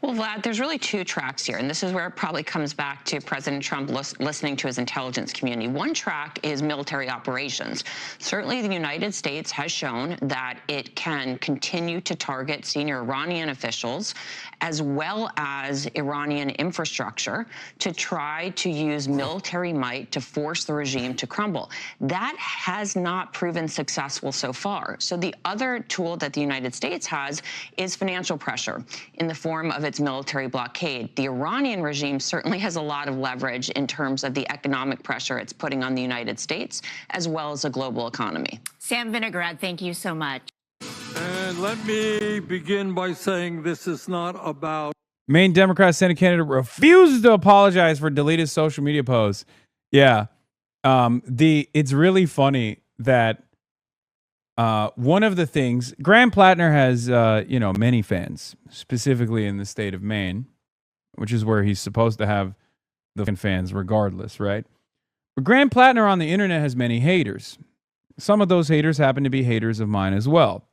Well, Vlad, there's really two tracks here, and this is where it probably comes back to President Trump listening to his intelligence community. One track is military operations. Certainly, the United States has shown that it can continue to target senior Iranian officials as well as Iranian infrastructure to try to use military might to force the regime to crumble. That has not proven successful so far. So the other tool that the United States has is financial pressure in the form of its military blockade. The Iranian regime certainly has a lot of leverage in terms of the economic pressure it's putting on the United States, as well as the global economy. Sam Vinograd, thank you so much. And let me begin by saying this is not about... Maine Democrat Senate candidate refuses to apologize for deleted social media posts. Yeah. It's really funny that one of the things, Graham Plattner has, many fans, specifically in the state of Maine, which is where he's supposed to have the fans regardless, right? But Graham Plattner on the internet has many haters. Some of those haters happen to be haters of mine as well,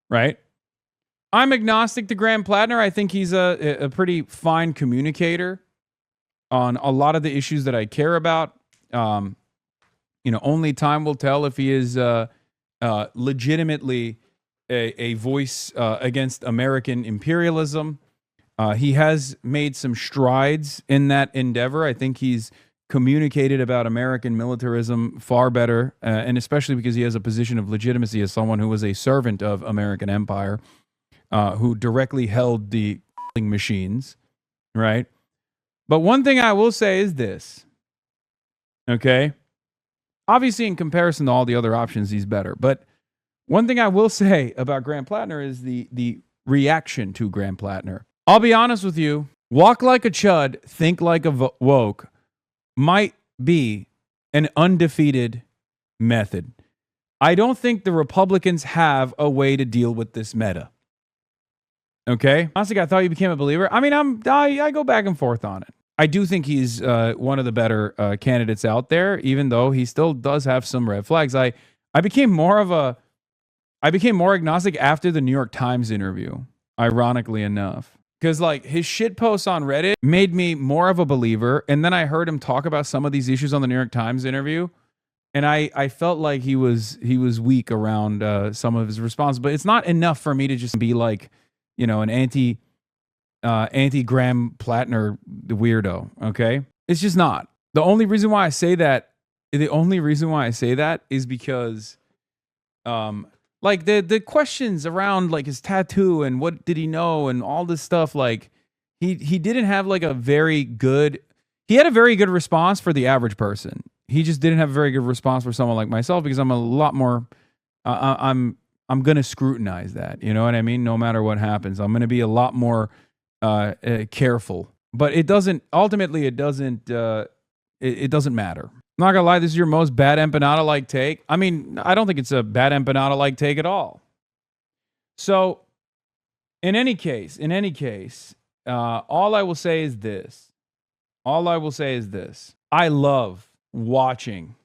right? I'm agnostic to Graham Plattner. I think he's a pretty fine communicator on a lot of the issues that I care about. Only time will tell if he is legitimately a voice against American imperialism. He has made some strides in that endeavor. I think he's communicated about American militarism far better, and especially because he has a position of legitimacy as someone who was a servant of American empire, who directly held the machines, right? But one thing I will say is this. Okay? Obviously, in comparison to all the other options, he's better. But one thing I will say about Graham Plattner is the reaction to Graham Plattner. I'll be honest with you. Walk like a chud, think like a woke might be an undefeated method. I don't think the Republicans have a way to deal with this meta. Okay? Honestly, I thought you became a believer. I mean, I go back and forth on it. I do think he's one of the better candidates out there, even though he still does have some red flags. I became more agnostic after the New York Times interview, ironically enough. Because like his shit posts on Reddit made me more of a believer. And then I heard him talk about some of these issues on the New York Times interview. And I felt like he was weak around some of his responses. But it's not enough for me to just be like, an anti-Graham Plattner weirdo, okay? It's just not. The only reason why I say that is because like the questions around like his tattoo and what did he know and all this stuff, like he didn't have like he had a very good response for the average person. He just didn't have a very good response for someone like myself because I'm a lot more I'm going to scrutinize that, you know what I mean? No matter what happens, I'm going to be a lot more careful. But it doesn't matter. I'm not gonna lie, this is your most bad empanada-like take. I mean, I don't think it's a bad empanada-like take at all. So, in any case, all I will say is this. I love watching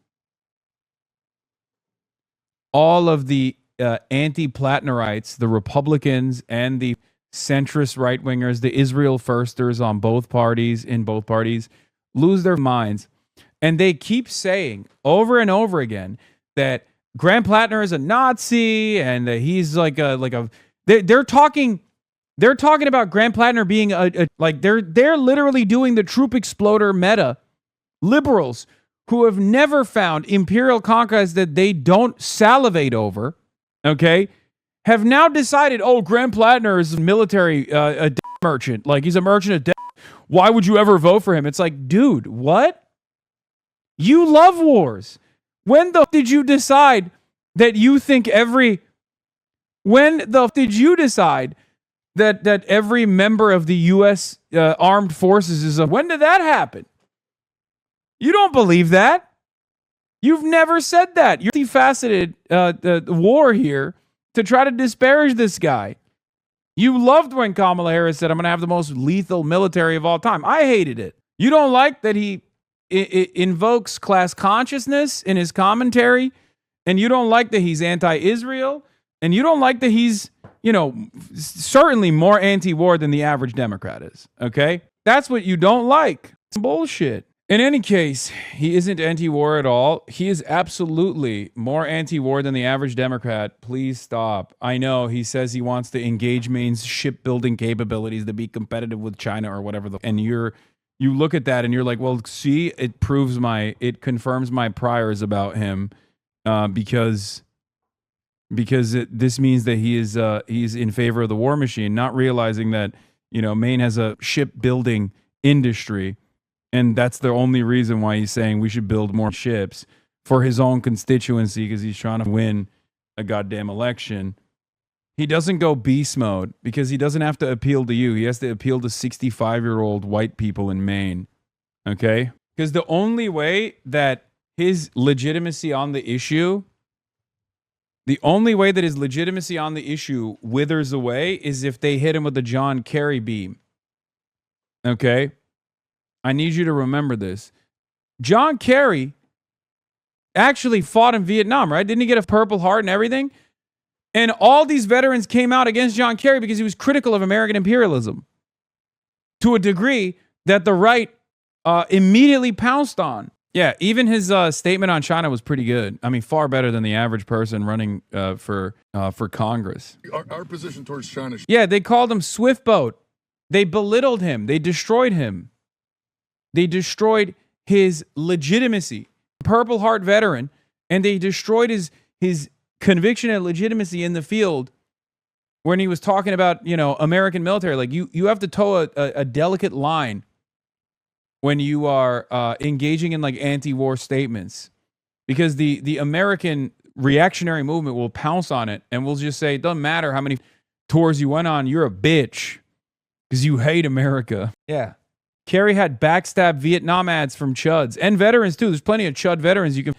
all of the anti-Plattnerites, the Republicans and the centrist right-wingers, the Israel firsters in both parties, lose their minds. And they keep saying over and over again that Graham Plattner is a Nazi and that he's they're talking about Graham Plattner being they're literally doing the troop exploder meta. Liberals who have never found imperial conquest that they don't salivate over, okay, have now decided, Graham Plattner is a military a merchant. Like, he's a merchant of death. Why would you ever vote for him? It's like, dude, what? You love wars. When the did you decide that you think did you decide that every member of the U.S. Armed Forces is when did that happen? You don't believe that. You've never said that. You're multifaceted the war here to try to disparage this guy. You loved when Kamala Harris said, I'm going to have the most lethal military of all time. I hated it. You don't like that he invokes class consciousness in his commentary, and you don't like that he's anti-Israel, and you don't like that he's, certainly more anti-war than the average Democrat is, okay? That's what you don't like. It's bullshit. In any case, he isn't anti-war at all. He is absolutely more anti-war than the average Democrat. Please stop. I know he says he wants to engage Maine's shipbuilding capabilities to be competitive with China or whatever. And you look at that and you're like, well, see, it confirms my priors about him because this means that he's in favor of the war machine, not realizing that, Maine has a shipbuilding industry. And that's the only reason why he's saying we should build more ships for his own constituency because he's trying to win a goddamn election. He doesn't go beast mode because he doesn't have to appeal to you. He has to appeal to 65-year-old white people in Maine. Okay? Because the only way that his legitimacy on the issue withers away is if they hit him with the John Kerry beam. Okay? I need you to remember this. John Kerry actually fought in Vietnam, right? Didn't he get a Purple Heart and everything? And all these veterans came out against John Kerry because he was critical of American imperialism to a degree that the right immediately pounced on. Yeah, even his statement on China was pretty good. I mean, far better than the average person running for Congress. Our position towards China. Yeah, they called him Swift Boat. They belittled him. They destroyed him. They destroyed his legitimacy, Purple Heart veteran, and they destroyed his conviction and legitimacy in the field when he was talking about, American military. Like, you have to toe a delicate line when you are engaging in like anti-war statements, because the American reactionary movement will pounce on it and will just say, it doesn't matter how many tours you went on, you're a bitch because you hate America. Yeah. Kerry had backstab Vietnam ads from chuds and veterans too. There's plenty of chud veterans you can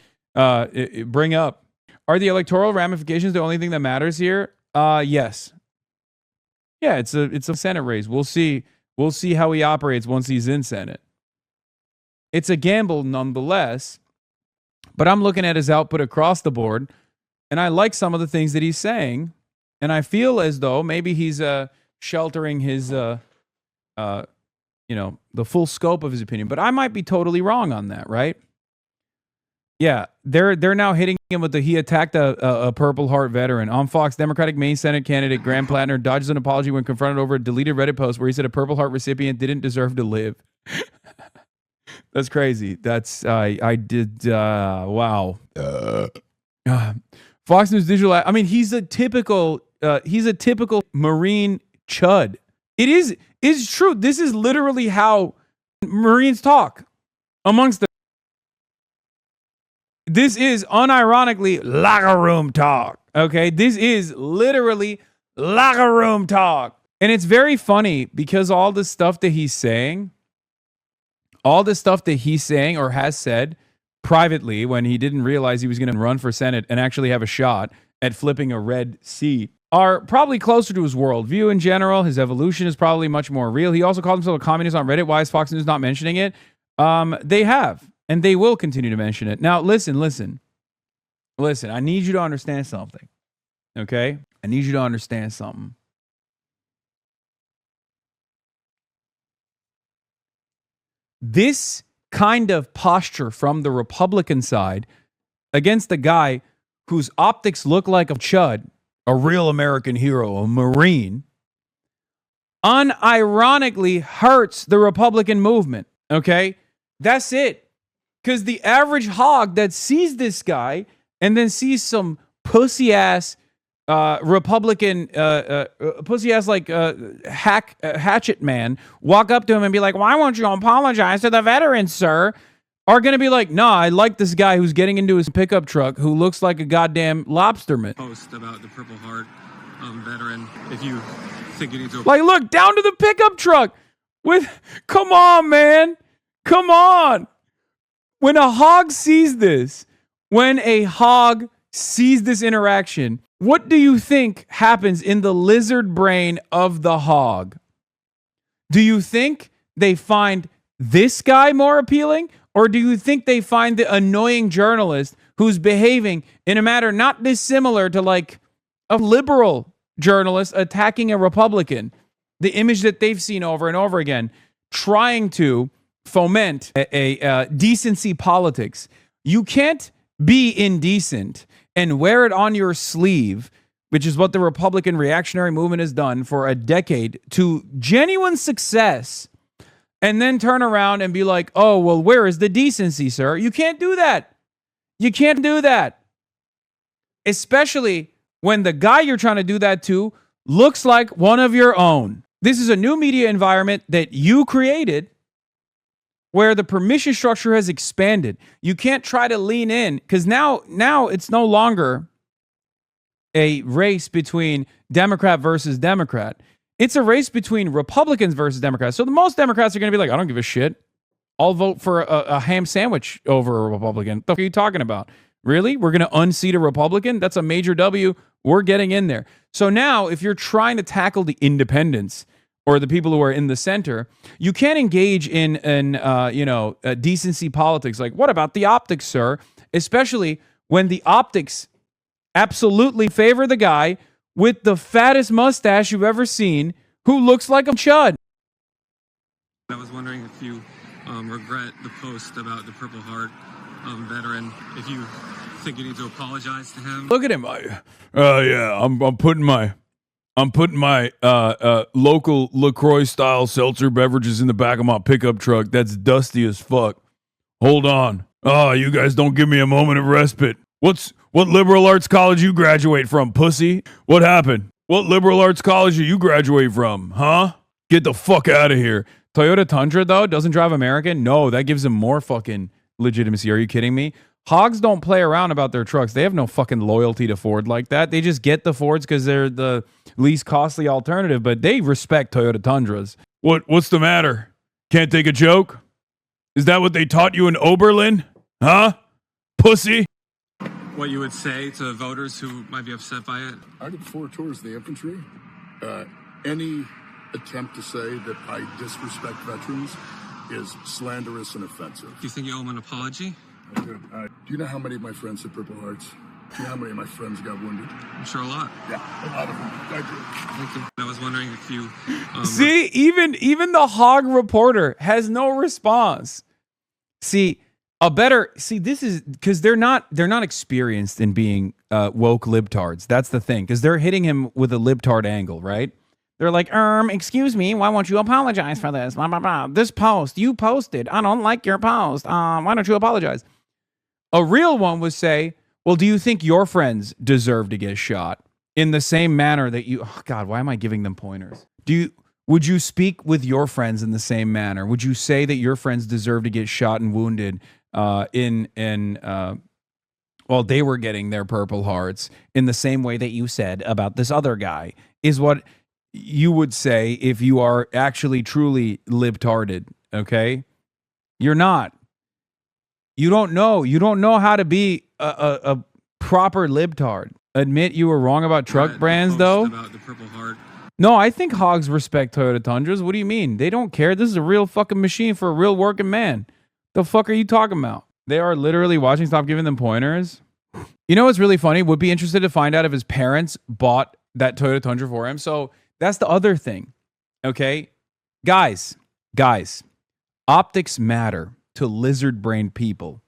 bring up. Are the electoral ramifications the only thing that matters here? Yes. Yeah, it's a Senate race. We'll see how he operates once he's in Senate. It's a gamble nonetheless, but I'm looking at his output across the board, and I like some of the things that he's saying, and I feel as though maybe he's sheltering his, the full scope of his opinion. But I might be totally wrong on that, right? Yeah, they're now hitting him with he attacked a Purple Heart veteran. On Fox, Democratic Maine Senate candidate Graham Plattner dodges an apology when confronted over a deleted Reddit post where he said a Purple Heart recipient didn't deserve to live. That's crazy. That's I did wow. Fox News digital. I mean, he's a typical Marine chud. It's true. This is literally how Marines talk amongst them. This is unironically locker room talk. Okay, this is literally locker room talk, and it's very funny because all the stuff that he's saying. All the stuff that he's saying or has said privately when he didn't realize he was going to run for Senate and actually have a shot at flipping a red seat are probably closer to his worldview in general. His evolution is probably much more real. He also called himself a communist on Reddit. Why is Fox News not mentioning it? They have, and they will continue to mention it. Now, listen. I need you to understand something, okay? I need you to understand something. This kind of posture from the Republican side against the guy whose optics look like a chud, a real American hero, a Marine, unironically hurts the Republican movement, okay? That's it. Because the average hog that sees this guy and then sees some pussy-ass Republican, pussy-ass like hatchet man walk up to him and be like, why won't you apologize to the veterans, sir? Are going to be like, nah, I like this guy who's getting into his pickup truck who looks like a goddamn lobsterman. Post about the Purple Heart veteran, if you think you need to... Like, look, down to the pickup truck come on, man. Come on. When a hog sees this interaction, what do you think happens in the lizard brain of the hog? Do you think they find this guy more appealing? Or do you think they find the annoying journalist who's behaving in a manner not dissimilar to like a liberal journalist attacking a Republican? The image that they've seen over and over again, trying to foment a decency politics. You can't be indecent and wear it on your sleeve, which is what the Republican reactionary movement has done for a decade to genuine success, and then turn around and be like, oh, well, where is the decency, sir? You can't do that. You can't do that. Especially when the guy you're trying to do that to looks like one of your own. This is a new media environment that you created where the permission structure has expanded. You can't try to lean in because now it's no longer a race between Democrat versus Democrat. It's a race between Republicans versus Democrats. So the most Democrats are going to be like, I don't give a shit. I'll vote for a ham sandwich over a Republican. What the fuck are you talking about? Really? We're going to unseat a Republican? That's a major W. We're getting in there. So now if you're trying to tackle the independents or the people who are in the center, you can't engage in decency politics. Like, what about the optics, sir? Especially when the optics absolutely favor the guy with the fattest mustache you've ever seen who looks like a chud. I was wondering if you regret the post about the Purple Heart veteran, if you think you need to apologize to him. Look at him. I'm putting my local LaCroix style seltzer beverages in the back of my pickup truck. That's dusty as fuck. Hold on. Oh, you guys don't give me a moment of respite. What liberal arts college you graduate from, pussy? What happened? What liberal arts college did you graduate from, huh? Get the fuck out of here. Toyota Tundra, though, doesn't drive American? No, that gives them more fucking legitimacy. Are you kidding me? Hogs don't play around about their trucks. They have no fucking loyalty to Ford like that. They just get the Fords because they're the least costly alternative, but they respect Toyota Tundras. What's the matter? Can't take a joke? Is that what they taught you in Oberlin? Huh? Pussy? What you would say to voters who might be upset by it? I did 4 tours of the infantry. Any attempt to say that I disrespect veterans is slanderous and offensive. Do you think you owe them an apology? I do. Do you know how many of my friends had Purple Hearts? Do you know how many of my friends got wounded? I'm sure a lot. Yeah, a lot of them. I do. Thank you. I was wondering if you... See, even the hog reporter has no response. This is because they're not experienced in being woke libtards. That's the thing, because they're hitting him with a libtard angle, right? They're like, excuse me, why won't you apologize for this? Blah, blah, blah. This post you posted, I don't like your post. Why don't you apologize? A real one would say, well, do you think your friends deserve to get shot in the same manner that you? Oh God, why am I giving them pointers? Would you speak with your friends in the same manner? Would you say that your friends deserve to get shot and wounded while they were getting their Purple Hearts in the same way that you said about this other guy? Is what you would say if you are actually truly libtarded, okay? You're not. You don't know. You don't know how to be a proper libtard. Admit you were wrong about truck brands, though. About the Purple Heart. No, I think hogs respect Toyota Tundras. What do you mean? They don't care. This is a real fucking machine for a real working man. The fuck are you talking about? They are literally watching. Stop giving them pointers. You know what's really funny? Would be interested to find out if his parents bought that Toyota Tundra for him. So that's the other thing. Okay? Guys, optics matter to lizard-brained people.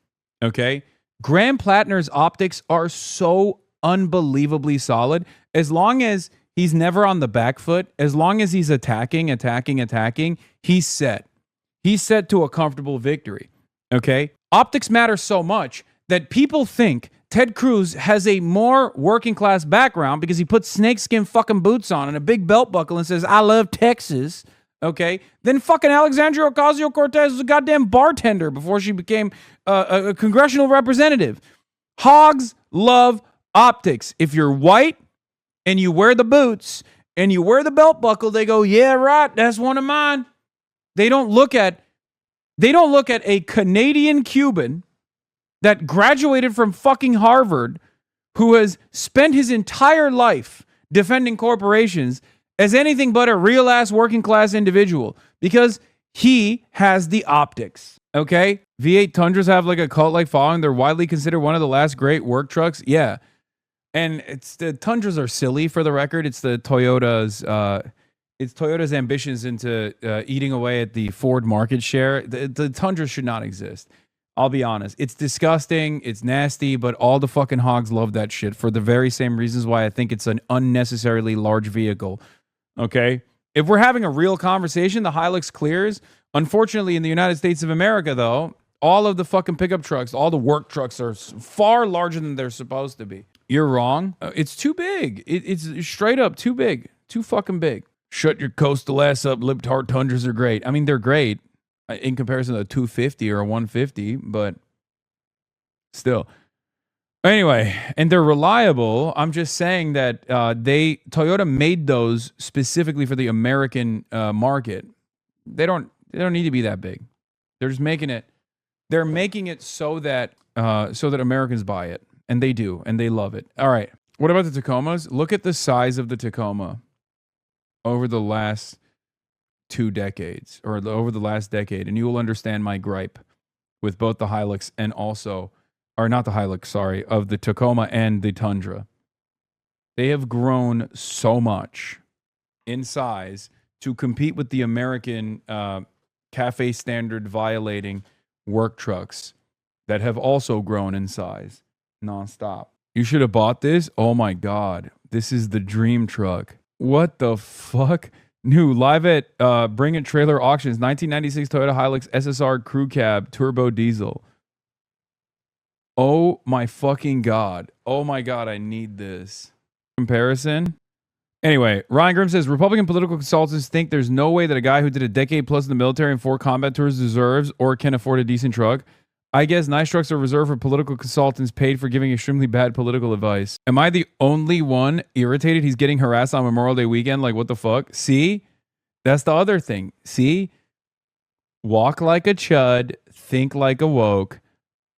Okay? Graham Plattner's optics are so unbelievably solid. As long as he's never on the back foot, as long as he's attacking, he's set. He's set to a comfortable victory. Okay? Optics matter so much that people think Ted Cruz has a more working class background because he puts snakeskin fucking boots on and a big belt buckle and says, I love Texas. Okay? Then fucking Alexandria Ocasio-Cortez was a goddamn bartender before she became a congressional representative. Hogs love optics. If you're white and you wear the boots and you wear the belt buckle, they go, yeah, right, that's one of mine. They don't look at a Canadian Cuban that graduated from fucking Harvard who has spent his entire life defending corporations as anything but a real ass working class individual because he has the optics. Okay? V8 Tundras have like a cult like following. They're widely considered one of the last great work trucks. Yeah. And the Tundras are silly, for the record. It's the Toyota's ambitions into eating away at the Ford market share. The Tundra should not exist. I'll be honest. It's disgusting. It's nasty, but all the fucking hogs love that shit for the very same reasons why I think it's an unnecessarily large vehicle. Okay? If we're having a real conversation, the Hilux clears. Unfortunately, in the United States of America, though, all of the fucking pickup trucks, all the work trucks are far larger than they're supposed to be. You're wrong. It's too big. It's straight up too big. Too fucking big. Shut your coastal ass up. Libtard Tundras are great. I mean, they're great in comparison to a 250 or a 150, but still. Anyway, and they're reliable. I'm just saying that Toyota made those specifically for the American market. They don't need to be that big. They're just making it. They're making it so that Americans buy it, and they do, and they love it. All right. What about the Tacomas? Look at the size of the Tacoma over the last 2 decades, or over the last decade, and you will understand my gripe with both the Hilux and also, or not the Hilux, sorry, of the Tacoma and the Tundra. They have grown so much in size to compete with the American cafe standard violating work trucks that have also grown in size nonstop. You should have bought this. Oh my God. This is the dream truck. What the fuck? New live at Bring It Trailer Auctions, 1996 Toyota Hilux SSR Crew Cab Turbo Diesel. Oh my fucking God. Oh my God, I need this. Comparison. Anyway, Ryan Grimm says Republican political consultants think there's no way that a guy who did a decade plus in the military and 4 combat tours deserves or can afford a decent truck. I guess nice trucks are reserved for political consultants paid for giving extremely bad political advice. Am I the only one irritated he's getting harassed on Memorial Day weekend? Like, what the fuck? See? That's the other thing. See? Walk like a chud, think like a woke,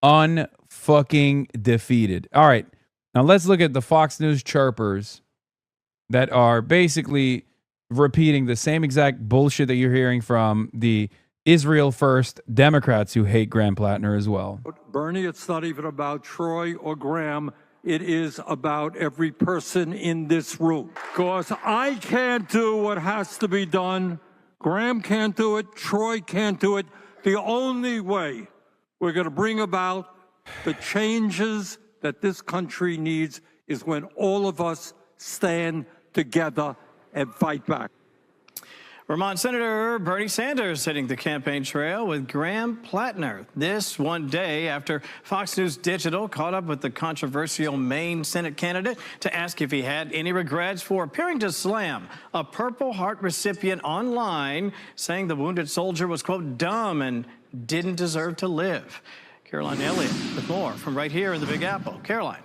unfucking defeated. All right, now let's look at the Fox News chirpers that are basically repeating the same exact bullshit that you're hearing from the Israel First Democrats who hate Graham Plattner as well. Bernie, it's not even about Troy or Graham. It is about every person in this room. Because I can't do what has to be done. Graham can't do it. Troy can't do it. The only way we're going to bring about the changes that this country needs is when all of us stand together and fight back. Vermont Senator Bernie Sanders hitting the campaign trail with Graham Plattner. This one day after Fox News Digital caught up with the controversial Maine Senate candidate to ask if he had any regrets for appearing to slam a Purple Heart recipient online, saying the wounded soldier was, quote, dumb and didn't deserve to live. Caroline Elliott with more from right here in the Big Apple. Caroline.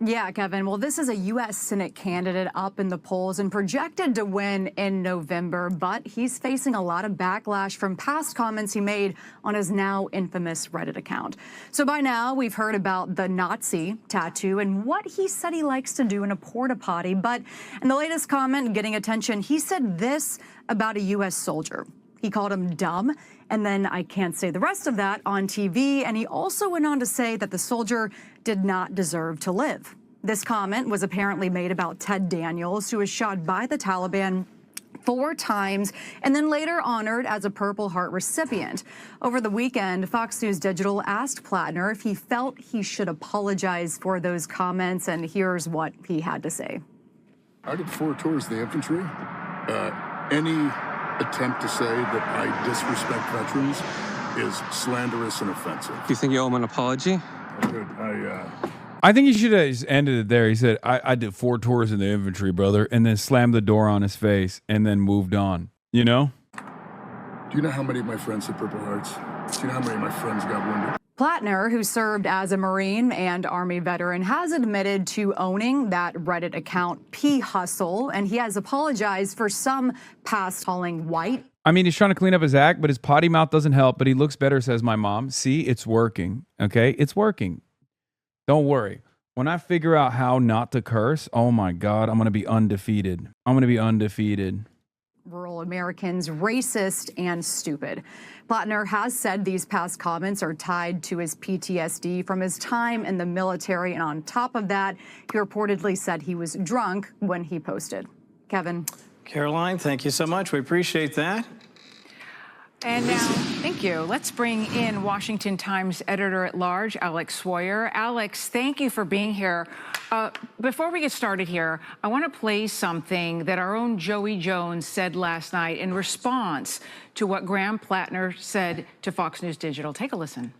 Yeah, Kevin. Well, this is a U.S. Senate candidate up in the polls and projected to win in November, but he's facing a lot of backlash from past comments he made on his now infamous Reddit account. So by now, we've heard about the Nazi tattoo and what he said he likes to do in a porta potty. But in the latest comment getting attention, he said this about a U.S. soldier. He called him dumb, and then I can't say the rest of that on TV. And he also went on to say that the soldier did not deserve to live. This comment was apparently made about Ted Daniels, who was shot by the Taliban 4 times and then later honored as a Purple Heart recipient. Over the weekend, Fox News Digital asked Plattner if he felt he should apologize for those comments, and here's what he had to say. I did 4 tours of the infantry. Any attempt to say that I disrespect veterans is slanderous and offensive. Do you think you owe him an apology? I think he should have just ended it there. He said, I did 4 tours in the infantry, brother, and then slammed the door on his face and then moved on. You know? Do you know how many of my friends had Purple Hearts? Do you know how many of my friends got wounded? Plattner, who served as a Marine and Army veteran, has admitted to owning that Reddit account P Hustle, and he has apologized for some past calling white. I mean, he's trying to clean up his act, but his potty mouth doesn't help, but he looks better, says my mom. See, it's working, okay? It's working. Don't worry. When I figure out how not to curse, oh my God, I'm going to be undefeated. I'm going to be undefeated. Rural Americans racist and stupid. Plattner has said these past comments are tied to his PTSD from his time in the military, and on top of that, he reportedly said he was drunk when he posted. Kevin. Caroline, thank you so much. We appreciate that. And now, thank you. Let's bring in Washington Times editor-at-large, Alex Sawyer. Alex, thank you for being here. Before we get started here, I want to play something that our own Joey Jones said last night in response to what Graham Plattner said to Fox News Digital. Take a listen.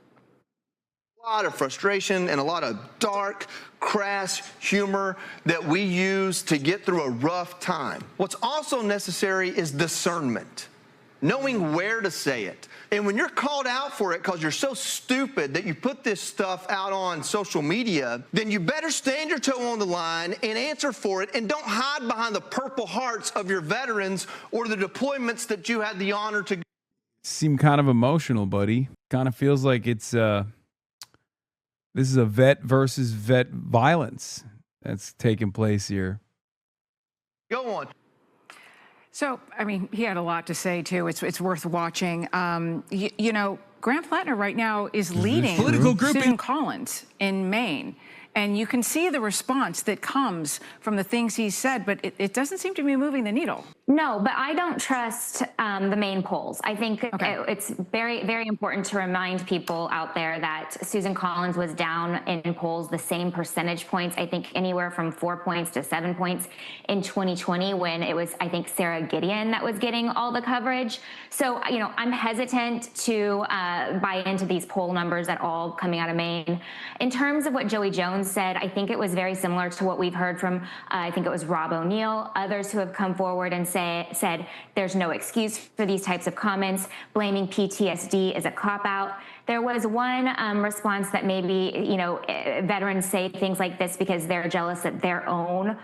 A lot of frustration and a lot of dark, crass humor that we use to get through a rough time. What's also necessary is discernment. Knowing where to say it. And when you're called out for it because you're so stupid that you put this stuff out on social media, then you better stand your toe on the line and answer for it, and don't hide behind the Purple Hearts of your veterans or the deployments that you had the honor to. Seem kind of emotional, buddy. Kind of feels like it's this is a vet versus vet violence that's taking place here. Go on. So, I mean, he had a lot to say, too. It's worth watching. You know, Graham Plattner right now is leading political group Susan Collins in Maine. And you can see the response that comes from the things he said, but it doesn't seem to be moving the needle. No, but I don't trust the main polls. I think it's very, very important to remind people out there that Susan Collins was down in polls the same percentage points, I think anywhere from 4 points to 7 points in 2020, when it was, I think, Sarah Gideon that was getting all the coverage. So, you know, I'm hesitant to buy into these poll numbers at all coming out of Maine. In terms of what Joey Jones Collins said, I think it was very similar to what we've heard from, I think it was Rob O'Neill, others who have come forward and said there's no excuse for these types of comments. Blaming PTSD is a cop-out. There was one response that maybe, you know, veterans say things like this because they're jealous that their own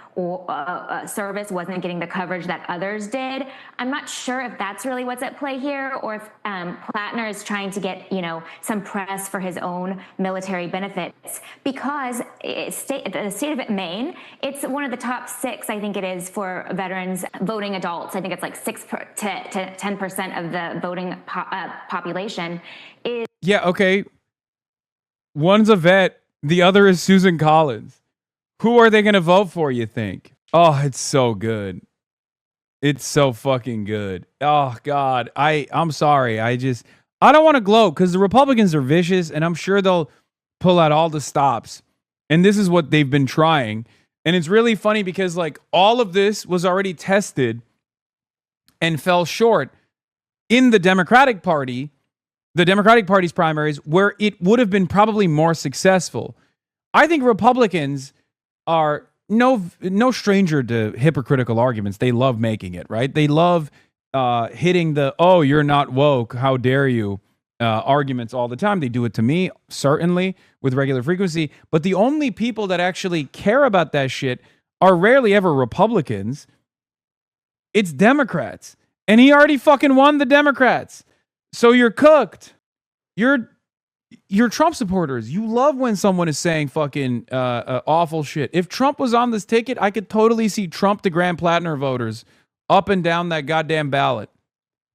service wasn't getting the coverage that others did. I'm not sure if that's really what's at play here, or if Plattner is trying to get, you know, some press for his own military benefits, because the state of Maine, it's one of the top 6, I think it is, for veterans voting adults. I think it's like 6 to 10% of the voting population is. Yeah, okay. One's a vet, the other is Susan Collins. Who are they going to vote for, you think? Oh, it's so good. It's so fucking good. Oh, God. I'm sorry. I don't want to gloat because the Republicans are vicious, and I'm sure they'll pull out all the stops. And this is what they've been trying. And it's really funny because, like, all of this was already tested and fell short in the Democratic Party. The Democratic Party's primaries, where it would have been probably more successful. I think Republicans are no stranger to hypocritical arguments. They love making it, right? They love hitting the, oh, you're not woke, how dare you, arguments all the time. They do it to me, certainly, with regular frequency. But the only people that actually care about that shit are rarely ever Republicans. It's Democrats. And he already fucking won the Democrats. So you're cooked. You're Trump supporters. You love when someone is saying fucking awful shit. If Trump was on this ticket, I could totally see Trump to Graham Plattner voters up and down that goddamn ballot.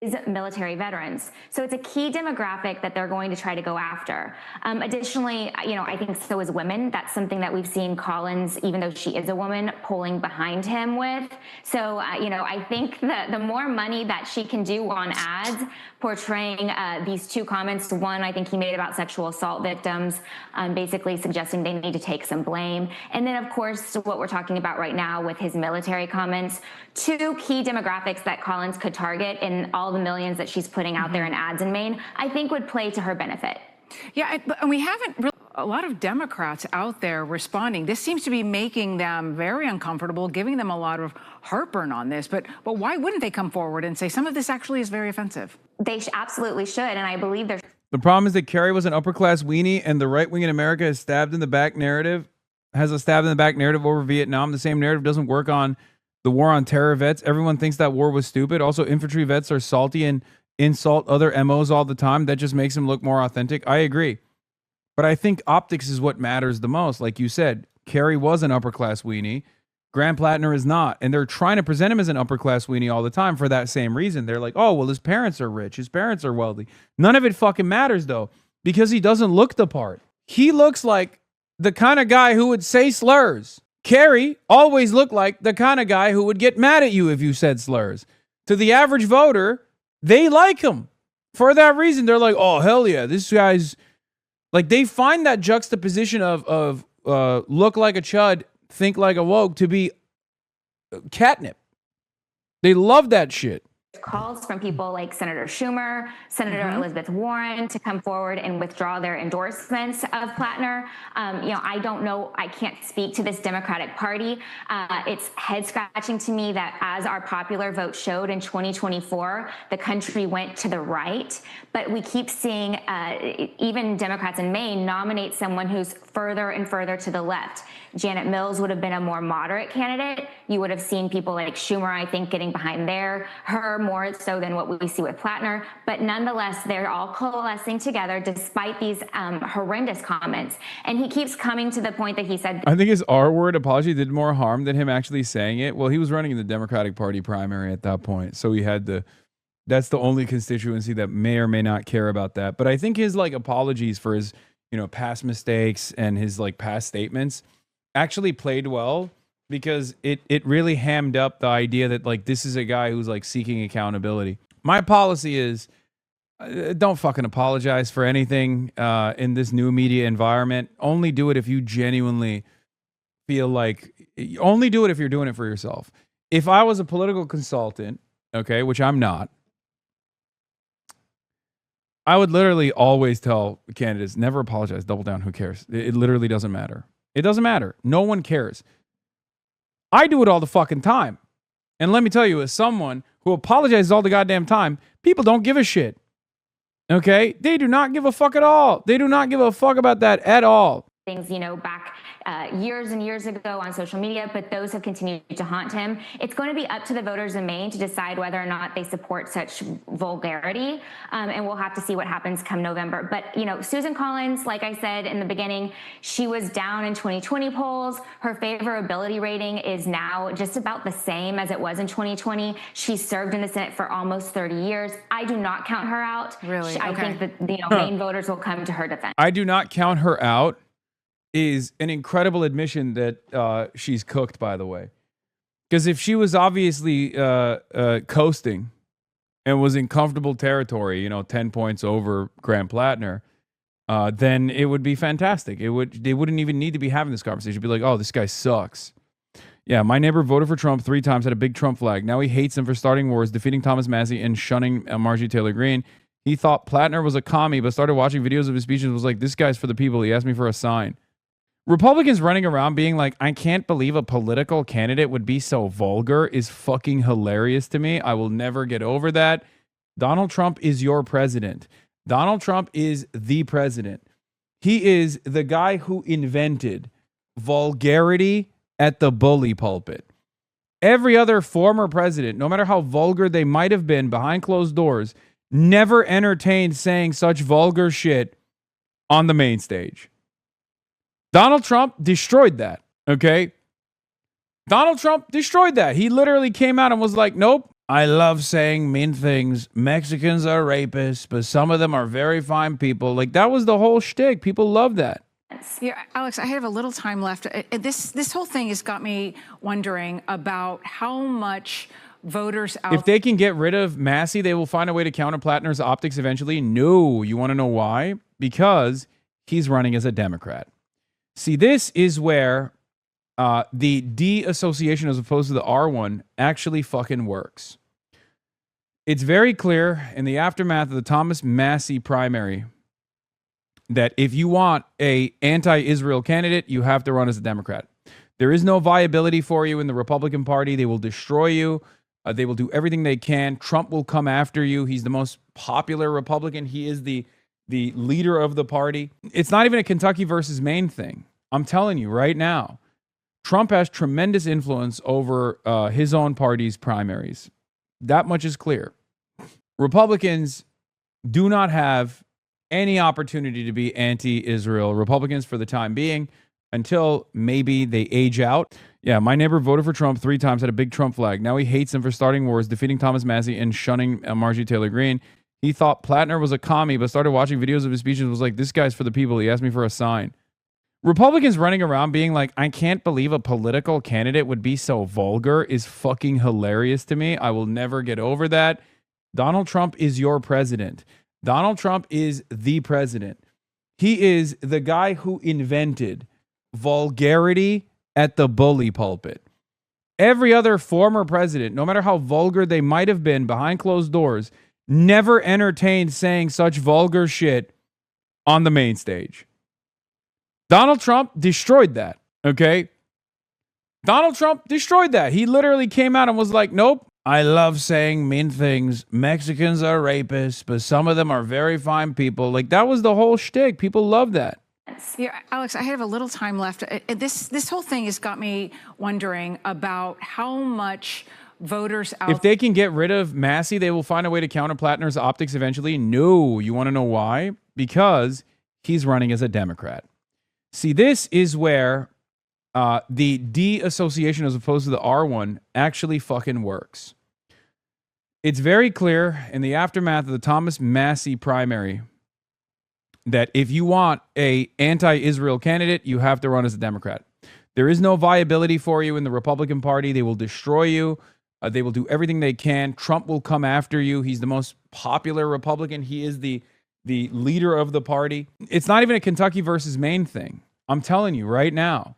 Is military veterans. So it's a key demographic that they're going to try to go after. Additionally, you know, I think so is women. That's something that we've seen Collins, even though she is a woman, pulling behind him with. So, you know, I think the more money that she can do on ads portraying these two comments, one I think he made about sexual assault victims, basically suggesting they need to take some blame. And then, of course, what we're talking about right now with his military comments, 2 key demographics that Collins could target in all the millions that she's putting out there in ads in Maine, I think would play to her benefit. Yeah, and we haven't really, a lot of Democrats out there responding. This seems to be making them very uncomfortable, giving them a lot of heartburn on this. But why wouldn't they come forward and say some of this actually is very offensive? They absolutely should, and I believe there's. The problem is that Kerry was an upper class weenie, and the right wing in America has a stab in the back narrative over Vietnam. The same narrative doesn't work on the war on terror vets. Everyone thinks that war was stupid. Also, infantry vets are salty and insult other MOs all the time. That just makes them look more authentic. I agree. But I think optics is what matters the most. Like you said, Kerry was an upper class weenie. Graham Plattner is not. And they're trying to present him as an upper class weenie all the time for that same reason. They're like, oh, well, his parents are rich. His parents are wealthy. None of it fucking matters, though, because he doesn't look the part. He looks like the kind of guy who would say slurs. Kerry always looked like the kind of guy who would get mad at you if you said slurs. To the average voter, they like him. For that reason, they're like, oh, hell yeah, this guy's... Like, they find that juxtaposition of look like a chud, think like a woke to be catnip. They love that shit. Calls from people like Senator Schumer, Senator Elizabeth Warren to come forward and withdraw their endorsements of Plattner. You know, I don't know, I can't speak to this Democratic Party. It's head scratching to me that as our popular vote showed in 2024, the country went to the right, but we keep seeing even Democrats in Maine nominate someone who's further and further to the left. Janet Mills would have been a more moderate candidate. You would have seen people like Schumer, I think, getting behind her more so than what we see with Plattner. But nonetheless, they're all coalescing together despite these horrendous comments. And he keeps coming to the point that he said... I think his R-word apology did more harm than him actually saying it. Well, he was running in the Democratic Party primary at that point. So he had to... That's the only constituency that may or may not care about that. But I think his like apologies for his, you know, past mistakes and his like past statements actually played well, because it really hammed up the idea that like this is a guy who's like seeking accountability. My policy is don't fucking apologize for anything in this new media environment. Only do it if you genuinely feel like, only do it if you're doing it for yourself. If I was a political consultant, okay, which I'm not, I would literally always tell candidates, never apologize, double down, who cares? It literally doesn't matter. It doesn't matter. No one cares. I do it all the fucking time. And let me tell you, as someone who apologizes all the goddamn time, people don't give a shit. Okay? They do not give a fuck at all. They do not give a fuck about that at all. Things, back years and years ago on social media, but those have continued to haunt him. It's going to be up to the voters in Maine to decide whether or not they support such vulgarity, and we'll have to see what happens come November. But, Susan Collins, like I said in the beginning, she was down in 2020 polls. Her favorability rating is now just about the same as it was in 2020. She served in the Senate for almost 30 years. I do not count her out. Really? I think that, Maine voters will come to her defense. I do not count her out is an incredible admission that she's cooked, by the way. Because if she was obviously coasting and was in comfortable territory, 10 points over Graham Plattner, then it would be fantastic. They wouldn't even need to be having this conversation. It'd be like, oh, this guy sucks. Yeah, my neighbor voted for Trump 3 times, had a big Trump flag. Now he hates him for starting wars, defeating Thomas Massie, and shunning Marjorie Taylor Greene. He thought Plattner was a commie, but started watching videos of his speeches and was like, this guy's for the people. He asked me for a sign. Republicans running around being like, I can't believe a political candidate would be so vulgar is fucking hilarious to me. I will never get over that. Donald Trump is your president. Donald Trump is the president. He is the guy who invented vulgarity at the bully pulpit. Every other former president, no matter how vulgar they might have been behind closed doors, never entertained saying such vulgar shit on the main stage. Donald Trump destroyed that, okay? Donald Trump destroyed that. He literally came out and was like, nope, I love saying mean things. Mexicans are rapists, but some of them are very fine people. Like, that was the whole shtick. People love that. Yeah, Alex, I have a little time left. This whole thing has got me wondering about how much voters out. If they can get rid of Massie, they will find a way to counter Plattner's optics eventually. No, you want to know why? Because he's running as a Democrat. See, this is where the D association as opposed to the R one actually fucking works. It's very clear in the aftermath of the Thomas Massie primary that if you want a anti-Israel candidate, you have to run as a Democrat. There is no viability for you in the Republican Party. They will destroy you. They will do everything they can. Trump will come after you. He's the most popular Republican. He is the leader of the party. It's not even a Kentucky versus Maine thing. I'm telling you right now, Trump has tremendous influence over his own party's primaries. That much is clear. Republicans do not have any opportunity to be anti-Israel. Republicans for the time being, until maybe they age out. Yeah, my neighbor voted for Trump 3 times, had a big Trump flag. Now he hates him for starting wars, defeating Thomas Massie, and shunning Marjorie Taylor Greene. He thought Plattner was a commie, but started watching videos of his speeches and was like, this guy's for the people. He asked me for a sign. Republicans running around being like, I can't believe a political candidate would be so vulgar is fucking hilarious to me. I will never get over that. Donald Trump is your president. Donald Trump is the president. He is the guy who invented vulgarity at the bully pulpit. Every other former president, no matter how vulgar they might have been behind closed doors, never entertained saying such vulgar shit on the main stage. Donald Trump destroyed that, okay? Donald Trump destroyed that. He literally came out and was like, nope, I love saying mean things. Mexicans are rapists, but some of them are very fine people. Like, that was the whole shtick. People love that. Yeah, Alex, I have a little time left. This whole thing has got me wondering about how much voters out. If they can get rid of Massie, they will find a way to counter Plattner's optics eventually. No, you want to know why? Because he's running as a Democrat. See, this is where the D association as opposed to the R one actually fucking works. It's very clear in the aftermath of the Thomas Massie primary that if you want a anti-Israel candidate, you have to run as a Democrat. There is no viability for you in the Republican Party. They will destroy you. They will do everything they can. Trump will come after you. He's the most popular Republican. He is the leader of the party. It's not even a Kentucky versus Maine thing. I'm telling you right now,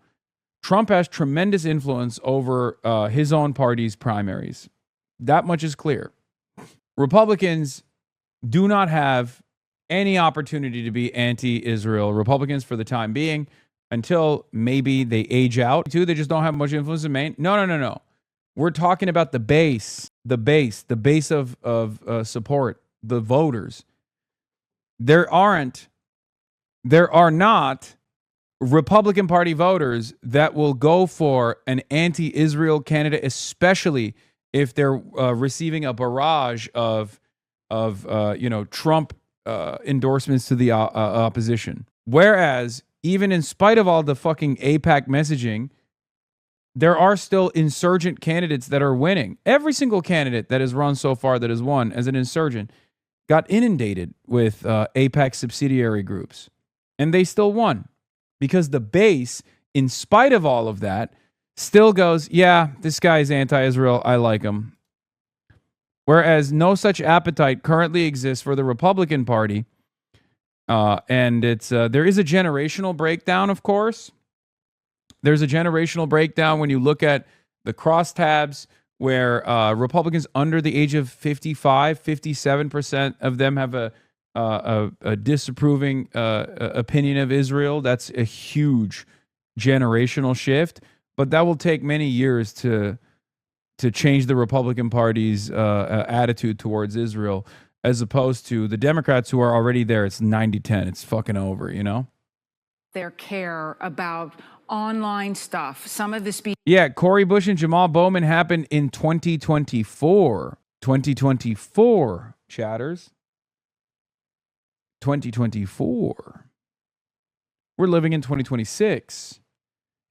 Trump has tremendous influence over his own party's primaries. That much is clear. Republicans do not have any opportunity to be anti-Israel. Republicans for the time being, until maybe they age out too. They just don't have much influence in Maine. No. We're talking about the base of support, the voters. There are not Republican Party voters that will go for an anti-Israel candidate, especially if they're receiving a barrage of Trump endorsements to the opposition. Whereas, even in spite of all the fucking AIPAC messaging, there are still insurgent candidates that are winning. Every single candidate that has run so far that has won as an insurgent got inundated with AIPAC subsidiary groups. And they still won. Because the base, in spite of all of that, still goes, yeah, this guy is anti-Israel. I like him. Whereas no such appetite currently exists for the Republican Party. And it's there is a generational breakdown, of course. There's a generational breakdown when you look at the crosstabs where Republicans under the age of 55, 57% of them have a disapproving opinion of Israel. That's a huge generational shift, but that will take many years to change the Republican Party's attitude towards Israel, as opposed to the Democrats who are already there. It's 90-10. It's fucking over, you know? Their care about online stuff. Some of the speech. Yeah, Cori Bush and Jamal Bowman happened in 2024. 2024, chatters. 2024. We're living in 2026.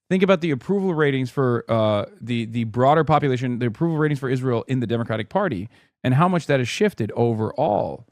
Think about the approval ratings for the broader population, the approval ratings for Israel in the Democratic Party, and how much that has shifted overall.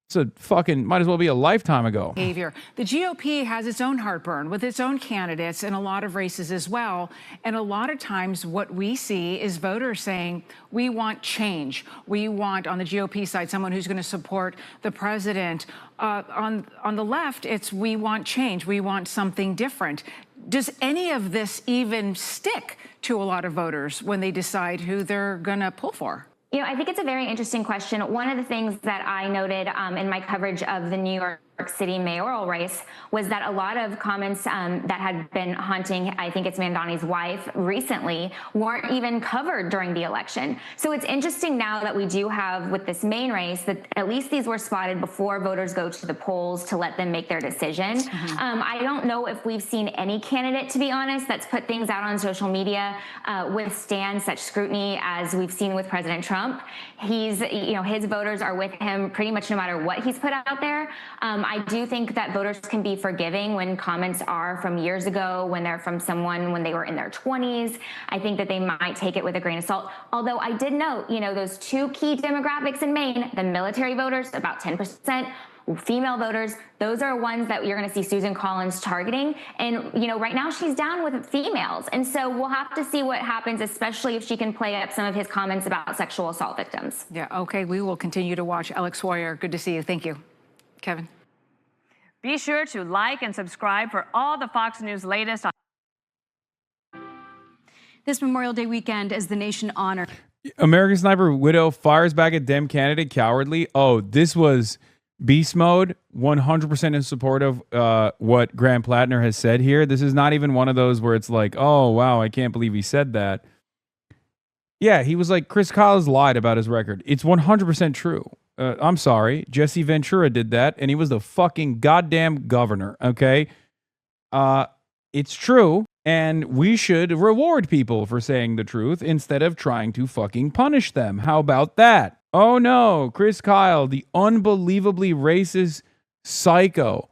It's a fucking, might as well be a lifetime ago. Behavior. The GOP has its own heartburn with its own candidates in a lot of races as well. And a lot of times what we see is voters saying, we want change. We want, on the GOP side, someone who's going to support the president. On the left, it's we want change. We want something different. Does any of this even stick to a lot of voters when they decide who they're going to pull for? You know, I think it's a very interesting question. One of the things that I noted in my coverage of the New York City mayoral race was that a lot of comments that had been haunting, I think it's Mandani's wife recently, weren't even covered during the election. So it's interesting now that we do have with this main race that at least these were spotted before voters go to the polls to let them make their decision. I don't know if we've seen any candidate, to be honest, that's put things out on social media withstand such scrutiny as we've seen with President Trump. He's, his voters are with him pretty much no matter what he's put out there. I do think that voters can be forgiving when comments are from years ago, when they're from someone when they were in their 20s. I think that they might take it with a grain of salt. Although I did note, those two key demographics in Maine, the military voters, about 10%, female voters, those are ones that you're going to see Susan Collins targeting. And, right now she's down with females. And so we'll have to see what happens, especially if she can play up some of his comments about sexual assault victims. Yeah, okay. We will continue to watch. Alex Warrior, good to see you. Thank you. Kevin. Be sure to like and subscribe for all the Fox News latest. This Memorial Day weekend, as the nation honors. American Sniper Widow fires back at Dem candidate cowardly. Oh, this was beast mode. 100% in support of what Graham Plattner has said here. This is not even one of those where it's like, oh, wow, I can't believe he said that. Yeah, he was like, Chris Kyle has lied about his record. It's 100% true. I'm sorry. Jesse Ventura did that, and he was the fucking goddamn governor, okay? It's true, and we should reward people for saying the truth instead of trying to fucking punish them. How about that? Oh no, Chris Kyle, the unbelievably racist psycho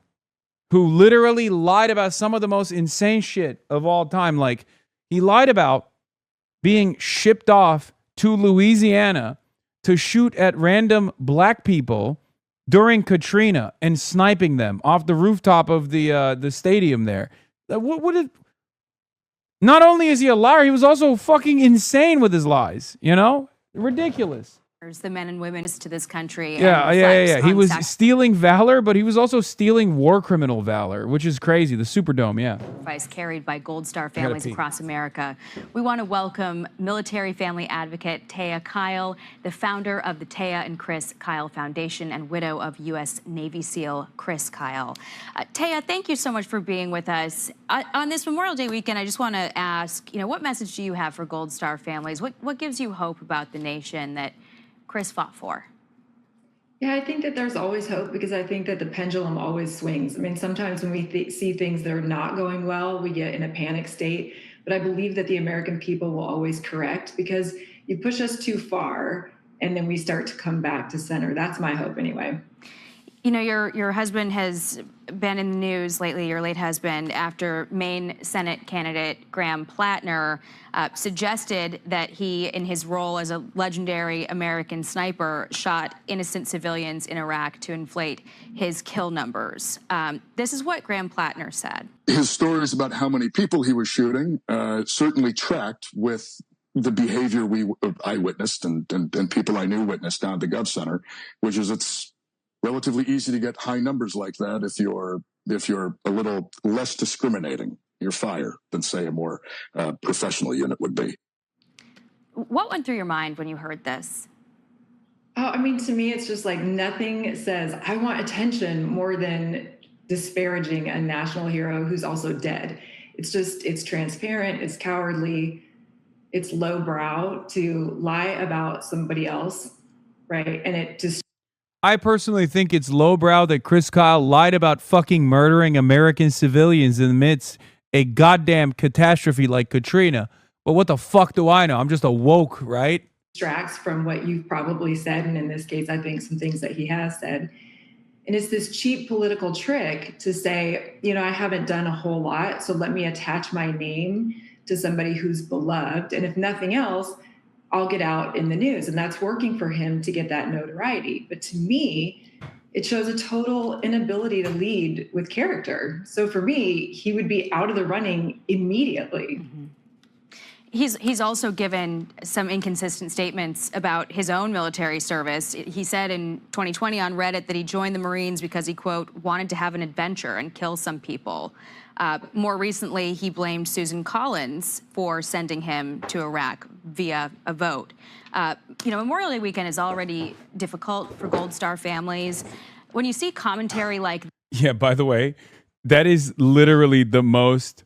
who literally lied about some of the most insane shit of all time. Like, he lied about being shipped off to Louisiana to shoot at random black people during Katrina and sniping them off the rooftop of the stadium there. Not only is he a liar, he was also fucking insane with his lies, Ridiculous. the men and women to this country. Yeah. He was stealing valor, but he was also stealing war criminal valor, which is crazy. The Superdome, yeah. Sacrifice carried by Gold Star families across America. We want to welcome military family advocate Taya Kyle, the founder of the Taya and Chris Kyle Foundation and widow of U.S. Navy SEAL Chris Kyle. Taya, thank you so much for being with us. On this Memorial Day weekend, I just want to ask, what message do you have for Gold Star families? What gives you hope about the nation that Chris fought for? Yeah, I think that there's always hope because I think that the pendulum always swings. I mean, sometimes when we see things that are not going well, we get in a panic state. But I believe that the American people will always correct because you push us too far and then we start to come back to center. That's my hope anyway. Your husband has been in the news lately, your late husband, after Maine Senate candidate Graham Plattner suggested that he, in his role as a legendary American sniper, shot innocent civilians in Iraq to inflate his kill numbers. This is what Graham Plattner said. His stories about how many people he was shooting certainly tracked with the behavior I witnessed and people I knew witnessed down at the Gov Center, which is it's relatively easy to get high numbers like that if you're a little less discriminating. You're fire than, say, a more professional unit would be. What went through your mind when you heard this? Oh, I mean, to me, it's just like nothing says I want attention more than disparaging a national hero who's also dead. It's transparent, it's cowardly, it's lowbrow to lie about somebody else, right? And it just I personally think it's lowbrow that Chris Kyle lied about fucking murdering American civilians amidst a goddamn catastrophe like Katrina. But what the fuck do I know? I'm just a woke, right? Distracts from what you've probably said, and in this case, I think some things that he has said. And it's this cheap political trick to say, I haven't done a whole lot, so let me attach my name to somebody who's beloved. And if nothing else, I'll get out in the news. And that's working for him to get that notoriety. But to me, it shows a total inability to lead with character. So for me, he would be out of the running immediately. Mm-hmm. He's also given some inconsistent statements about his own military service. He said in 2020 on Reddit that he joined the Marines because he, quote, wanted to have an adventure and kill some people. More recently, he blamed Susan Collins for sending him to Iraq via a vote. Memorial Day weekend is already difficult for Gold Star families. When you see commentary like... Yeah, by the way, that is literally the most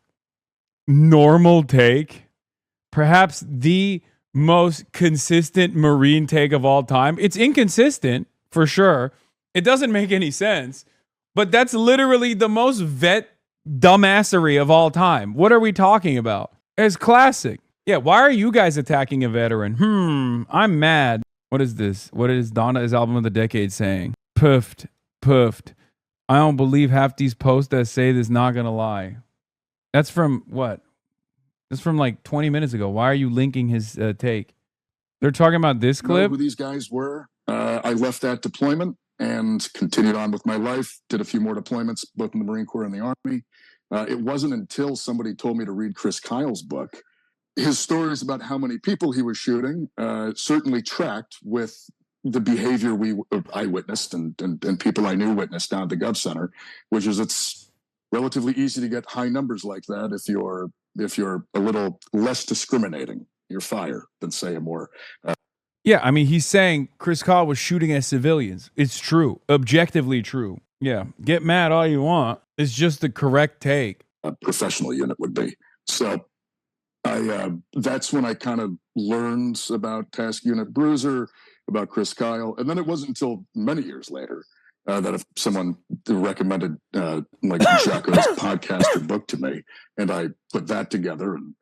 normal take, perhaps the most consistent Marine take of all time. It's inconsistent, for sure. It doesn't make any sense, but that's literally the most vet dumbassery of all time. What are we talking about? It's classic. Yeah, why are you guys attacking a veteran? I'm mad. What is this? What is Donna's album of the decade saying? Poofed. I don't believe half these posts that say this not gonna lie. That's from what? That's from like 20 minutes ago. Why are you linking his take? They're talking about this clip? Know who these guys were? I left that deployment and continued on with my life. Did a few more deployments, both in the Marine Corps and the Army. It wasn't until somebody told me to read Chris Kyle's book. His stories about how many people he was shooting certainly tracked with the behavior I witnessed and people I knew witnessed down at the Gov Center, which is it's relatively easy to get high numbers like that if you're a little less discriminating. You're fire than, say, a more... Yeah, I mean, he's saying Chris Kyle was shooting at civilians. It's true. Objectively true. Yeah, get mad all you want. It's just the correct take. A professional unit would be. So that's when I kind of learned about Task Unit Bruiser, about Chris Kyle. And then it wasn't until many years later that if someone recommended like Jacko's podcast or book to me, and I put that together and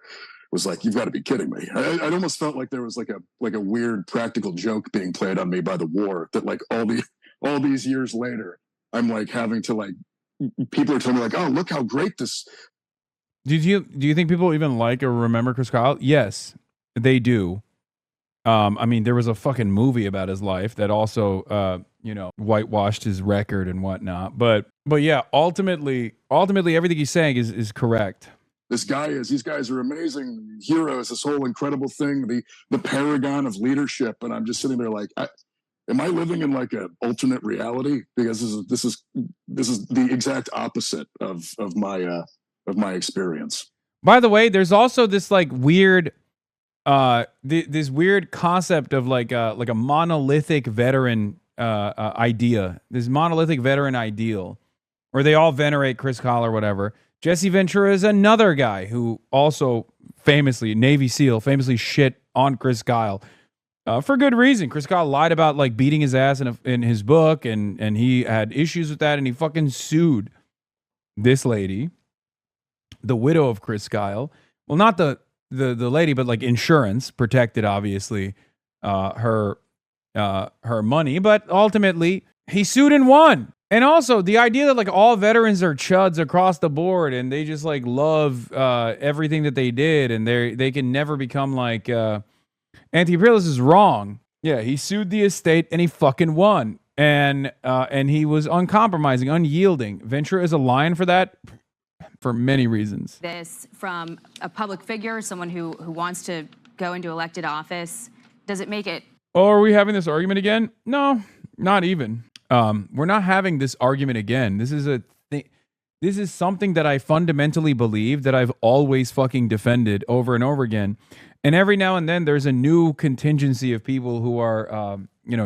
was like, you've got to be kidding me. I almost felt like there was like a weird practical joke being played on me by the war, that like all these years later, I'm like having to like, people are telling me like, oh, look how great this. Do you think people even like or remember Chris Kyle? Yes, they do. I mean, there was a fucking movie about his life that also, whitewashed his record and whatnot. But yeah, ultimately everything he's saying is correct. this guy is. These guys are amazing heroes, this whole incredible thing, the paragon of leadership. And I'm just sitting there like, am I living in like an alternate reality? Because this is the exact opposite of my experience. By the way, there's also this like weird, this weird concept of like a monolithic veteran idea. This monolithic veteran ideal, where they all venerate Chris Kyle or whatever. Jesse Ventura is another guy who also famously, Navy SEAL, famously shit on Chris Kyle. For good reason. Chris Kyle lied about like beating his ass in his book, and he had issues with that, and he fucking sued this lady, the widow of Chris Kyle. Well, not the lady, but like insurance protected, obviously, her money, but ultimately he sued and won. And also the idea that like all veterans are chuds across the board and they just like love everything that they did and they can never become like anti-imperialists is wrong. Yeah, he sued the estate and he fucking won. And he was uncompromising, unyielding. Ventura is a lion for that, for many reasons. This from a public figure, someone who wants to go into elected office. Does it make it? Oh, are we having this argument again? No, not even. We're not having this argument again. This is this is something that I fundamentally believe, that I've always fucking defended over and over again. And every now and then there's a new contingency of people who are,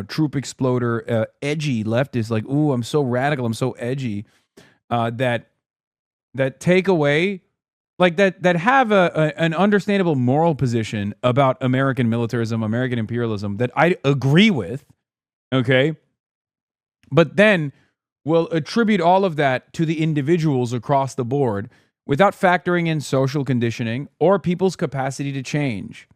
troop exploder, edgy leftists, like, ooh, I'm so radical, I'm so edgy, that take away, like that have an understandable moral position about American militarism, American imperialism that I agree with, okay? But then will attribute all of that to the individuals across the board without factoring in social conditioning or people's capacity to change.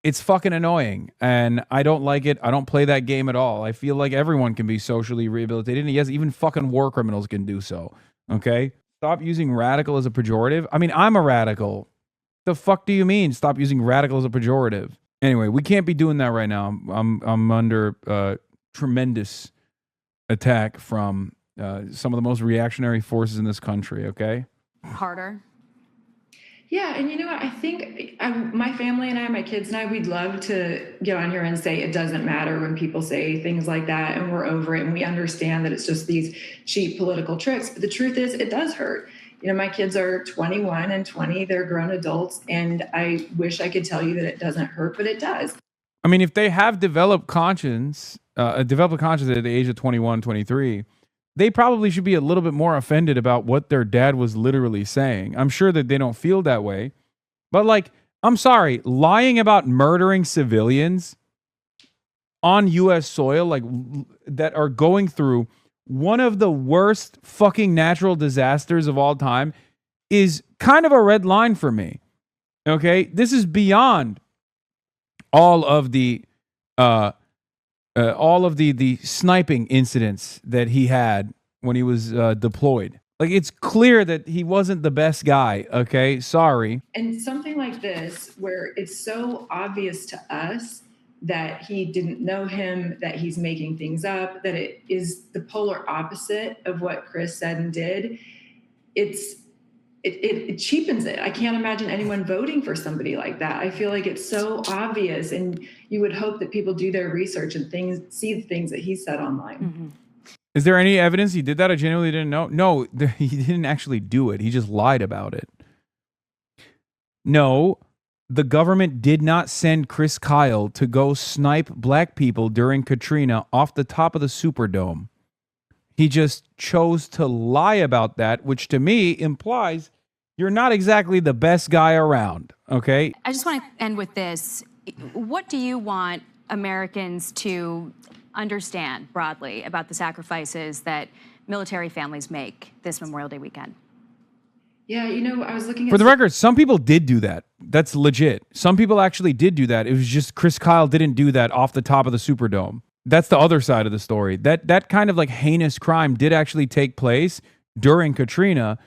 It's fucking annoying, and I don't like it. I don't play that game at all. I feel like everyone can be socially rehabilitated, and yes, even fucking war criminals can do so, okay? Stop using radical as a pejorative. I mean, I'm a radical. The fuck do you mean stop using radical as a pejorative? Anyway, we can't be doing that right now. I'm under tremendous attack from some of the most reactionary forces in this country, okay? Harder. Yeah, and you know what? I think my family and I, my kids and I, we'd love to get on here and say it doesn't matter when people say things like that, and we're over it, and we understand that it's just these cheap political tricks. But the truth is, it does hurt. You know, my kids are 21 and 20. They're grown adults, and I wish I could tell you that it doesn't hurt, but it does. I mean, if they have developed conscience at the age of 21, 23, they probably should be a little bit more offended about what their dad was literally saying. I'm sure that they don't feel that way. But like, I'm sorry, lying about murdering civilians on U.S. soil, like that are going through one of the worst fucking natural disasters of all time, is kind of a red line for me. Okay? This is beyond all of the sniping incidents that he had when he was deployed. Like, it's clear that he wasn't the best guy, okay? Sorry. And something like this, where it's so obvious to us that he didn't know him, that he's making things up, that it is the polar opposite of what Chris said and did, it cheapens it. I can't imagine anyone voting for somebody like that. I feel like it's so obvious, and you would hope that people do their research and see the things that he said online. Mm-hmm. Is there any evidence he did that? I genuinely didn't know. No, he didn't actually do it. He just lied about it. No, the government did not send Chris Kyle to go snipe black people during Katrina off the top of the Superdome. He just chose to lie about that, which to me implies you're not exactly the best guy around, okay? I just want to end with this. What do you want Americans to understand broadly about the sacrifices that military families make this Memorial Day weekend? Yeah, you know, I was looking at... For the record, some people did do that. That's legit. Some people actually did do that. It was just Chris Kyle didn't do that off the top of the Superdome. That's the other side of the story. That kind of like heinous crime did actually take place during Katrina.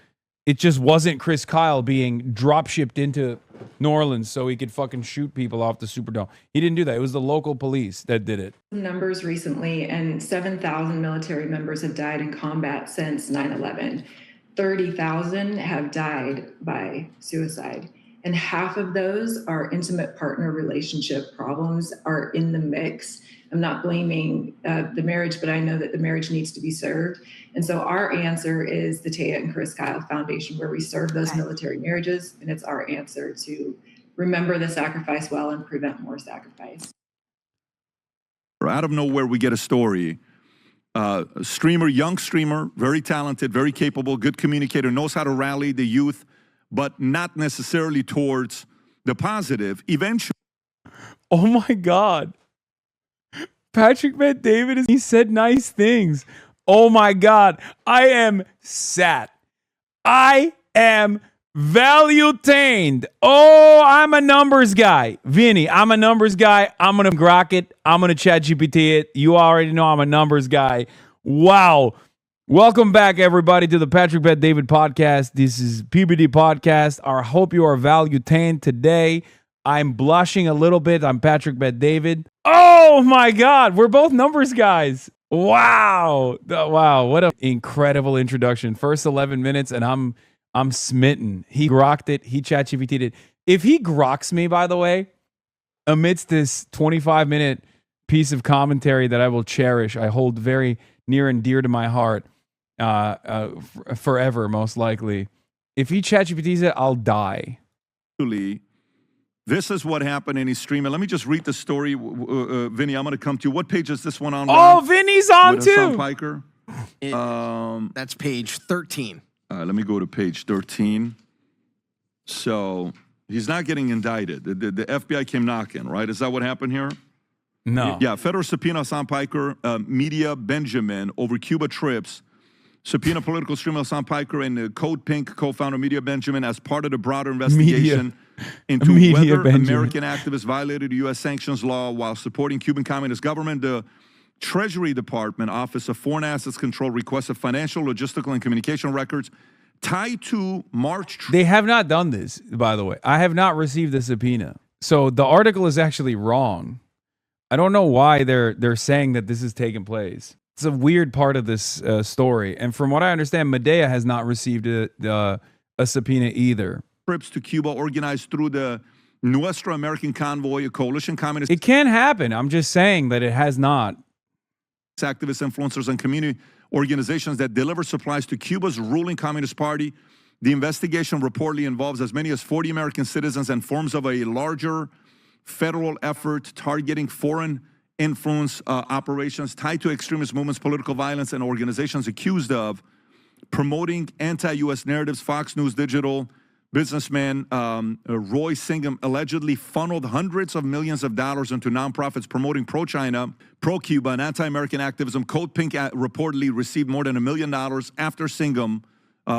It just wasn't Chris Kyle being drop shipped into New Orleans so he could fucking shoot people off the Superdome. He didn't do that. It was the local police that did it. Numbers recently, and 7,000 military members have died in combat since 9/11. 30,000 have died by suicide. And half of those are intimate partner relationship problems are in the mix. I'm not blaming the marriage, but I know that the marriage needs to be served. And so our answer is the Taya and Chris Kyle Foundation, where we serve those military marriages. And it's our answer to remember the sacrifice well and prevent more sacrifice. Out of nowhere, we get a story. Streamer, young streamer, very talented, very capable, good communicator, knows how to rally the youth, but not necessarily towards the positive. Eventually. Oh my God. Patrick Bet-David, he said nice things. Oh my God. I am sad. I am value-tained. Oh, I'm a numbers guy. Vinny, I'm a numbers guy. I'm going to grok it. I'm going to ChatGPT it. You already know I'm a numbers guy. Wow. Welcome back, everybody, to the Patrick Bet-David podcast. This is PBD Podcast. I hope you are value-tained today. I'm blushing a little bit. I'm Patrick Bet-David. Oh my God, we're both numbers guys. Wow. Wow, what an incredible introduction. First 11 minutes and I'm smitten. He grokked it. He ChatGPT'd it. If he groks me, by the way, amidst this 25-minute piece of commentary that I will cherish, I hold very near and dear to my heart, forever, most likely. If he ChatGPT's it, I'll die. This is what happened in his stream. And let me just read the story. Vinny, I'm going to come to you. What page is this one on? Oh, Vinny's on with too. Hasan Piker? That's page 13. Let me go to page 13. So he's not getting indicted. The FBI came knocking, right? Is that what happened here? No. Yeah, federal subpoena Hasan Piker, Media Benjamin over Cuba trips. Subpoena political streamer Hasan Piker and the Code Pink co-founder Media Benjamin as part of the broader investigation into whether American activists violated U.S. sanctions law while supporting Cuban Communist government. The Treasury Department Office of Foreign Assets Control requested financial, logistical, and communication records tied to March. They have not done this, by the way. I have not received the subpoena. So the article is actually wrong. I don't know why they're saying that this is taking place. It's a weird part of this story. And from what I understand, Medea has not received a subpoena either. Trips to Cuba organized through the Nuestra American Convoy, a coalition communist. It can happen. I'm just saying that it has not. Activists, influencers, and community organizations that deliver supplies to Cuba's ruling Communist Party. The investigation reportedly involves as many as 40 American citizens and forms of a larger federal effort targeting foreign influence operations tied to extremist movements, political violence, and organizations accused of promoting anti-U.S. narratives. Fox News Digital businessman Roy Singham allegedly funneled hundreds of millions of dollars into nonprofits promoting pro-China, pro-Cuba, and anti-American activism. Code Pink reportedly received more than $1 million after Singham,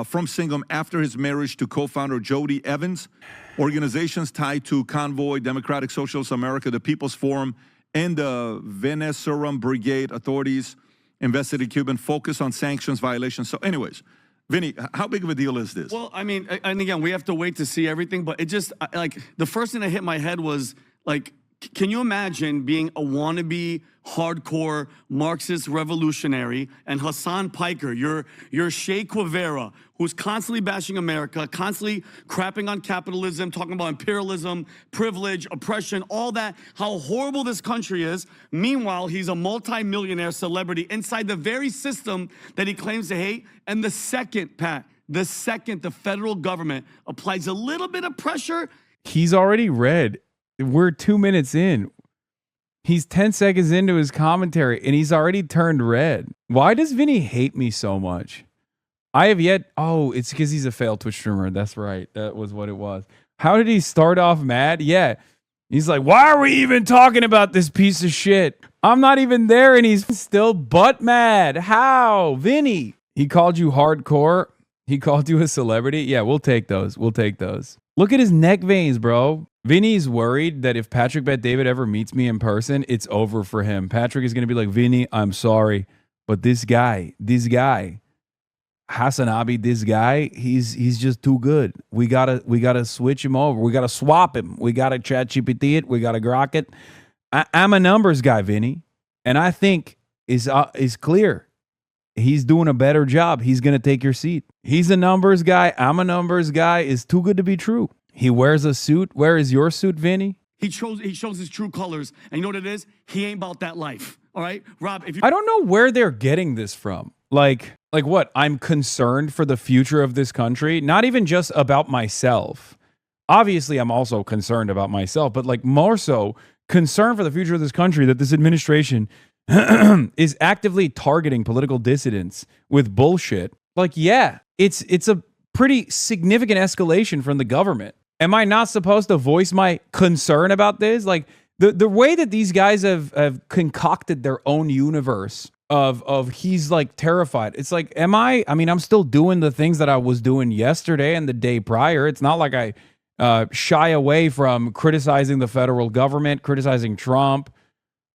from Singham after his marriage to co-founder Jody Evans. Organizations tied to Convoy, Democratic Socialist America, the People's Forum, and the Venezuelan Brigade authorities investigated Cuban focus on sanctions violations. So anyways, Vinny, how big of a deal is this? Well, I mean, and again, we have to wait to see everything, but it just, like, the first thing that hit my head was, like, can you imagine being a wannabe, hardcore Marxist revolutionary and Hasan Piker, your Che Guevara, who's constantly bashing America, constantly crapping on capitalism, talking about imperialism, privilege, oppression, all that, how horrible this country is. Meanwhile, he's a multi-millionaire celebrity inside the very system that he claims to hate. And the second, Pat, the federal government applies a little bit of pressure. He's already read. We're 2 minutes in. He's 10 seconds into his commentary and he's already turned red. Why does Vinny hate me so much? I have yet. Oh, it's because he's a failed Twitch streamer. That's right. That was what it was. How did he start off mad? Yeah. He's like, why are we even talking about this piece of shit? I'm not even there and he's still butt mad. How? Vinny. He called you hardcore. He called you a celebrity. Yeah, we'll take those. We'll take those. Look at his neck veins, bro. Vinny's worried that if Patrick Bet-David ever meets me in person, it's over for him. Patrick is going to be like, Vinny, I'm sorry, but this guy, HasanAbi, this guy, he's just too good. We gotta switch him over. We gotta swap him. We gotta ChatGPT it. We gotta grok it. I'm a numbers guy, Vinny, and I think is clear. he's doing a better job. He's going to take your seat. He's a numbers guy. I'm a numbers guy. It's too good to be true. He wears a suit. Where is your suit, Vinny? He shows his true colors. And you know what it is? He ain't about that life. All right? Rob, if you I don't know where they're getting this from. Like what? I'm concerned for the future of this country. Not even just about myself. Obviously, I'm also concerned about myself, but like more so concerned for the future of this country, that this administration is actively targeting political dissidents with bullshit. Like, yeah, it's a pretty significant escalation from the government. Am I not supposed to voice my concern about this? Like the way that these guys have concocted their own universe of he's like terrified. It's like, I mean, I'm still doing the things that I was doing yesterday and the day prior. It's not like I shy away from criticizing the federal government, criticizing Trump.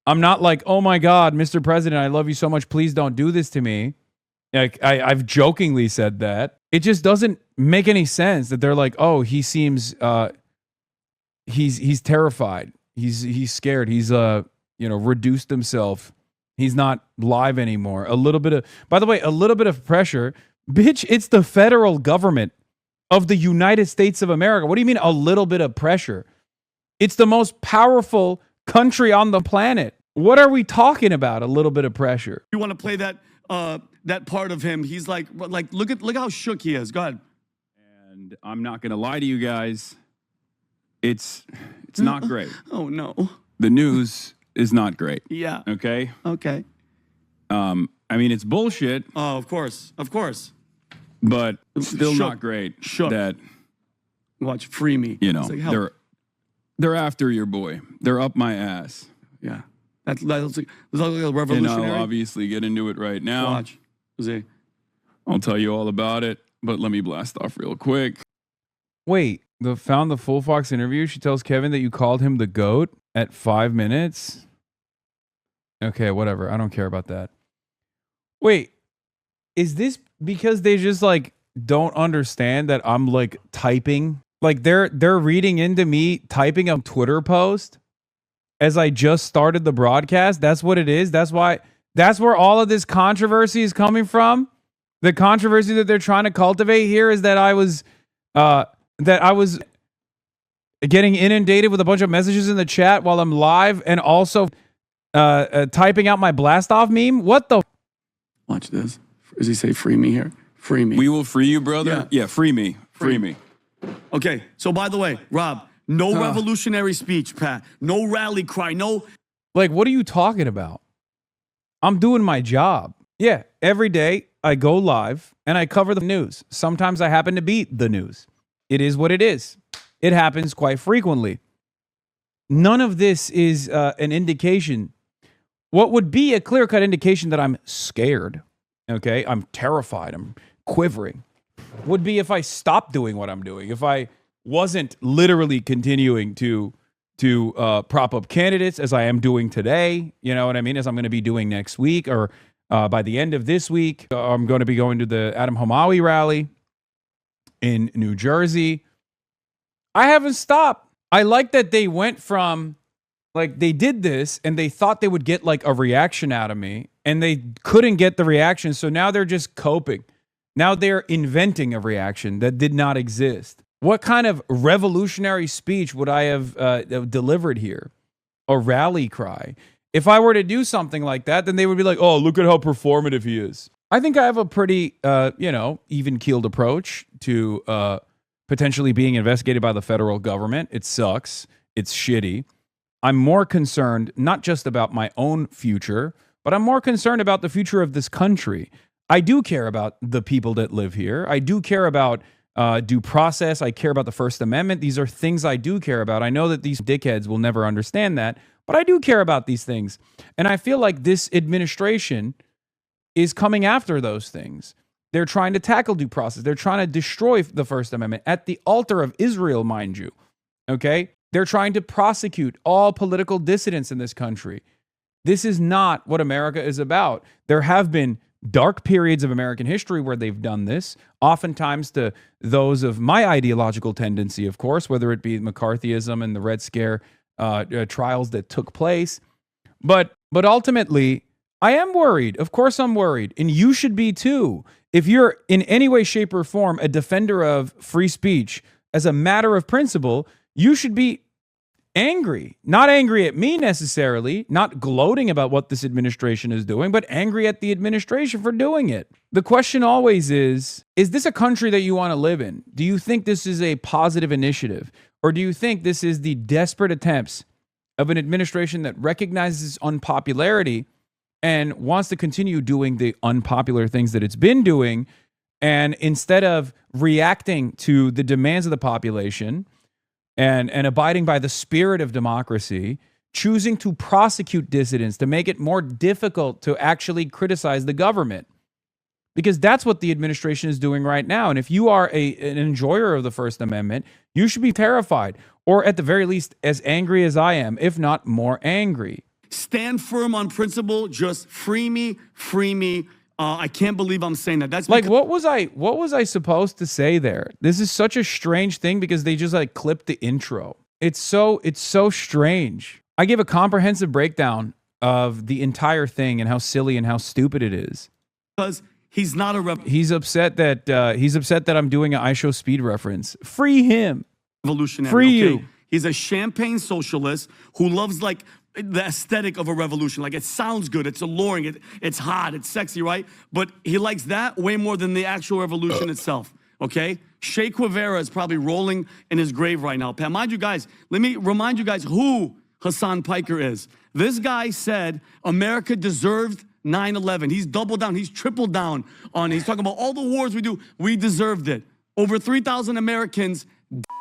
I'm not like, oh my God, Mr. President, I love you so much. Please don't do this to me. Like I've jokingly said that. It just doesn't make any sense that they're like, oh, he seems he's terrified. He's scared. He's reduced himself. He's not live anymore. By the way, a little bit of pressure. Bitch, it's the federal government of the United States of America. What do you mean a little bit of pressure? It's the most powerful country on the planet. What are we talking about? A little bit of pressure. want to play that that part of him, he's like look how shook he is. Go ahead. And I'm not going to lie to you guys. It's not great. Oh no. The news is not great. Yeah. Okay? Okay. I mean, it's bullshit. Oh, of course. But still Shook. not great. Shook. That, watch, free me. you know, It's like, help. they're after your boy. They're up my ass. Yeah. That's like a And revolutionary. I'll obviously get into it right now. Watch. Jose. I'll tell you all about it, but let me blast off real quick. Wait, found the full Fox interview. She tells Kevin that you called him the GOAT at 5 minutes. Okay, whatever. I don't care about that. Wait, is this because they just like don't understand that I'm like typing? Like they're reading into me typing a Twitter post as I just started the broadcast? That's what it is? That's where all of this controversy is coming from? The controversy that they're trying to cultivate here is that I was getting inundated with a bunch of messages in the chat while I'm live and also typing out my blast off meme. What the? Watch this. Does he say free me here? Free me. We will free you, brother. Yeah, free me. Free me. Okay. So by the way, Rob, no revolutionary speech, Pat. No rally cry. No. Like, what are you talking about? I'm doing my job. Yeah, every day I go live and I cover the news. Sometimes I happen to be the news. It is what it is. It happens quite frequently. None of this is an indication. What would be a clear-cut indication that I'm scared, okay, I'm terrified, I'm quivering, would be if I stopped doing what I'm doing, if I wasn't literally continuing to prop up candidates as I am doing today, you know what I mean, as I'm going to be doing next week, or by the end of this week, I'm going to be going to the Adam Hamawi rally in New Jersey. I haven't stopped. I like that they went from, like, they did this and they thought they would get like a reaction out of me and they couldn't get the reaction. So now they're just coping. Now they're inventing a reaction that did not exist. What kind of revolutionary speech would I have delivered here? A rally cry. If I were to do something like that, then they would be like, oh, look at how performative he is. I think I have a pretty, even-keeled approach to potentially being investigated by the federal government. It sucks. It's shitty. I'm more concerned not just about my own future, but I'm more concerned about the future of this country. I do care about the people that live here. I do care about due process. I care about the First Amendment. These are things I do care about. I know that these dickheads will never understand that, but I do care about these things. And I feel like this administration is coming after those things. They're trying to tackle due process. They're trying to destroy the First Amendment at the altar of Israel, mind you. Okay? They're trying to prosecute all political dissidents in this country. This is not what America is about. There have been dark periods of American history where they've done this, oftentimes to those of my ideological tendency, of course, whether it be McCarthyism and the Red Scare trials that took place. But ultimately, I am worried. Of course I'm worried. And you should be too. If you're in any way, shape, or form a defender of free speech as a matter of principle, you should be angry. Not angry at me necessarily, not gloating about what this administration is doing, but angry at the administration for doing it. The question always is this a country that you want to live in? Do you think this is a positive initiative? Or do you think this is the desperate attempts of an administration that recognizes unpopularity and wants to continue doing the unpopular things that it's been doing, and instead of reacting to the demands of the population and abiding by the spirit of democracy, choosing to prosecute dissidents to make it more difficult to actually criticize the government? Because that's what the administration is doing right now. And if you are an enjoyer of the First Amendment, you should be terrified, or at the very least as angry as I am, if not more angry. Stand firm on principle. Just free me, free me. I can't believe I'm saying that. That's like, what was I supposed to say there? This is such a strange thing because they just like clipped the intro. It's so strange. I gave a comprehensive breakdown of the entire thing and how silly and how stupid it is. Because he's not a he's upset that I'm doing an I Show Speed reference. Free him. Revolutionary. Free you. He's a champagne socialist who loves like the aesthetic of a revolution. Like, it sounds good, it's alluring, it's hot, it's sexy, right? But he likes that way more than the actual revolution itself, okay? Che Guevara is probably rolling in his grave right now. Mind you guys, let me remind you guys who Hasan Piker is. This guy said America deserved 9/11. He's doubled down, he's tripled down on it. He's talking about all the wars we do, we deserved it. Over 3,000 Americans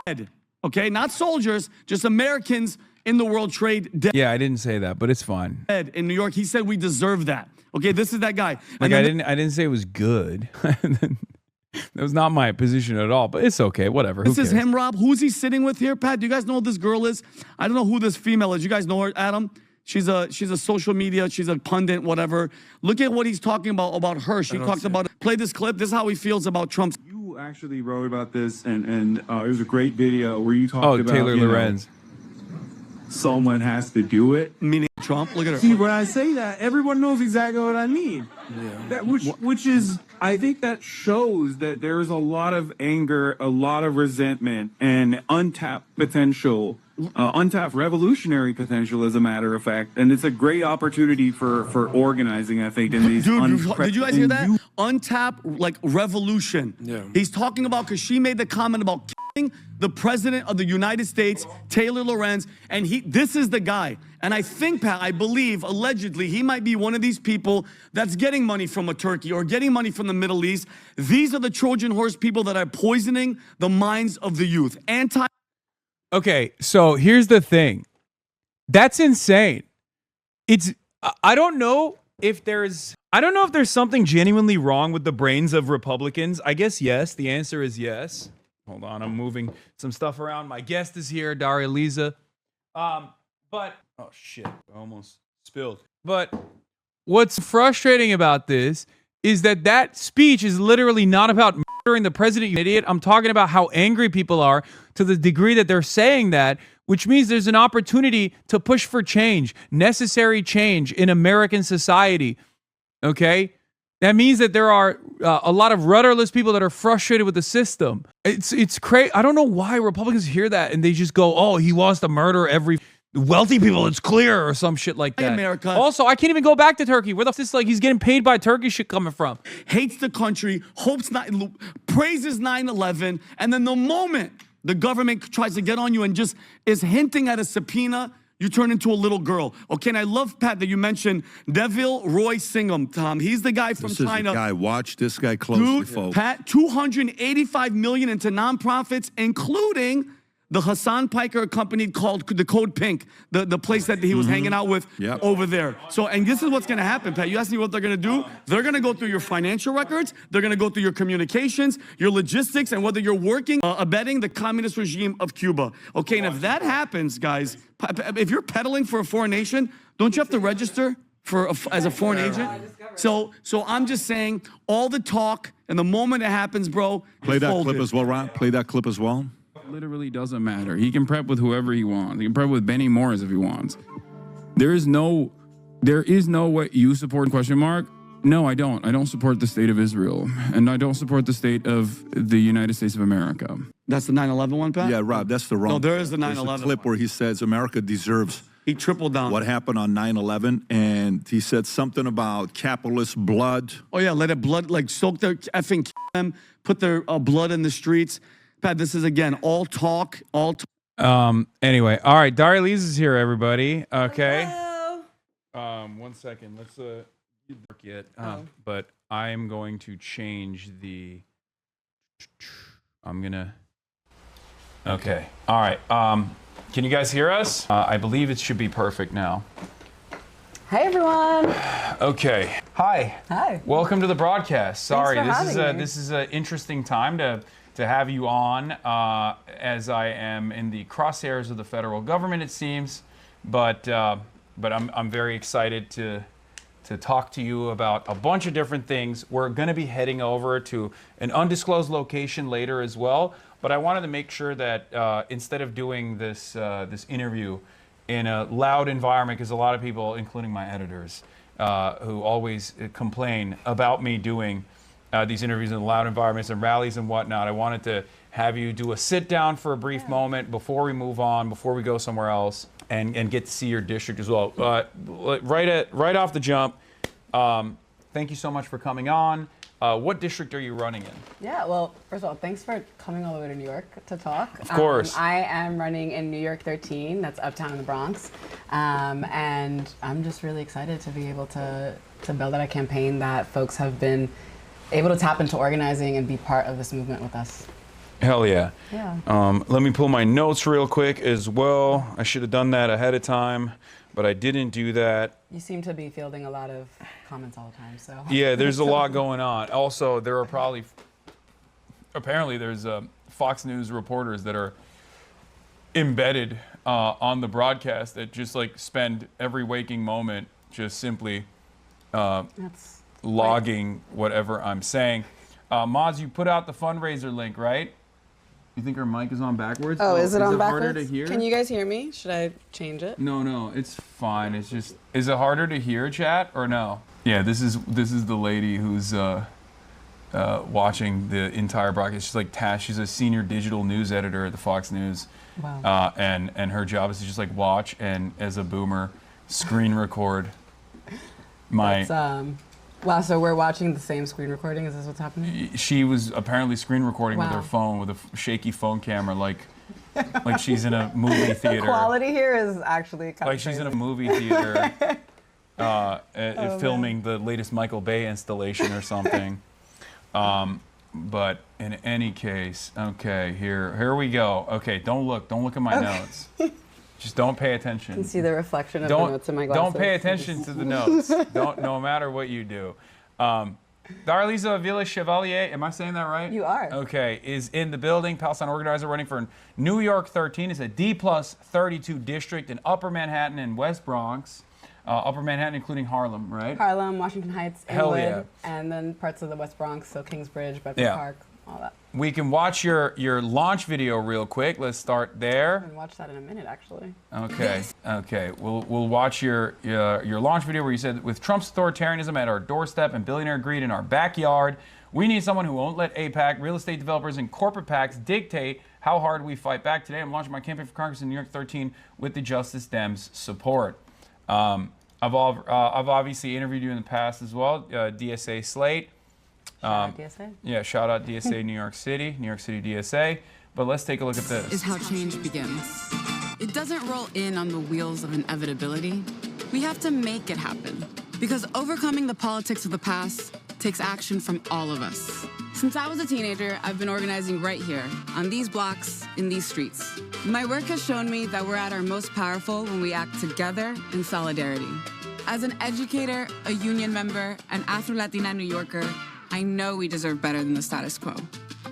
dead, okay? Not soldiers, just Americans in the World Trade dead. Yeah, I didn't say that, but it's fine. In New York, he said we deserve that. Okay, this is that guy. Like, I didn't say it was good. That was not my position at all, but it's okay, whatever. This is him, Rob. Who's he sitting with here, Pat? Do you guys know who this girl is? I don't know who this female is. You guys know her, Adam? She's a social media, she's a pundit, whatever. Look at what he's talking about her. She talked about it. Play this clip. This is how he feels about Trump. You actually wrote about this, and it was a great video where you talked about Taylor Lorenz. Someone has to do it. Meaning Trump. Look at her. See, when I say that, everyone knows exactly what I mean. Yeah. Which is, I think that shows that there is a lot of anger, a lot of resentment, and untapped potential, untapped revolutionary potential, as a matter of fact. And it's a great opportunity for organizing, I think, in these. Dude, did you guys hear that? Untapped, like, revolution. Yeah. He's talking about, because she made the comment about killing the president of the United States, Taylor Lorenz, and this is the guy. And I think, Pat, I believe, allegedly, he might be one of these people that's getting money from a Turkey or getting money from the Middle East. These are the Trojan horse people that are poisoning the minds of the youth. Okay, so here's the thing. That's insane. I don't know if there's something genuinely wrong with the brains of Republicans. I guess yes. The answer is yes. Hold on, I'm moving some stuff around. My guest is here, Daria Lisa. But oh shit, I almost spilled. But what's frustrating about this is that speech is literally not about murdering the president, you idiot. I'm talking about how angry people are to the degree that they're saying that, which means there's an opportunity to push for change, necessary change in American society. Okay? That means that there are a lot of rudderless people that are frustrated with the system. It's crazy. I don't know why Republicans hear that and they just go, oh, he wants to murder every wealthy people. It's clear, or some shit like that. America. Also, I can't even go back to Turkey. Where the f is he's getting paid by Turkey shit coming from? Hates the country, praises 9/11, and then the moment the government tries to get on you and just is hinting at a subpoena, you turn into a little girl. Okay, and I love, Pat, that you mentioned Neville Roy Singham, Tom. He's the guy from China. This is the guy. Watch this guy closely, folks. Pat, $285 million into nonprofits, including the Hasan Piker company called the Code Pink, the place that he was hanging out with over there. So, and this is what's going to happen, Pat. You asked me what they're going to do. They're going to go through your financial records. They're going to go through your communications, your logistics, and whether you're working, abetting the communist regime of Cuba. Okay, and if that happens, guys, if you're peddling for a foreign nation, don't you have to register as a foreign agent? So I'm just saying, all the talk, and the moment it happens, bro, play that clip as well, Ron. Play that clip as well. Literally doesn't matter. He can prep with whoever he wants. He can prep with Benny Morris if he wants. There is no There is no what you support, question mark. No, I don't. I don't support the state of Israel. And I don't support the state of the United States of America. That's the 9/11 one, Pat? Yeah, Rob, that's the wrong. No, there is the There's 9/11 a clip where he says America deserves. He tripled down. What happened on 9/11, and he said something about capitalist blood. Oh yeah, let it blood like soak their effing them, put their blood in the streets. Pat, this is again all talk, all. Anyway, all right, Daria Lees is here, everybody. Okay. Hello. 1 second. Let's get. But I'm going to change the. I'm gonna. Okay. All right. Can you guys hear us? I believe it should be perfect now. Hey everyone. Okay. Hi. Hi. Welcome to the broadcast. Sorry, Thanks for having me. This is an interesting time to have you on, as I am in the crosshairs of the federal government, it seems. But I'm very excited to talk to you about a bunch of different things. We're going to be heading over to an undisclosed location later as well. But I wanted to make sure that instead of doing this interview in a loud environment, because a lot of people, including my editors, who always complain about me doing these interviews in loud environments and rallies and whatnot, I wanted to have you do a sit down for a brief moment before we move on, before we go somewhere else, and get to see your district as well. Right off the jump, thank you so much for coming on. What district are you running in? Yeah, well, first of all, thanks for coming all the way to New York to talk. Of course. I am running in New York 13, that's uptown in the Bronx. And I'm just really excited to be able to build out a campaign that folks have been able to tap into organizing and be part of this movement with us. Hell yeah. Yeah. Let me pull my notes real quick as well. I should have done that ahead of time, but I didn't do that. You seem to be fielding a lot of comments all the time, so. Yeah, there's a lot going on. Also, there are apparently there's Fox News reporters that are embedded on the broadcast that just like spend every waking moment just simply logging whatever I'm saying. Moz, you put out the fundraiser link, right? You think our mic is on backwards? Oh, is it on backwards? Harder to hear? Can you guys hear me? Should I change it? No, it's fine. It's just, is it harder to hear, chat, or no? Yeah, this is the lady who's watching the entire broadcast. She's like she's a senior digital news editor at the Fox News. Wow. And her job is to just like watch and, as a boomer, screen record my. Wow, so we're watching the same screen recording? Is this what's happening? She was apparently screen recording with Wow. her phone, with a shaky phone camera, like she's in a movie theater. The quality here is actually kind Like of she's in a crazy. movie theater filming the latest Michael Bay installation or something. But in any case, okay, here we go. Okay, don't look at my notes. Just don't pay attention. You can see the reflection of the notes in my glasses. Don't pay attention to the notes. No matter what you do. Darlisa Villa Chevalier, am I saying that right? You are. Okay, is in the building. Palestine organizer running for New York 13. It's a D+32 district in Upper Manhattan and West Bronx. Upper Manhattan, including Harlem, right? Harlem, Washington Heights, Hell Inwood, yeah. and then parts of the West Bronx, so Kingsbridge, Bedford Park, all that. We can watch your launch video real quick. Let's start there. I can watch that in a minute, actually. Okay. Okay. We'll watch your launch video where you said, with Trump's authoritarianism at our doorstep and billionaire greed in our backyard, we need someone who won't let AIPAC, real estate developers, and corporate PACs dictate how hard we fight back. Today, I'm launching my campaign for Congress in New York 13 with the Justice Dems' support. I've obviously interviewed you in the past as well, DSA Slate. Shout out DSA. Yeah, shout out DSA New York City DSA. But let's take a look at this. Is how change begins. It doesn't roll in on the wheels of inevitability. We have to make it happen. Because overcoming the politics of the past takes action from all of us. Since I was a teenager, I've been organizing right here, on these blocks, in these streets. My work has shown me that we're at our most powerful when we act together in solidarity. As an educator, a union member, an Afro-Latina New Yorker, I know we deserve better than the status quo.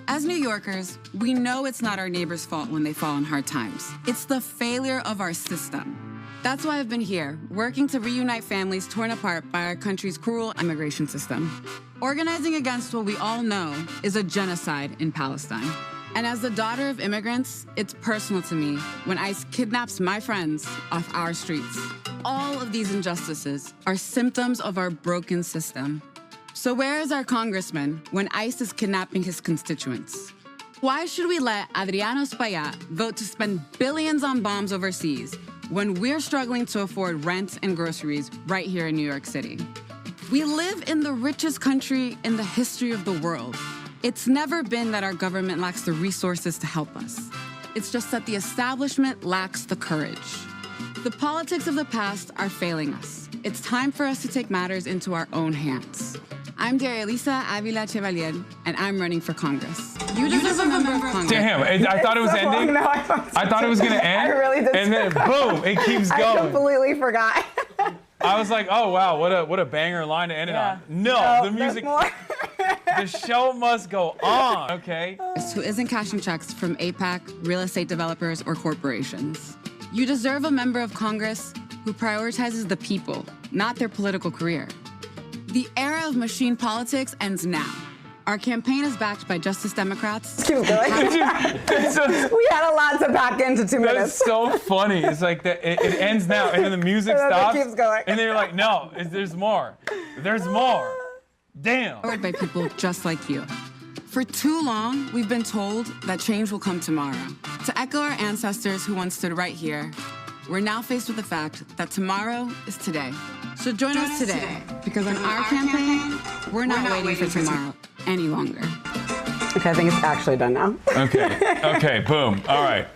As New Yorkers, we know it's not our neighbors' fault when they fall in hard times. It's the failure of our system. That's why I've been here, working to reunite families torn apart by our country's cruel immigration system. Organizing against what we all know is a genocide in Palestine. And as the daughter of immigrants, it's personal to me when ICE kidnaps my friends off our streets. All of these injustices are symptoms of our broken system. So where is our congressman when ICE is kidnapping his constituents? Why should we let Adriano Espaillat vote to spend billions on bombs overseas when we're struggling to afford rent and groceries right here in New York City? We live in the richest country in the history of the world. It's never been that our government lacks the resources to help us. It's just that the establishment lacks the courage. The politics of the past are failing us. It's time for us to take matters into our own hands. I'm Daria Elisa Avila Chevalier, and I'm running for Congress. You deserve a member of Congress. Damn, I thought it was ending. No, I thought it was going to end. I really did. And then boom, it keeps going. I completely forgot. I was like, oh wow, what a banger line to end it on. No, the music. The show must go on. Okay. Who isn't cashing checks from APAC, real estate developers, or corporations. You deserve a member of Congress who prioritizes the people, not their political career. The era of machine politics ends now. Our campaign is backed by Justice Democrats. Keep going. We had a lot to pack into 2 minutes. That's so funny. It's like it ends now, and then the music stops. It keeps going. And then you're like, no, there's more. There's more. Damn. Powered by people just like you. For too long, we've been told that change will come tomorrow. To echo our ancestors who once stood right here, we're now faced with the fact that tomorrow is today. So join us today, because on our campaign, we're not waiting for tomorrow any longer. Okay, I think it's actually done now. Okay, boom. All right.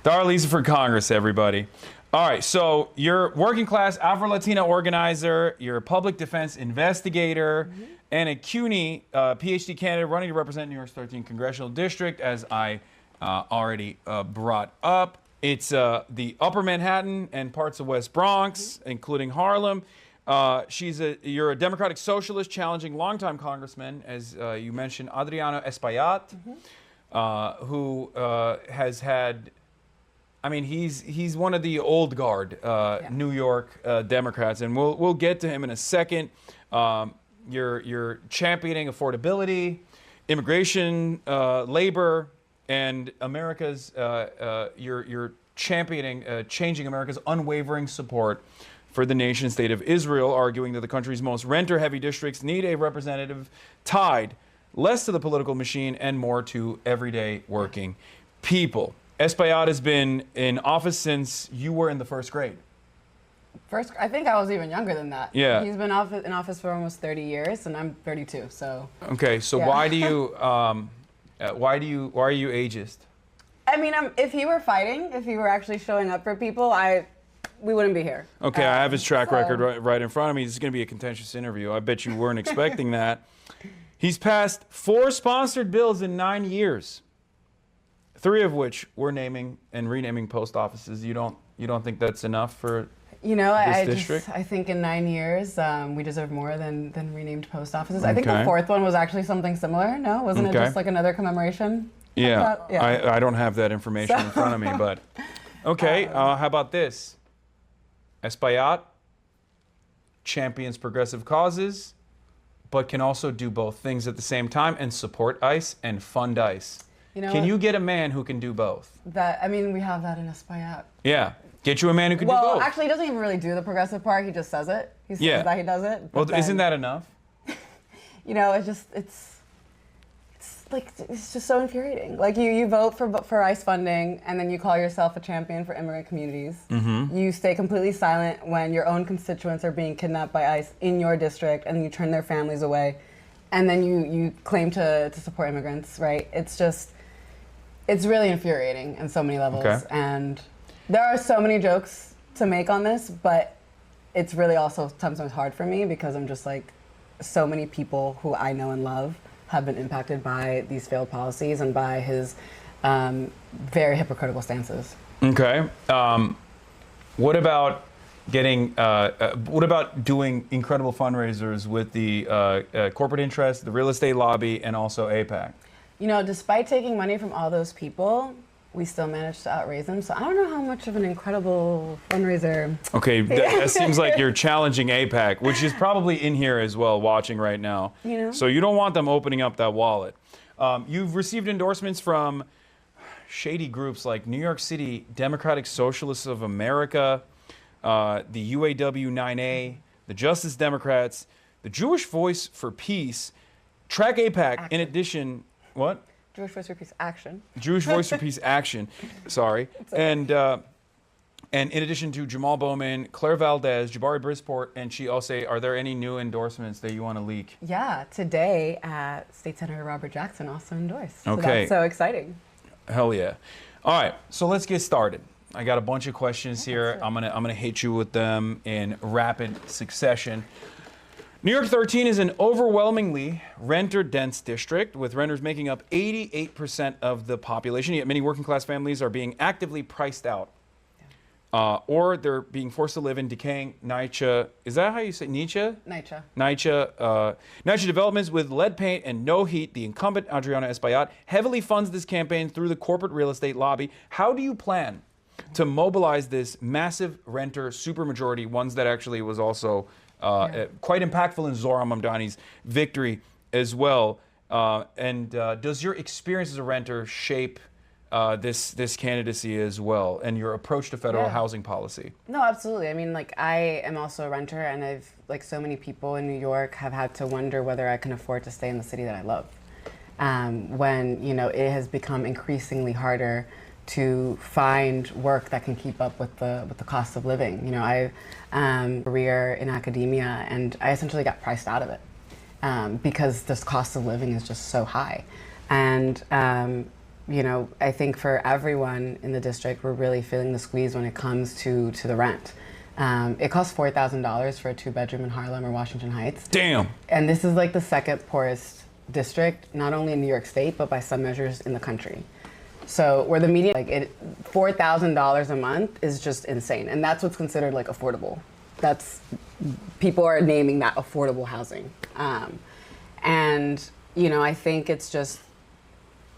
Dara Lisa for Congress, everybody. All right, so you're working class Afro-Latina organizer, you're a public defense investigator, and a CUNY PhD candidate running to represent New York's 13th Congressional District, as I already brought up. It's the Upper Manhattan and parts of West Bronx, including Harlem. You're a Democratic Socialist challenging longtime Congressman, as you mentioned, Adriano Espaillat, who has had, I mean, he's one of the old guard New York Democrats, and we'll get to him in a second. You're championing affordability, immigration, labor, and America's. You're championing changing America's unwavering support for the nation state of Israel, arguing that the country's most renter-heavy districts need a representative tied less to the political machine and more to everyday working people. Espaillat has been in office since you were in the first grade. I think I was even younger than that. Yeah. He's been in office for almost 30 years, and I'm 32. So. Okay, so yeah. Why are you ageist? I mean, if he were fighting, if he were actually showing up for people, we wouldn't be here. Okay, I have his track record right in front of me. This is going to be a contentious interview. I bet you weren't expecting that. He's passed 4 sponsored bills in 9 years, 3 of which were naming and renaming post offices. You don't think that's enough for this district? I think in 9 years, we deserve more than renamed post offices. I think the 4th one was actually something similar. No, wasn't it just like another commemoration? Yeah, I don't have that information in front of me, but okay. How about this? Espaillat champions progressive causes, but can also do both things at the same time and support ICE and fund ICE. Can you get a man who can do both? We have that in Espaillat. Yeah, get you a man who can do both. Well, actually, he doesn't even really do the progressive part. He just says it. He says that he does it. Well, isn't that enough? It's just so infuriating. Like you vote for ICE funding, and then you call yourself a champion for immigrant communities. Mm-hmm. You stay completely silent when your own constituents are being kidnapped by ICE in your district, and you turn their families away, and then you claim to support immigrants. Right? It's really infuriating in so many levels, and there are so many jokes to make on this, but it's really also sometimes hard for me because I'm just like, so many people who I know and love have been impacted by these failed policies and by his very hypocritical stances. Okay. What about doing incredible fundraisers with the corporate interests, the real estate lobby, and also APAC? Despite taking money from all those people, we still managed to outraise them. So I don't know how much of an incredible fundraiser. Okay, that seems like you're challenging APAC, which is probably in here as well, watching right now. So you don't want them opening up that wallet. You've received endorsements from shady groups like New York City Democratic Socialists of America, the UAW 9A, the Justice Democrats, the Jewish Voice for Peace, Track AIPAC, in addition, what? Jewish Voice for Peace Action. Jewish Voice for Peace Action, sorry. And in addition to Jamal Bowman, Claire Valdez, Jabari Brisport, and she all say, are there any new endorsements that you want to leak? Yeah, today, State Senator Robert Jackson also endorsed. So Okay. that's so exciting. Hell yeah. All right, so let's get started. I got a bunch of questions here. I'm gonna hit you with them in rapid succession. New York 13 is an overwhelmingly renter-dense district, with renters making up 88% of the population, yet many working-class families are being actively priced out. Or they're being forced to live in decaying NYCHA, is that how you say NYCHA? NYCHA developments with lead paint and no heat. The incumbent, Adriana Espaillat, heavily funds this campaign through the corporate real estate lobby. How do you plan to mobilize this massive renter supermajority, ones that actually was also quite impactful in Zohran Mamdani's victory as well? Does your experience as a renter shape this candidacy as well, and your approach to federal housing policy? No, absolutely. I mean, like, I am also a renter, and I've, like so many people in New York, have had to wonder whether I can afford to stay in the city that I love. When, you know, it has become increasingly harder to find work that can keep up with the cost of living. You know, I career in academia, and I essentially got priced out of it because this cost of living is just so high. And you know, I think for everyone in the district, we're really feeling the squeeze when it comes to the rent. It costs $4,000 for a 2-bedroom in Harlem or Washington Heights. Damn. And this is like the second poorest district, not only in New York State, but by some measures in the country. So where the median, $4,000 a month is just insane. And that's what's considered like affordable. People are naming that affordable housing. And, you know, I think it's just,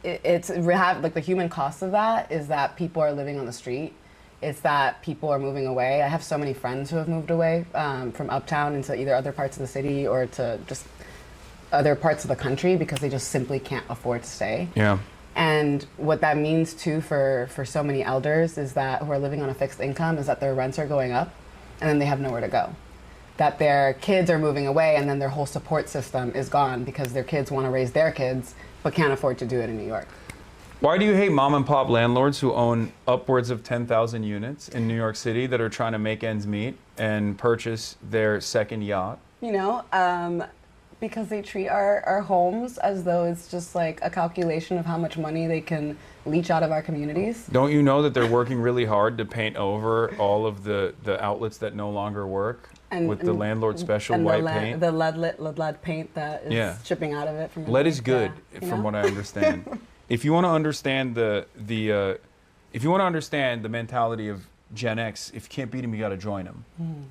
like the human cost of that is that people are living on the street. It's that people are moving away. I have so many friends who have moved away from uptown into either other parts of the city or to just other parts of the country because they just simply can't afford to stay. Yeah. And what that means too for so many elders is that who are living on a fixed income is that their rents are going up and then they have nowhere to go. That their kids are moving away and then their whole support system is gone because their kids want to raise their kids but can't afford to do it in New York. Why do you hate mom and pop landlords who own upwards of 10,000 units in New York City that are trying to make ends meet and purchase their second yacht? You know, because they treat our homes as though it's just like a calculation of how much money they can leech out of our communities. Don't you know that they're working really hard to paint over all of the outlets that no longer work with the landlord special white paint? The lead paint that is chipping out of it. From lead is good, from what I understand. If you want to understand if you want to understand the mentality of Gen X, if you can't beat them, you got to join them.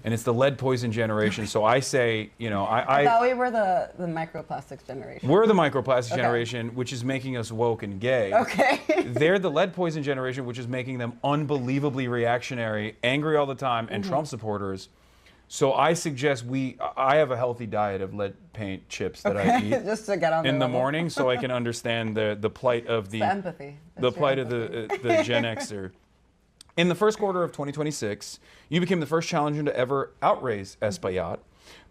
And it's the lead poison generation. So I say, you know, I thought we were the microplastics generation. We're the microplastics generation, which is making us woke and gay. Okay. They're the lead poison generation, which is making them unbelievably reactionary, angry all the time, and Trump supporters. So I suggest I have a healthy diet of lead paint chips that I eat just to get on in the morning, so I can understand the plight of the empathy. The plight of the Gen Xer. In the first quarter of 2026, you became the first challenger to ever outraise Espaillat,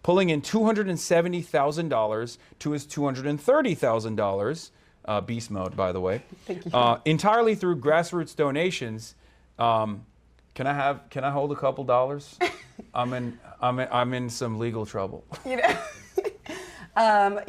pulling in $270,000 to his $230,000. Beast mode, by the way. Thank you. Entirely through grassroots donations. Can I hold a couple dollars? I'm in some legal trouble. You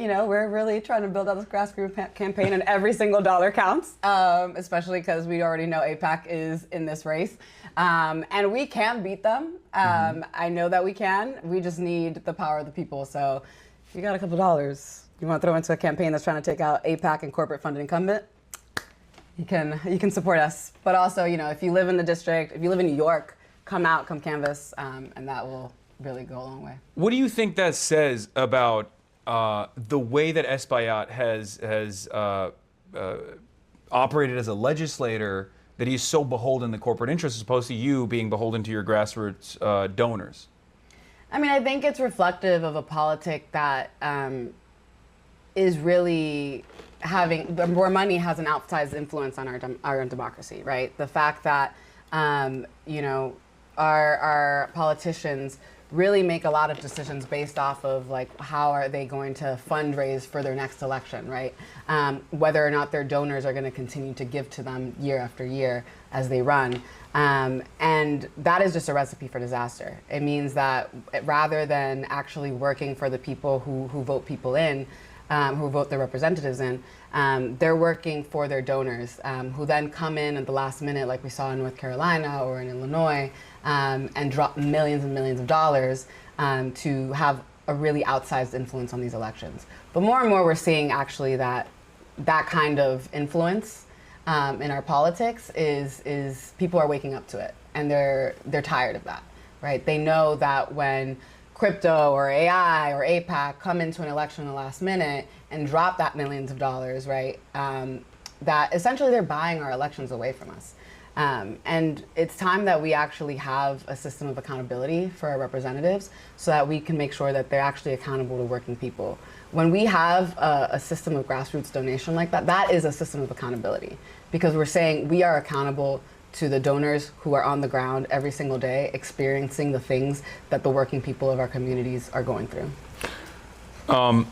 know, we're really trying to build out this grassroots campaign, and every single dollar counts, especially because we already know AIPAC is in this race. And we can beat them. I know that we can. We just need the power of the people. So if you got a couple dollars, you want to throw into a campaign that's trying to take out AIPAC and corporate funded incumbent, you can support us. But also, you know, if you live in the district, if you live in New York, come out, come canvass, and that will really go a long way. What do you think that says about the way that Espaillat has operated as a legislator, that he's so beholden to corporate interests as opposed to you being beholden to your grassroots donors? I mean, I think it's reflective of a politic that is really where money has an outsized influence on our democracy, right? The fact that you know, our politicians really make a lot of decisions based off of like how are they going to fundraise for their next election, right? Whether or not their donors are going to continue to give to them year after year as they run. And that is just a recipe for disaster. It means that rather than actually working for the people who vote people in, who vote their representatives in, they're working for their donors, who then come in at the last minute, like we saw in North Carolina or in Illinois, and drop millions and millions of dollars to have a really outsized influence on these elections. But more and more we're seeing actually that kind of influence in our politics is people are waking up to it, and they're tired of that, right? They know that when crypto or AI or APAC come into an election in the last minute and drop that millions of dollars, right? That essentially they're buying our elections away from us. And it's time that we actually have a system of accountability for our representatives so that we can make sure that they're actually accountable to working people. When we have a system of grassroots donation like that, that is a system of accountability, because we're saying we are accountable to the donors who are on the ground every single day experiencing the things that the working people of our communities are going through.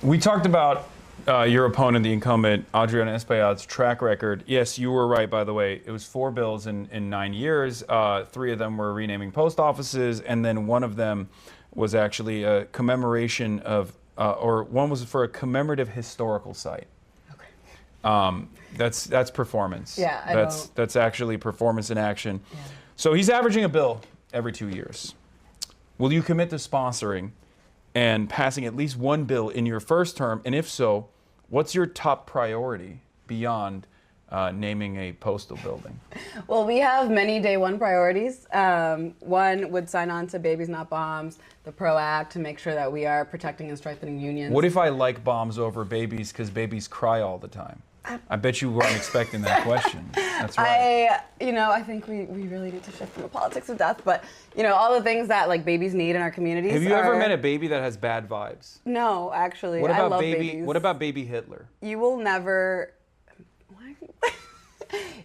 We talked about your opponent, the incumbent, Adriana Espaillat's track record. Yes, you were right, by the way. It was 4 bills in 9 years. 3 of them were renaming post offices, and then one of them was actually a commemoration of, or one was for a commemorative historical site. Okay. That's performance. Yeah, that's actually performance in action. Yeah. So he's averaging a bill every 2 years. Will you commit to sponsoring and passing at least one bill in your first term? And if so, what's your top priority beyond naming a postal building? Well, we have many day one priorities. One would sign on to Babies Not Bombs, the PRO Act, to make sure that we are protecting and strengthening unions. What if I like bombs over babies because babies cry all the time? I bet you weren't expecting that question. That's right. I think we really need to shift from the politics of death, but all the things that like babies need in our communities. Have you ever met a baby that has bad vibes? No, actually. What about I love babies? What about baby Hitler? You will never.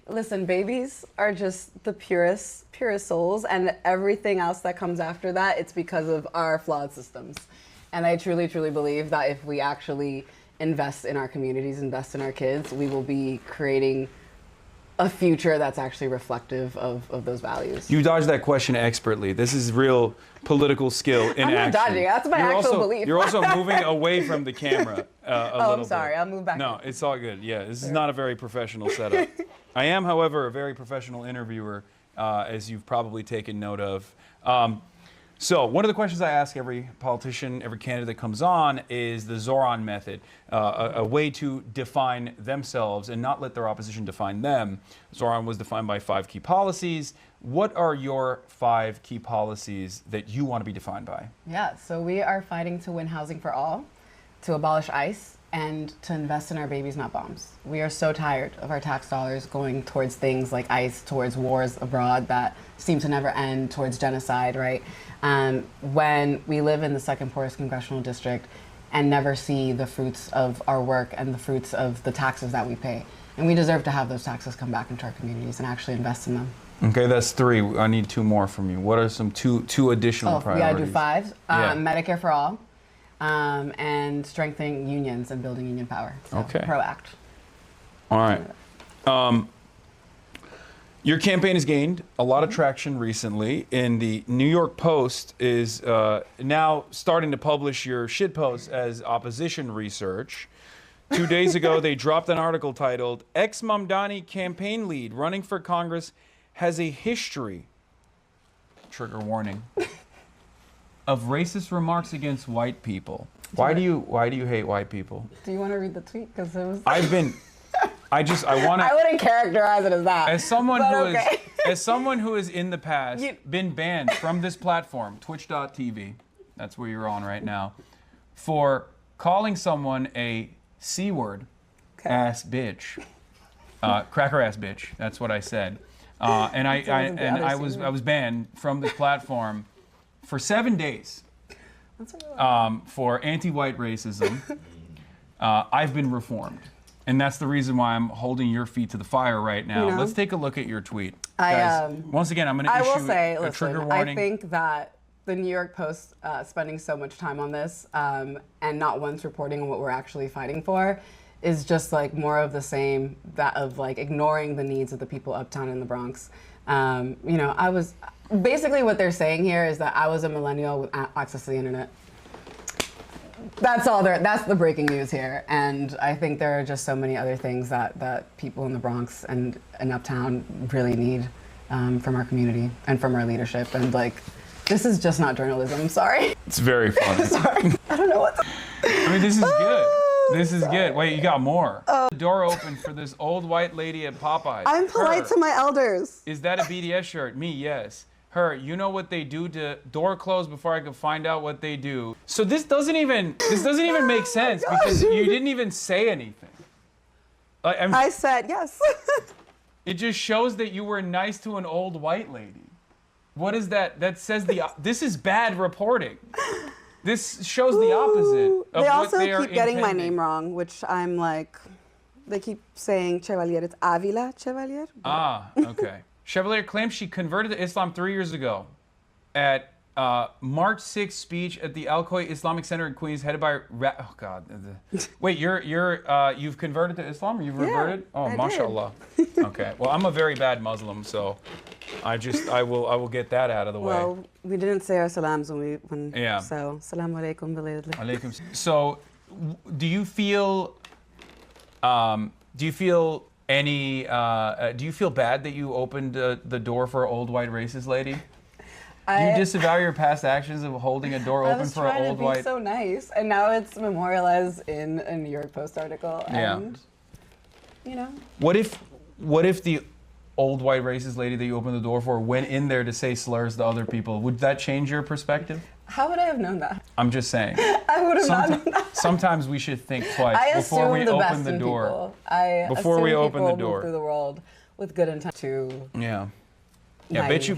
Listen, babies are just the purest souls, and everything else that comes after that, it's because of our flawed systems. And I truly, truly believe that if we actually invest in our communities, invest in our kids, we will be creating a future that's actually reflective of those values. You dodged that question expertly. This is real political skill in action. I'm not dodging. That's my actual belief. You're also moving away from the camera a little I'm sorry. bit. I'll move back. No, it's all good. Yeah, this is not a very professional setup. I am, however, a very professional interviewer, as you've probably taken note of. So one of the questions I ask every politician, every candidate that comes on is the Zoran method, a way to define themselves and not let their opposition define them. Zoran was defined by 5 key policies. What are your 5 key policies that you want to be defined by? Yeah, so we are fighting to win housing for all, to abolish ICE, and to invest in our babies, not bombs. We are so tired of our tax dollars going towards things like ICE, towards wars abroad that seem to never end, towards genocide, right? When we live in the second poorest congressional district and never see the fruits of our work and the fruits of the taxes that we pay. And we deserve to have those taxes come back into our communities and actually invest in them. Okay, that's 3. I need 2 more from you. What are some two additional priorities? We gotta do 5. Medicare for all, and strengthening unions and building union power. So, okay. PRO Act. All right. Your campaign has gained a lot of traction recently, and the New York Post is now starting to publish your shitposts as opposition research. 2 days ago, they dropped an article titled, "Ex-Mamdani campaign lead running for Congress has a history," trigger warning, "of racist remarks against white people." Why do you hate white people? Do you want to read the tweet? Because it was. I want to. I wouldn't characterize it as that. As someone who has in the past been banned from this platform, Twitch.tv, that's where you're on right now, for calling someone a C-word, ass bitch, cracker ass bitch. That's what I said, and I was banned from this platform for 7 days for anti-white racism. I've been reformed. And that's the reason why I'm holding your feet to the fire right now. You know? Let's take a look at your tweet. I, Once again, I'm going to I issue will say, a trigger warning. I think that the New York Post spending so much time on this and not once reporting on what we're actually fighting for is just like more of the same, that of like ignoring the needs of the people uptown in the Bronx. You know, I was, basically what they're saying here is that I was a millennial with access to the internet. That's all there, that's the breaking news here. And I think there are just so many other things that people in the Bronx and uptown really need from our community and from our leadership. And like, this is just not journalism, I'm sorry. It's very funny. Sorry, I don't know what to... I mean, this is good. This is good. Wait, you got more. The door open for this old white lady at Popeyes. I'm polite to my elders. Is that a BDS shirt? Me, yes. Her, you know what they do to door closed before I could find out what they do. So this doesn't even make sense because you didn't even say anything. I said yes. It just shows that you were nice to an old white lady. What is that? That says this is bad reporting. This shows the opposite of They what also they are keep getting my intending. name wrong, which I'm like, they keep saying Chevalier. It's Avila Chevalier. Ah, okay. Chevalier claims she converted to Islam 3 years ago at March 6th speech at the Al Khoi Islamic Center in Queens, headed by oh God. Wait, you've converted to Islam, or you've reverted? Oh, I mashallah. Okay. Well, I'm a very bad Muslim, so I will get that out of the way. Well, we didn't say our salams Yeah. So salaam alaikum belatedly. Alaikum. So, do you feel bad that you opened the door for an old white racist lady? Do you disavow your past actions of holding a door open for an old I was trying to be so nice, and now it's memorialized in a New York Post article. And, you know. What if the old white racist lady that you opened the door for went in there to say slurs to other people? Would that change your perspective? How would I have known that? I'm just saying. I would have not known that. Sometimes we should think twice before we open the door. Before we open the door. Move through the world with good intent to. Yeah. Yeah, bet you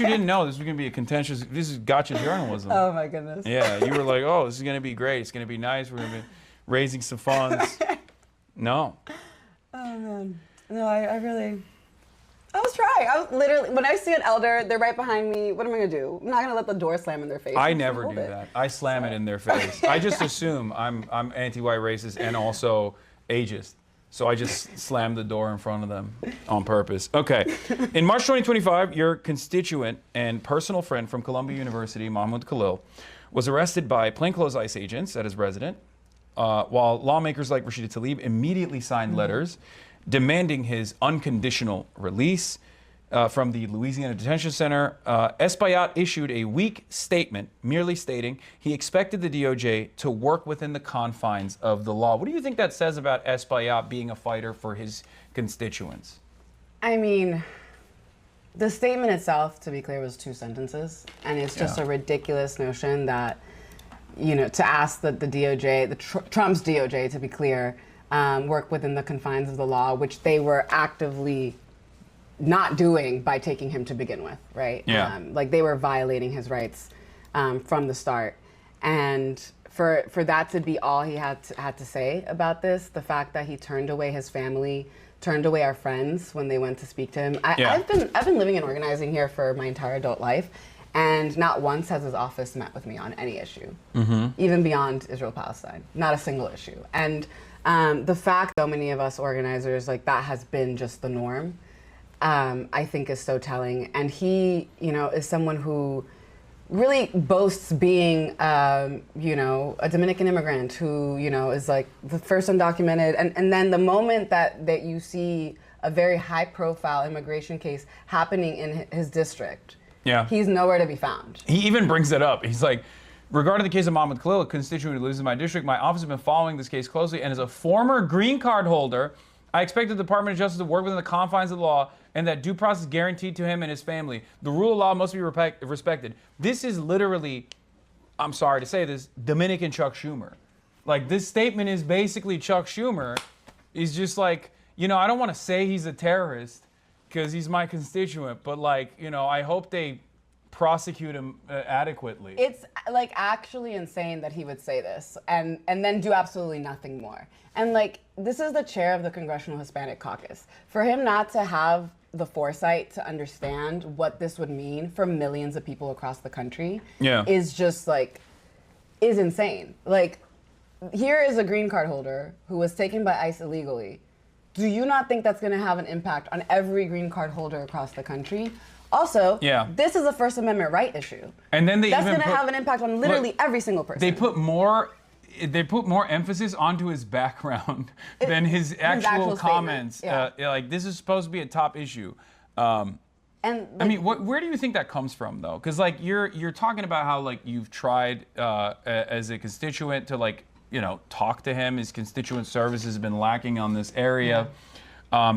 didn't know this was gonna be a contentious. This is gotcha journalism. Oh my goodness. Yeah, you were like, oh, this is gonna be great. It's gonna be nice. We're gonna be raising some funds. No. Oh man, no, I was trying. I was literally, when I see an elder, they're right behind me. What am I gonna do? I'm not gonna let the door slam in their face. I never do that. I slam it in their face. I just assume I'm anti-white racist and also ageist. So I just slammed the door in front of them on purpose. Okay. In March 2025, your constituent and personal friend from Columbia University, Mahmoud Khalil, was arrested by plainclothes ICE agents at his residence, while lawmakers like Rashida Tlaib immediately signed letters demanding his unconditional release from the Louisiana Detention Center. Espaillat issued a weak statement merely stating he expected the DOJ to work within the confines of the law. What do you think that says about Espaillat being a fighter for his constituents? I mean, the statement itself, to be clear, was 2 sentences. And it's just a ridiculous notion that, you know, to ask that the DOJ, Trump's DOJ, to be clear, work within the confines of the law, which they were actively not doing by taking him to begin with, right? Yeah. Like they were violating his rights from the start. And for that to be all he had to say about this, the fact that he turned away his family, turned away our friends when they went to speak to him. I've been living and organizing here for my entire adult life, and not once has his office met with me on any issue, even beyond Israel-Palestine, not a single issue. And the fact so many of us organizers, like that has been just the norm. I think is so telling. And he, you know, is someone who really boasts being, you know, a Dominican immigrant who, you know, is like the first undocumented. And then the moment that you see a very high profile immigration case happening in his district, he's nowhere to be found. He even brings it up. He's like, regarding the case of Mahmoud Khalil, a constituent who lives in my district, my office has been following this case closely, and as a former green card holder, I expect the Department of Justice to work within the confines of the law and that due process is guaranteed to him and his family. The rule of law must be respected. This is literally, I'm sorry to say this, Dominican Chuck Schumer. Like, this statement is basically Chuck Schumer. He's just like, you know, I don't want to say he's a terrorist because he's my constituent, but like, you know, I hope they prosecute him adequately. It's like actually insane that he would say this and then do absolutely nothing more. And like, this is the chair of the Congressional Hispanic Caucus. For him not to have the foresight to understand what this would mean for millions of people across the country is just like, is insane. Like, here is a green card holder who was taken by ICE illegally. Do you not think that's gonna have an impact on every green card holder across the country? Also, this is a First Amendment right issue. And then that's going to have an impact on literally every single person. They put more emphasis onto his background than his actual comments. Like, this is supposed to be a top issue. And like, I mean, where do you think that comes from, though? Because like you're talking about how like you've tried as a constituent to like talk to him. His constituent service has been lacking on this area.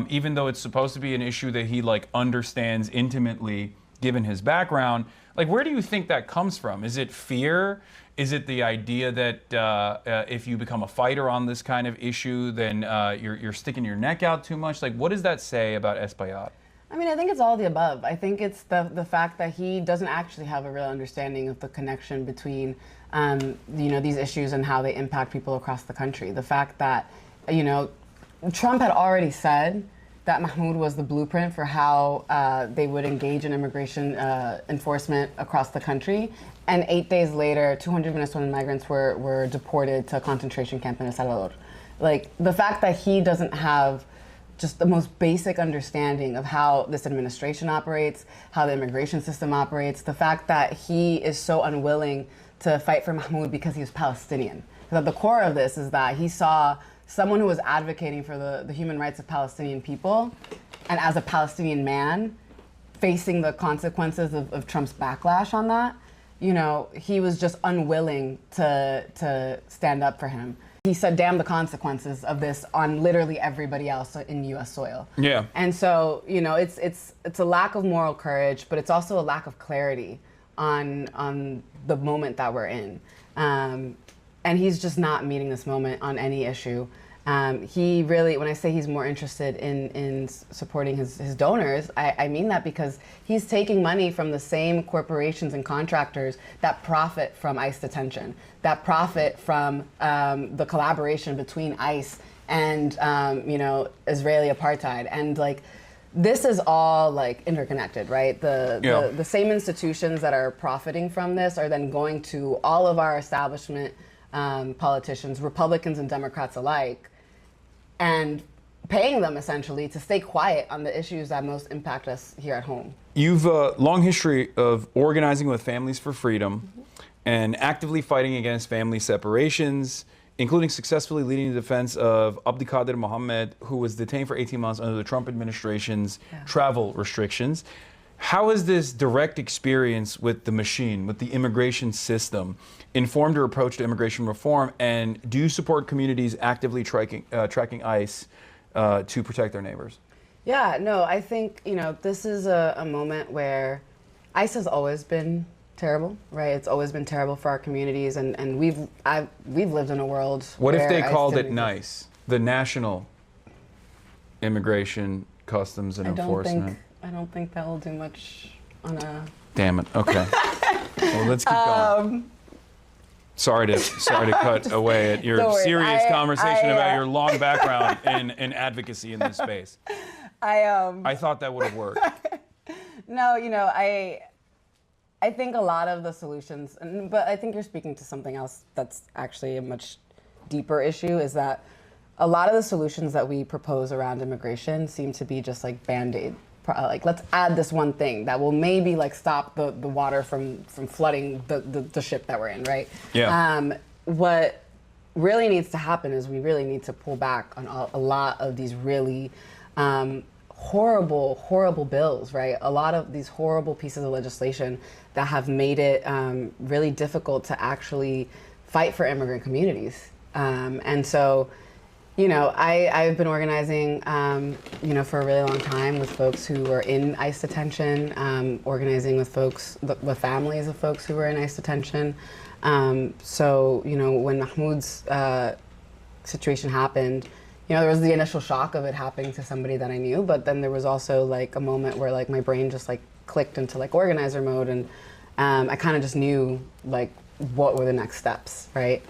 Even though it's supposed to be an issue that he like understands intimately, given his background, like where do you think that comes from? Is it fear? Is it the idea that if you become a fighter on this kind of issue, then you're sticking your neck out too much? Like, what does that say about Espaillat? I mean, I think it's all the above. I think it's the fact that he doesn't actually have a real understanding of the connection between these issues and how they impact people across the country. The fact that Trump had already said that Mahmoud was the blueprint for how they would engage in immigration enforcement across the country. And 8 days later, 200 Venezuelan migrants were deported to a concentration camp in El Salvador. Like, the fact that he doesn't have just the most basic understanding of how this administration operates, how the immigration system operates, the fact that he is so unwilling to fight for Mahmoud because he was Palestinian. Because at the core of this is that he saw someone who was advocating for the human rights of Palestinian people, and as a Palestinian man, facing the consequences of Trump's backlash on that, he was just unwilling to stand up for him. He said, damn the consequences of this on literally everybody else in U.S. soil. Yeah. And so, it's a lack of moral courage, but it's also a lack of clarity on the moment that we're in. And he's just not meeting this moment on any issue. He really, when I say he's more interested in supporting his donors, I mean that because he's taking money from the same corporations and contractors that profit from ICE detention, that profit from the collaboration between ICE and Israeli apartheid. And like, this is all like interconnected, right? The same institutions that are profiting from this are then going to all of our establishment politicians, Republicans and Democrats alike, and paying them essentially to stay quiet on the issues that most impact us here at home. You've a long history of organizing with Families for Freedom and actively fighting against family separations, including successfully leading the defense of Abdiqaadir Mohammed, who was detained for 18 months under the Trump administration's travel restrictions. How has this direct experience with the machine, with the immigration system, informed your approach to immigration reform? And do you support communities actively tracking ICE to protect their neighbors? Yeah, no, I think, this is a moment where ICE has always been terrible, right? It's always been terrible for our communities, and we've lived in a world. What if they called it NICE, the National Immigration Customs and Enforcement? I don't think that will do much on a... Damn it. Okay. Well, let's keep going. Sorry to cut away at your serious conversation about your long background in advocacy in this space. I thought that would have worked. No, I think a lot of the solutions, but I think you're speaking to something else that's actually a much deeper issue, is that a lot of the solutions that we propose around immigration seem to be just like Band-Aid. Like, let's add this one thing that will maybe like stop the water from flooding the ship that we're in, right? Yeah. What really needs to happen is we really need to pull back on a lot of these really horrible bills, right? A lot of these horrible pieces of legislation that have made it really difficult to actually fight for immigrant communities. And so, I've been organizing, for a really long time with folks who were in ICE detention, organizing with with families of folks who were in ICE detention. So, when Mahmoud's situation happened, there was the initial shock of it happening to somebody that I knew, but then there was also like a moment where like my brain just like clicked into like organizer mode, and I kind of just knew like what were the next steps, right?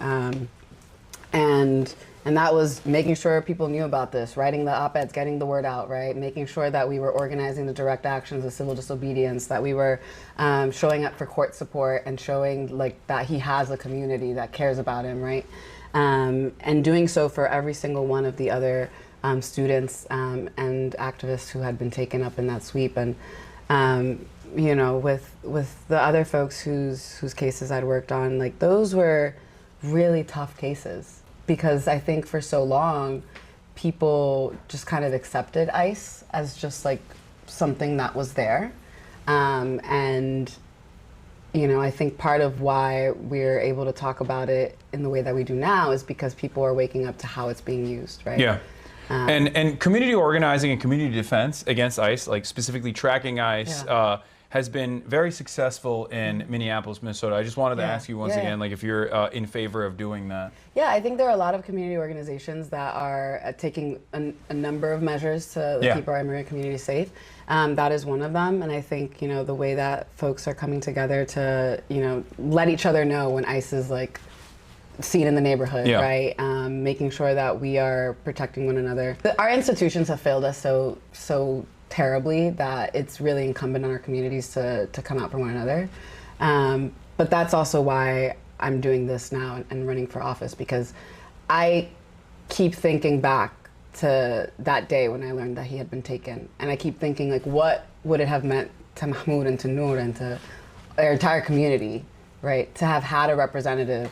And that was making sure people knew about this, writing the op-eds, getting the word out, right? Making sure that we were organizing the direct actions of civil disobedience, that we were showing up for court support and showing like that he has a community that cares about him, right? And doing so for every single one of the other students and activists who had been taken up in that sweep. And you know, with the other folks whose cases I'd worked on, like those were really tough cases. Because I think for so long, people just kind of accepted ICE as just like something that was there. And, you know, I think part of why we're able to talk about it in the way that we do now is because people are waking up to how it's being used, right? Yeah. And community organizing and community defense against ICE, like specifically tracking ICE, has been very successful in Minneapolis, Minnesota. I just wanted to ask you once again, like if you're in favor of doing that. Yeah, I think there are a lot of community organizations that are taking a number of measures to keep our immigrant community safe. That is one of them, and I think, you know, the way that folks are coming together to, you know, let each other know when ICE is like seen in the neighborhood, right? Making sure that we are protecting one another. Our institutions have failed us so terribly that it's really incumbent on our communities to come out for one another. But that's also why I'm doing this now and running for office, because I keep thinking back to that day when I learned that he had been taken. And I keep thinking, like, what would it have meant to Mahmoud and to Noor and to our entire community, right? To have had a representative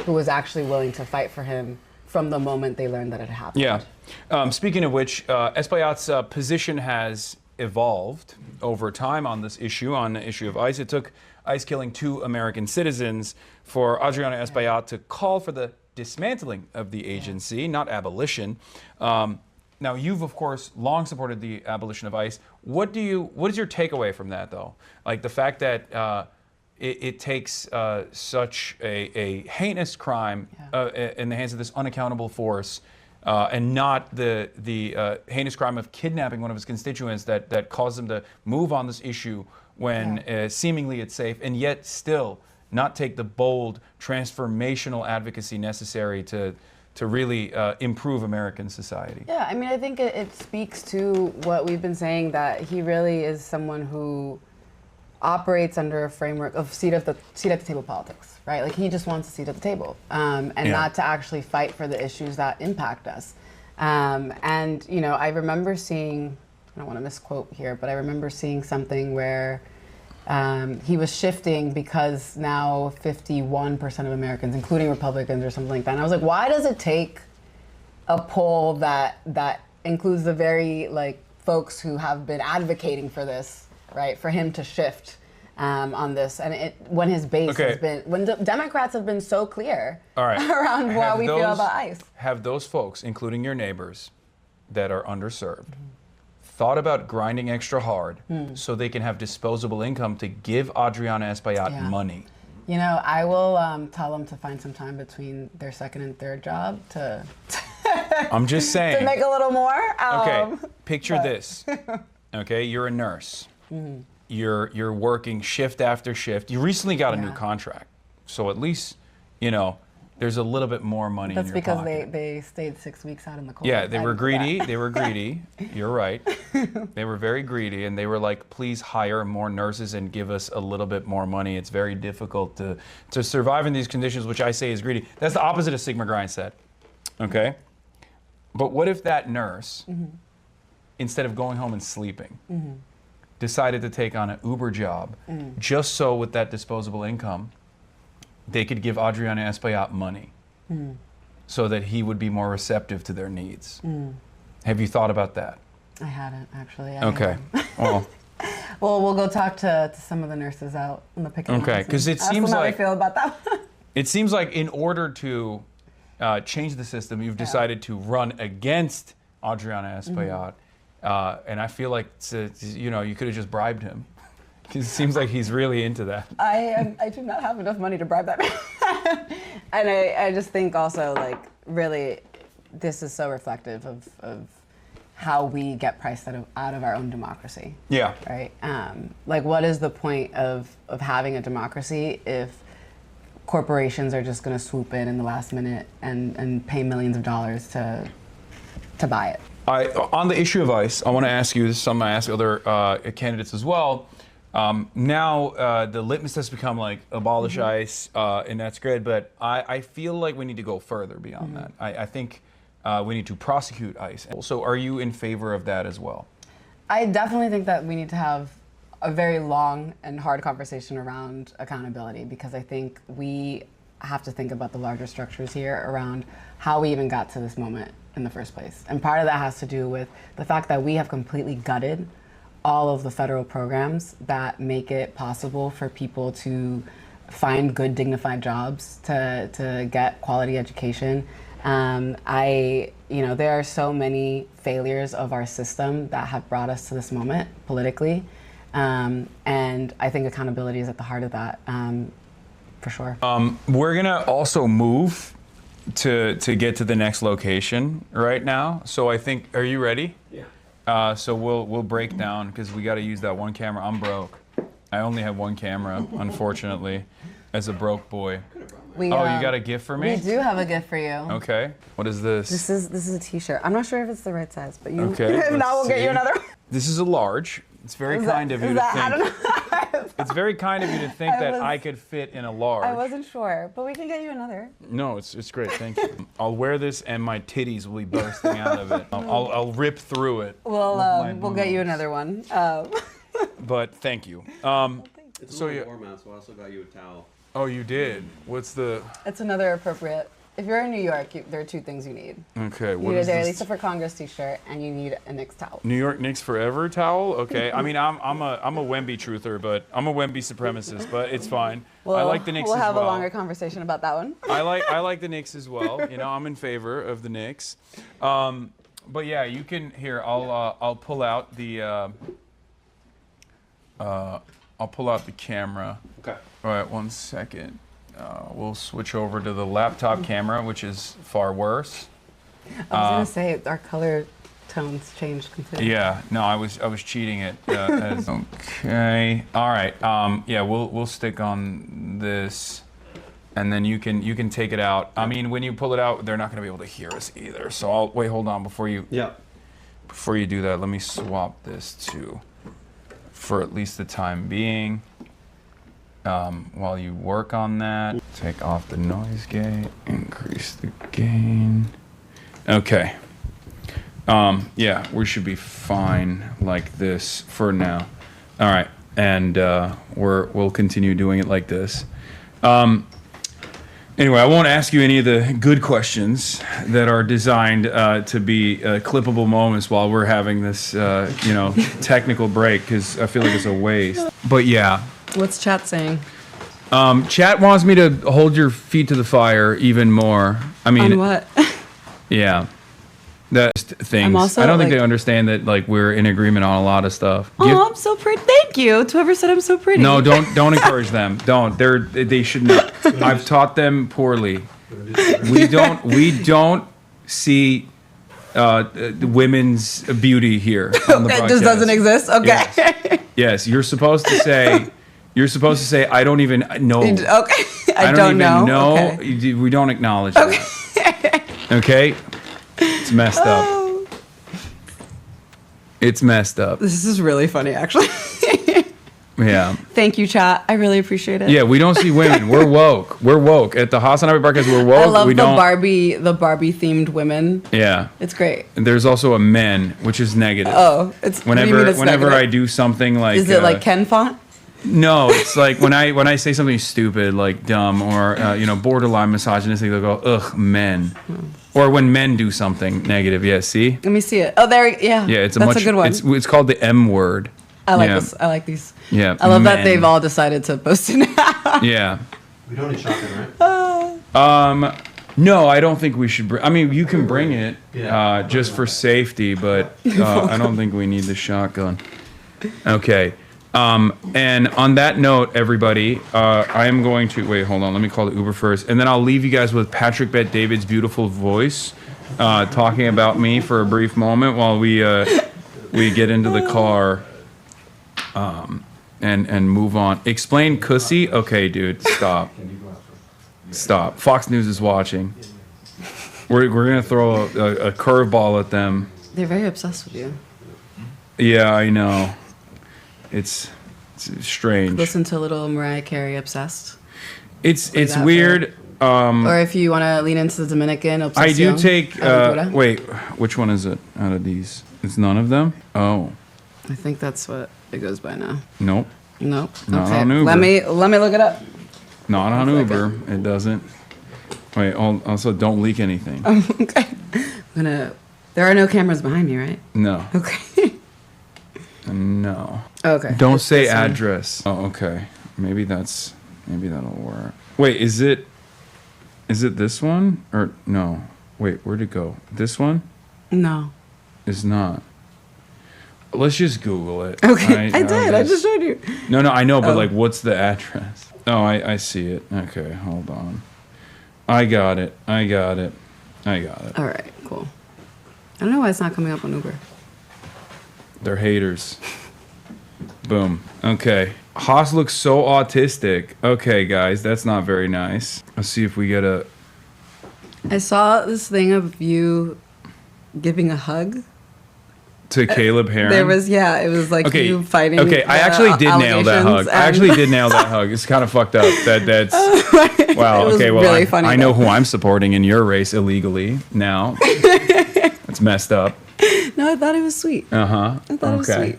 who was actually willing to fight for him from the moment they learned that it happened. Yeah. Speaking of which, Espaillat's position has evolved over time on this issue, on the issue of ICE. It took ICE killing 2 American citizens for Adriana Espaillat to call for the dismantling of the agency, not abolition. Now, you've, of course, long supported the abolition of ICE. What is your takeaway from that, though? Like the fact that it takes such a heinous crime in the hands of this unaccountable force, and not the heinous crime of kidnapping one of his constituents that caused him to move on this issue when seemingly it's safe, and yet still not take the bold transformational advocacy necessary to really improve American society. Yeah, I mean, I think it speaks to what we've been saying, that he really is someone who operates under a framework of seat at the table politics, right? Like he just wants a seat at the table, and not to actually fight for the issues that impact us. And you know, I remember seeing, I don't want to misquote here, but I remember seeing something where he was shifting because now 51% of Americans, including Republicans or something like that. And I was like, why does it take a poll that includes the very like folks who have been advocating for this, right, for him to shift on this, and when his base has been, when Democrats have been so clear around how we feel about ICE. Have those folks, including your neighbors that are underserved, thought about grinding extra hard so they can have disposable income to give Adriana Espaillat money? You know, I will tell them to find some time between their second and third job to I'm just saying. to make a little more. Okay, picture this. Okay, you're a nurse. You're working shift after shift. You recently got a new contract, so at least, you know, there's a little bit more money in your because pocket. they stayed 6 weeks out in the cold. Yeah, they were greedy. They were greedy. You're right. They were very greedy, and they were like, please hire more nurses and give us a little bit more money. It's very difficult to survive in these conditions, which I say is greedy. That's the opposite of Sigmar Grind said. Okay? But what if that nurse, instead of going home and sleeping, decided to take on an Uber job just so with that disposable income, they could give Adriana Espaillat money so that he would be more receptive to their needs. Have you thought about that? I hadn't, actually. Okay. Well, we'll go talk to some of the nurses out in the picket lines. Okay, because it ask seems them how like they feel about that. it seems like in order to change the system, you've decided to run against Adriana Espaillat. And I feel like you know, you could have just bribed him. It seems like he's really into that. I do not have enough money to bribe that man. And I just think also, like, really, this is so reflective of how we get priced out of our own democracy. Yeah. Right? Like, what is the point of having a democracy if corporations are just going to swoop in the last minute and pay millions of dollars to buy it? On the issue of ICE, I want to ask you, this is something I ask other candidates as well. Now the litmus has become like abolish ICE, and that's good, but I feel like we need to go further beyond that. I think we need to prosecute ICE. So are you in favor of that as well? I definitely think that we need to have a very long and hard conversation around accountability, because I think we have to think about the larger structures here around how we even got to this moment in the first place. And part of that has to do with the fact that we have completely gutted all of the federal programs that make it possible for people to find good, dignified jobs, to get quality education. There are so many failures of our system that have brought us to this moment politically. And I think accountability is at the heart of that, for sure. We're gonna also move to get to the next location right now. So I think, are you ready? Yeah. So we'll break down because we got to use that one camera. I'm broke. I only have one camera, unfortunately, as a broke boy. You got a gift for me? We do have a gift for you. Okay. What is this? This is a T-shirt. I'm not sure if it's the right size, but you. Okay. If not, we'll get you another. This is a large. It's very kind of you to think. I don't know. It's very kind of you to think that I could fit in a large. I wasn't sure, but we can get you another. No, it's great. Thank you. I'll wear this and my titties will be bursting out of it. I'll rip through it. We'll get you another one. But thank you. It's a little warm out, so I also got you a towel. Oh, you did? What's the? It's another appropriate. If you're in New York, there are two things you need. Okay, what is this? You need a Lisa for Congress T-shirt, and you need a Knicks towel. New York Knicks forever towel? Okay. I mean, I'm a Wemby truther, but I'm a Wemby supremacist, but it's fine. I like the Knicks as well. We'll have a longer conversation about that one. I like the Knicks as well. You know, I'm in favor of the Knicks. But yeah, you can here. I'll pull out the camera. Okay. All right, 1 second. We'll switch over to the laptop camera, which is far worse. I was gonna say our color tones changed completely. Yeah, no, I was cheating it. Okay, all right. Yeah, we'll stick on this, and then you can take it out. I mean, when you pull it out, they're not gonna be able to hear us either. So I'll wait. Hold on before you. Yeah. Before you do that, let me swap this too, for at least the time being. While you work on that, take off the noise gate, increase the gain. Okay. Yeah, we should be fine like this for now. All right, and we'll continue doing it like this. Anyway, I won't ask you any of the good questions that are designed to be clippable moments while we're having this, technical break, because I feel like it's a waste. But yeah. What's chat saying? Chat wants me to hold your feet to the fire even more. I mean, on what? Yeah, that's things. I don't think they understand that we're in agreement on a lot of stuff. Oh, I'm so pretty. Thank you. Whoever said I'm so pretty. No, don't encourage them. Don't. They should not. I've taught them poorly. We don't see women's beauty here on the broadcast. It just doesn't exist. Okay. Yes, you're supposed to say. I don't even know. Okay. I don't even know. Okay. We don't acknowledge that. Okay. It's messed up. It's messed up. This is really funny, actually. Yeah. Thank you, chat. I really appreciate it. Yeah, we don't see women. We're woke. We're woke. At the HasanAbi broadcast, we're woke. I love the Barbie themed women. Yeah. It's great. And there's also a men, which is negative. Oh, it's whenever negative? I do something like. Is it like Ken font? No, it's like when I say something stupid, like dumb or borderline misogynistic, they'll go, ugh, men. Or when men do something negative. Yeah, see? Let me see it. Oh, there. Yeah. Yeah, that's a good one. It's called the M word. I like this. I like these. Yeah. I love that they've all decided to post it now. Yeah. We don't need shotgun, right? No, I don't think we should. I mean, you can bring it just for safety, but I don't think we need the shotgun. Okay. And on that note, everybody, I am going to wait. Hold on. Let me call the Uber first, and then I'll leave you guys with Patrick Bet David's beautiful voice talking about me for a brief moment while we get into the car and move on. Explain cussy? Okay, dude, stop. Stop. Fox News is watching. We're going to throw a curveball at them. They're very obsessed with you. Yeah, I know. It's strange. Listen to a little Mariah Carey obsessed. It's weird. Or if you want to lean into the Dominican obsession. I do take. Wait, which one is it out of these? It's none of them. Oh. I think that's what it goes by now. Nope. Nope. Not okay. on Uber. Let me look it up. Not on Uber. It doesn't. Wait. Also, don't leak anything. Okay. There are no cameras behind me, right? No. Okay. No. Okay. Don't say address. Oh, okay. Maybe that'll work. Wait, is it this one or no? Wait, where'd it go? This one? No. It's not. Let's just Google it. Okay. I did. I just showed you. No, I know, but like, what's the address? Oh, I see it. Okay, hold on. I got it. All right. Cool. I don't know why it's not coming up on Uber. They're haters. Boom. Okay. Haas looks so autistic. Okay, guys, that's not very nice. Let's see if we get a... I saw this thing of you giving a hug. To Caleb Heron? It was like you fighting. Okay, I actually did nail that hug. It's kind of fucked up. That's... Wow, okay, well, really funny, I know who I'm supporting in your race illegally now. It's messed up. No, I thought it was sweet. Uh-huh. I thought it was sweet.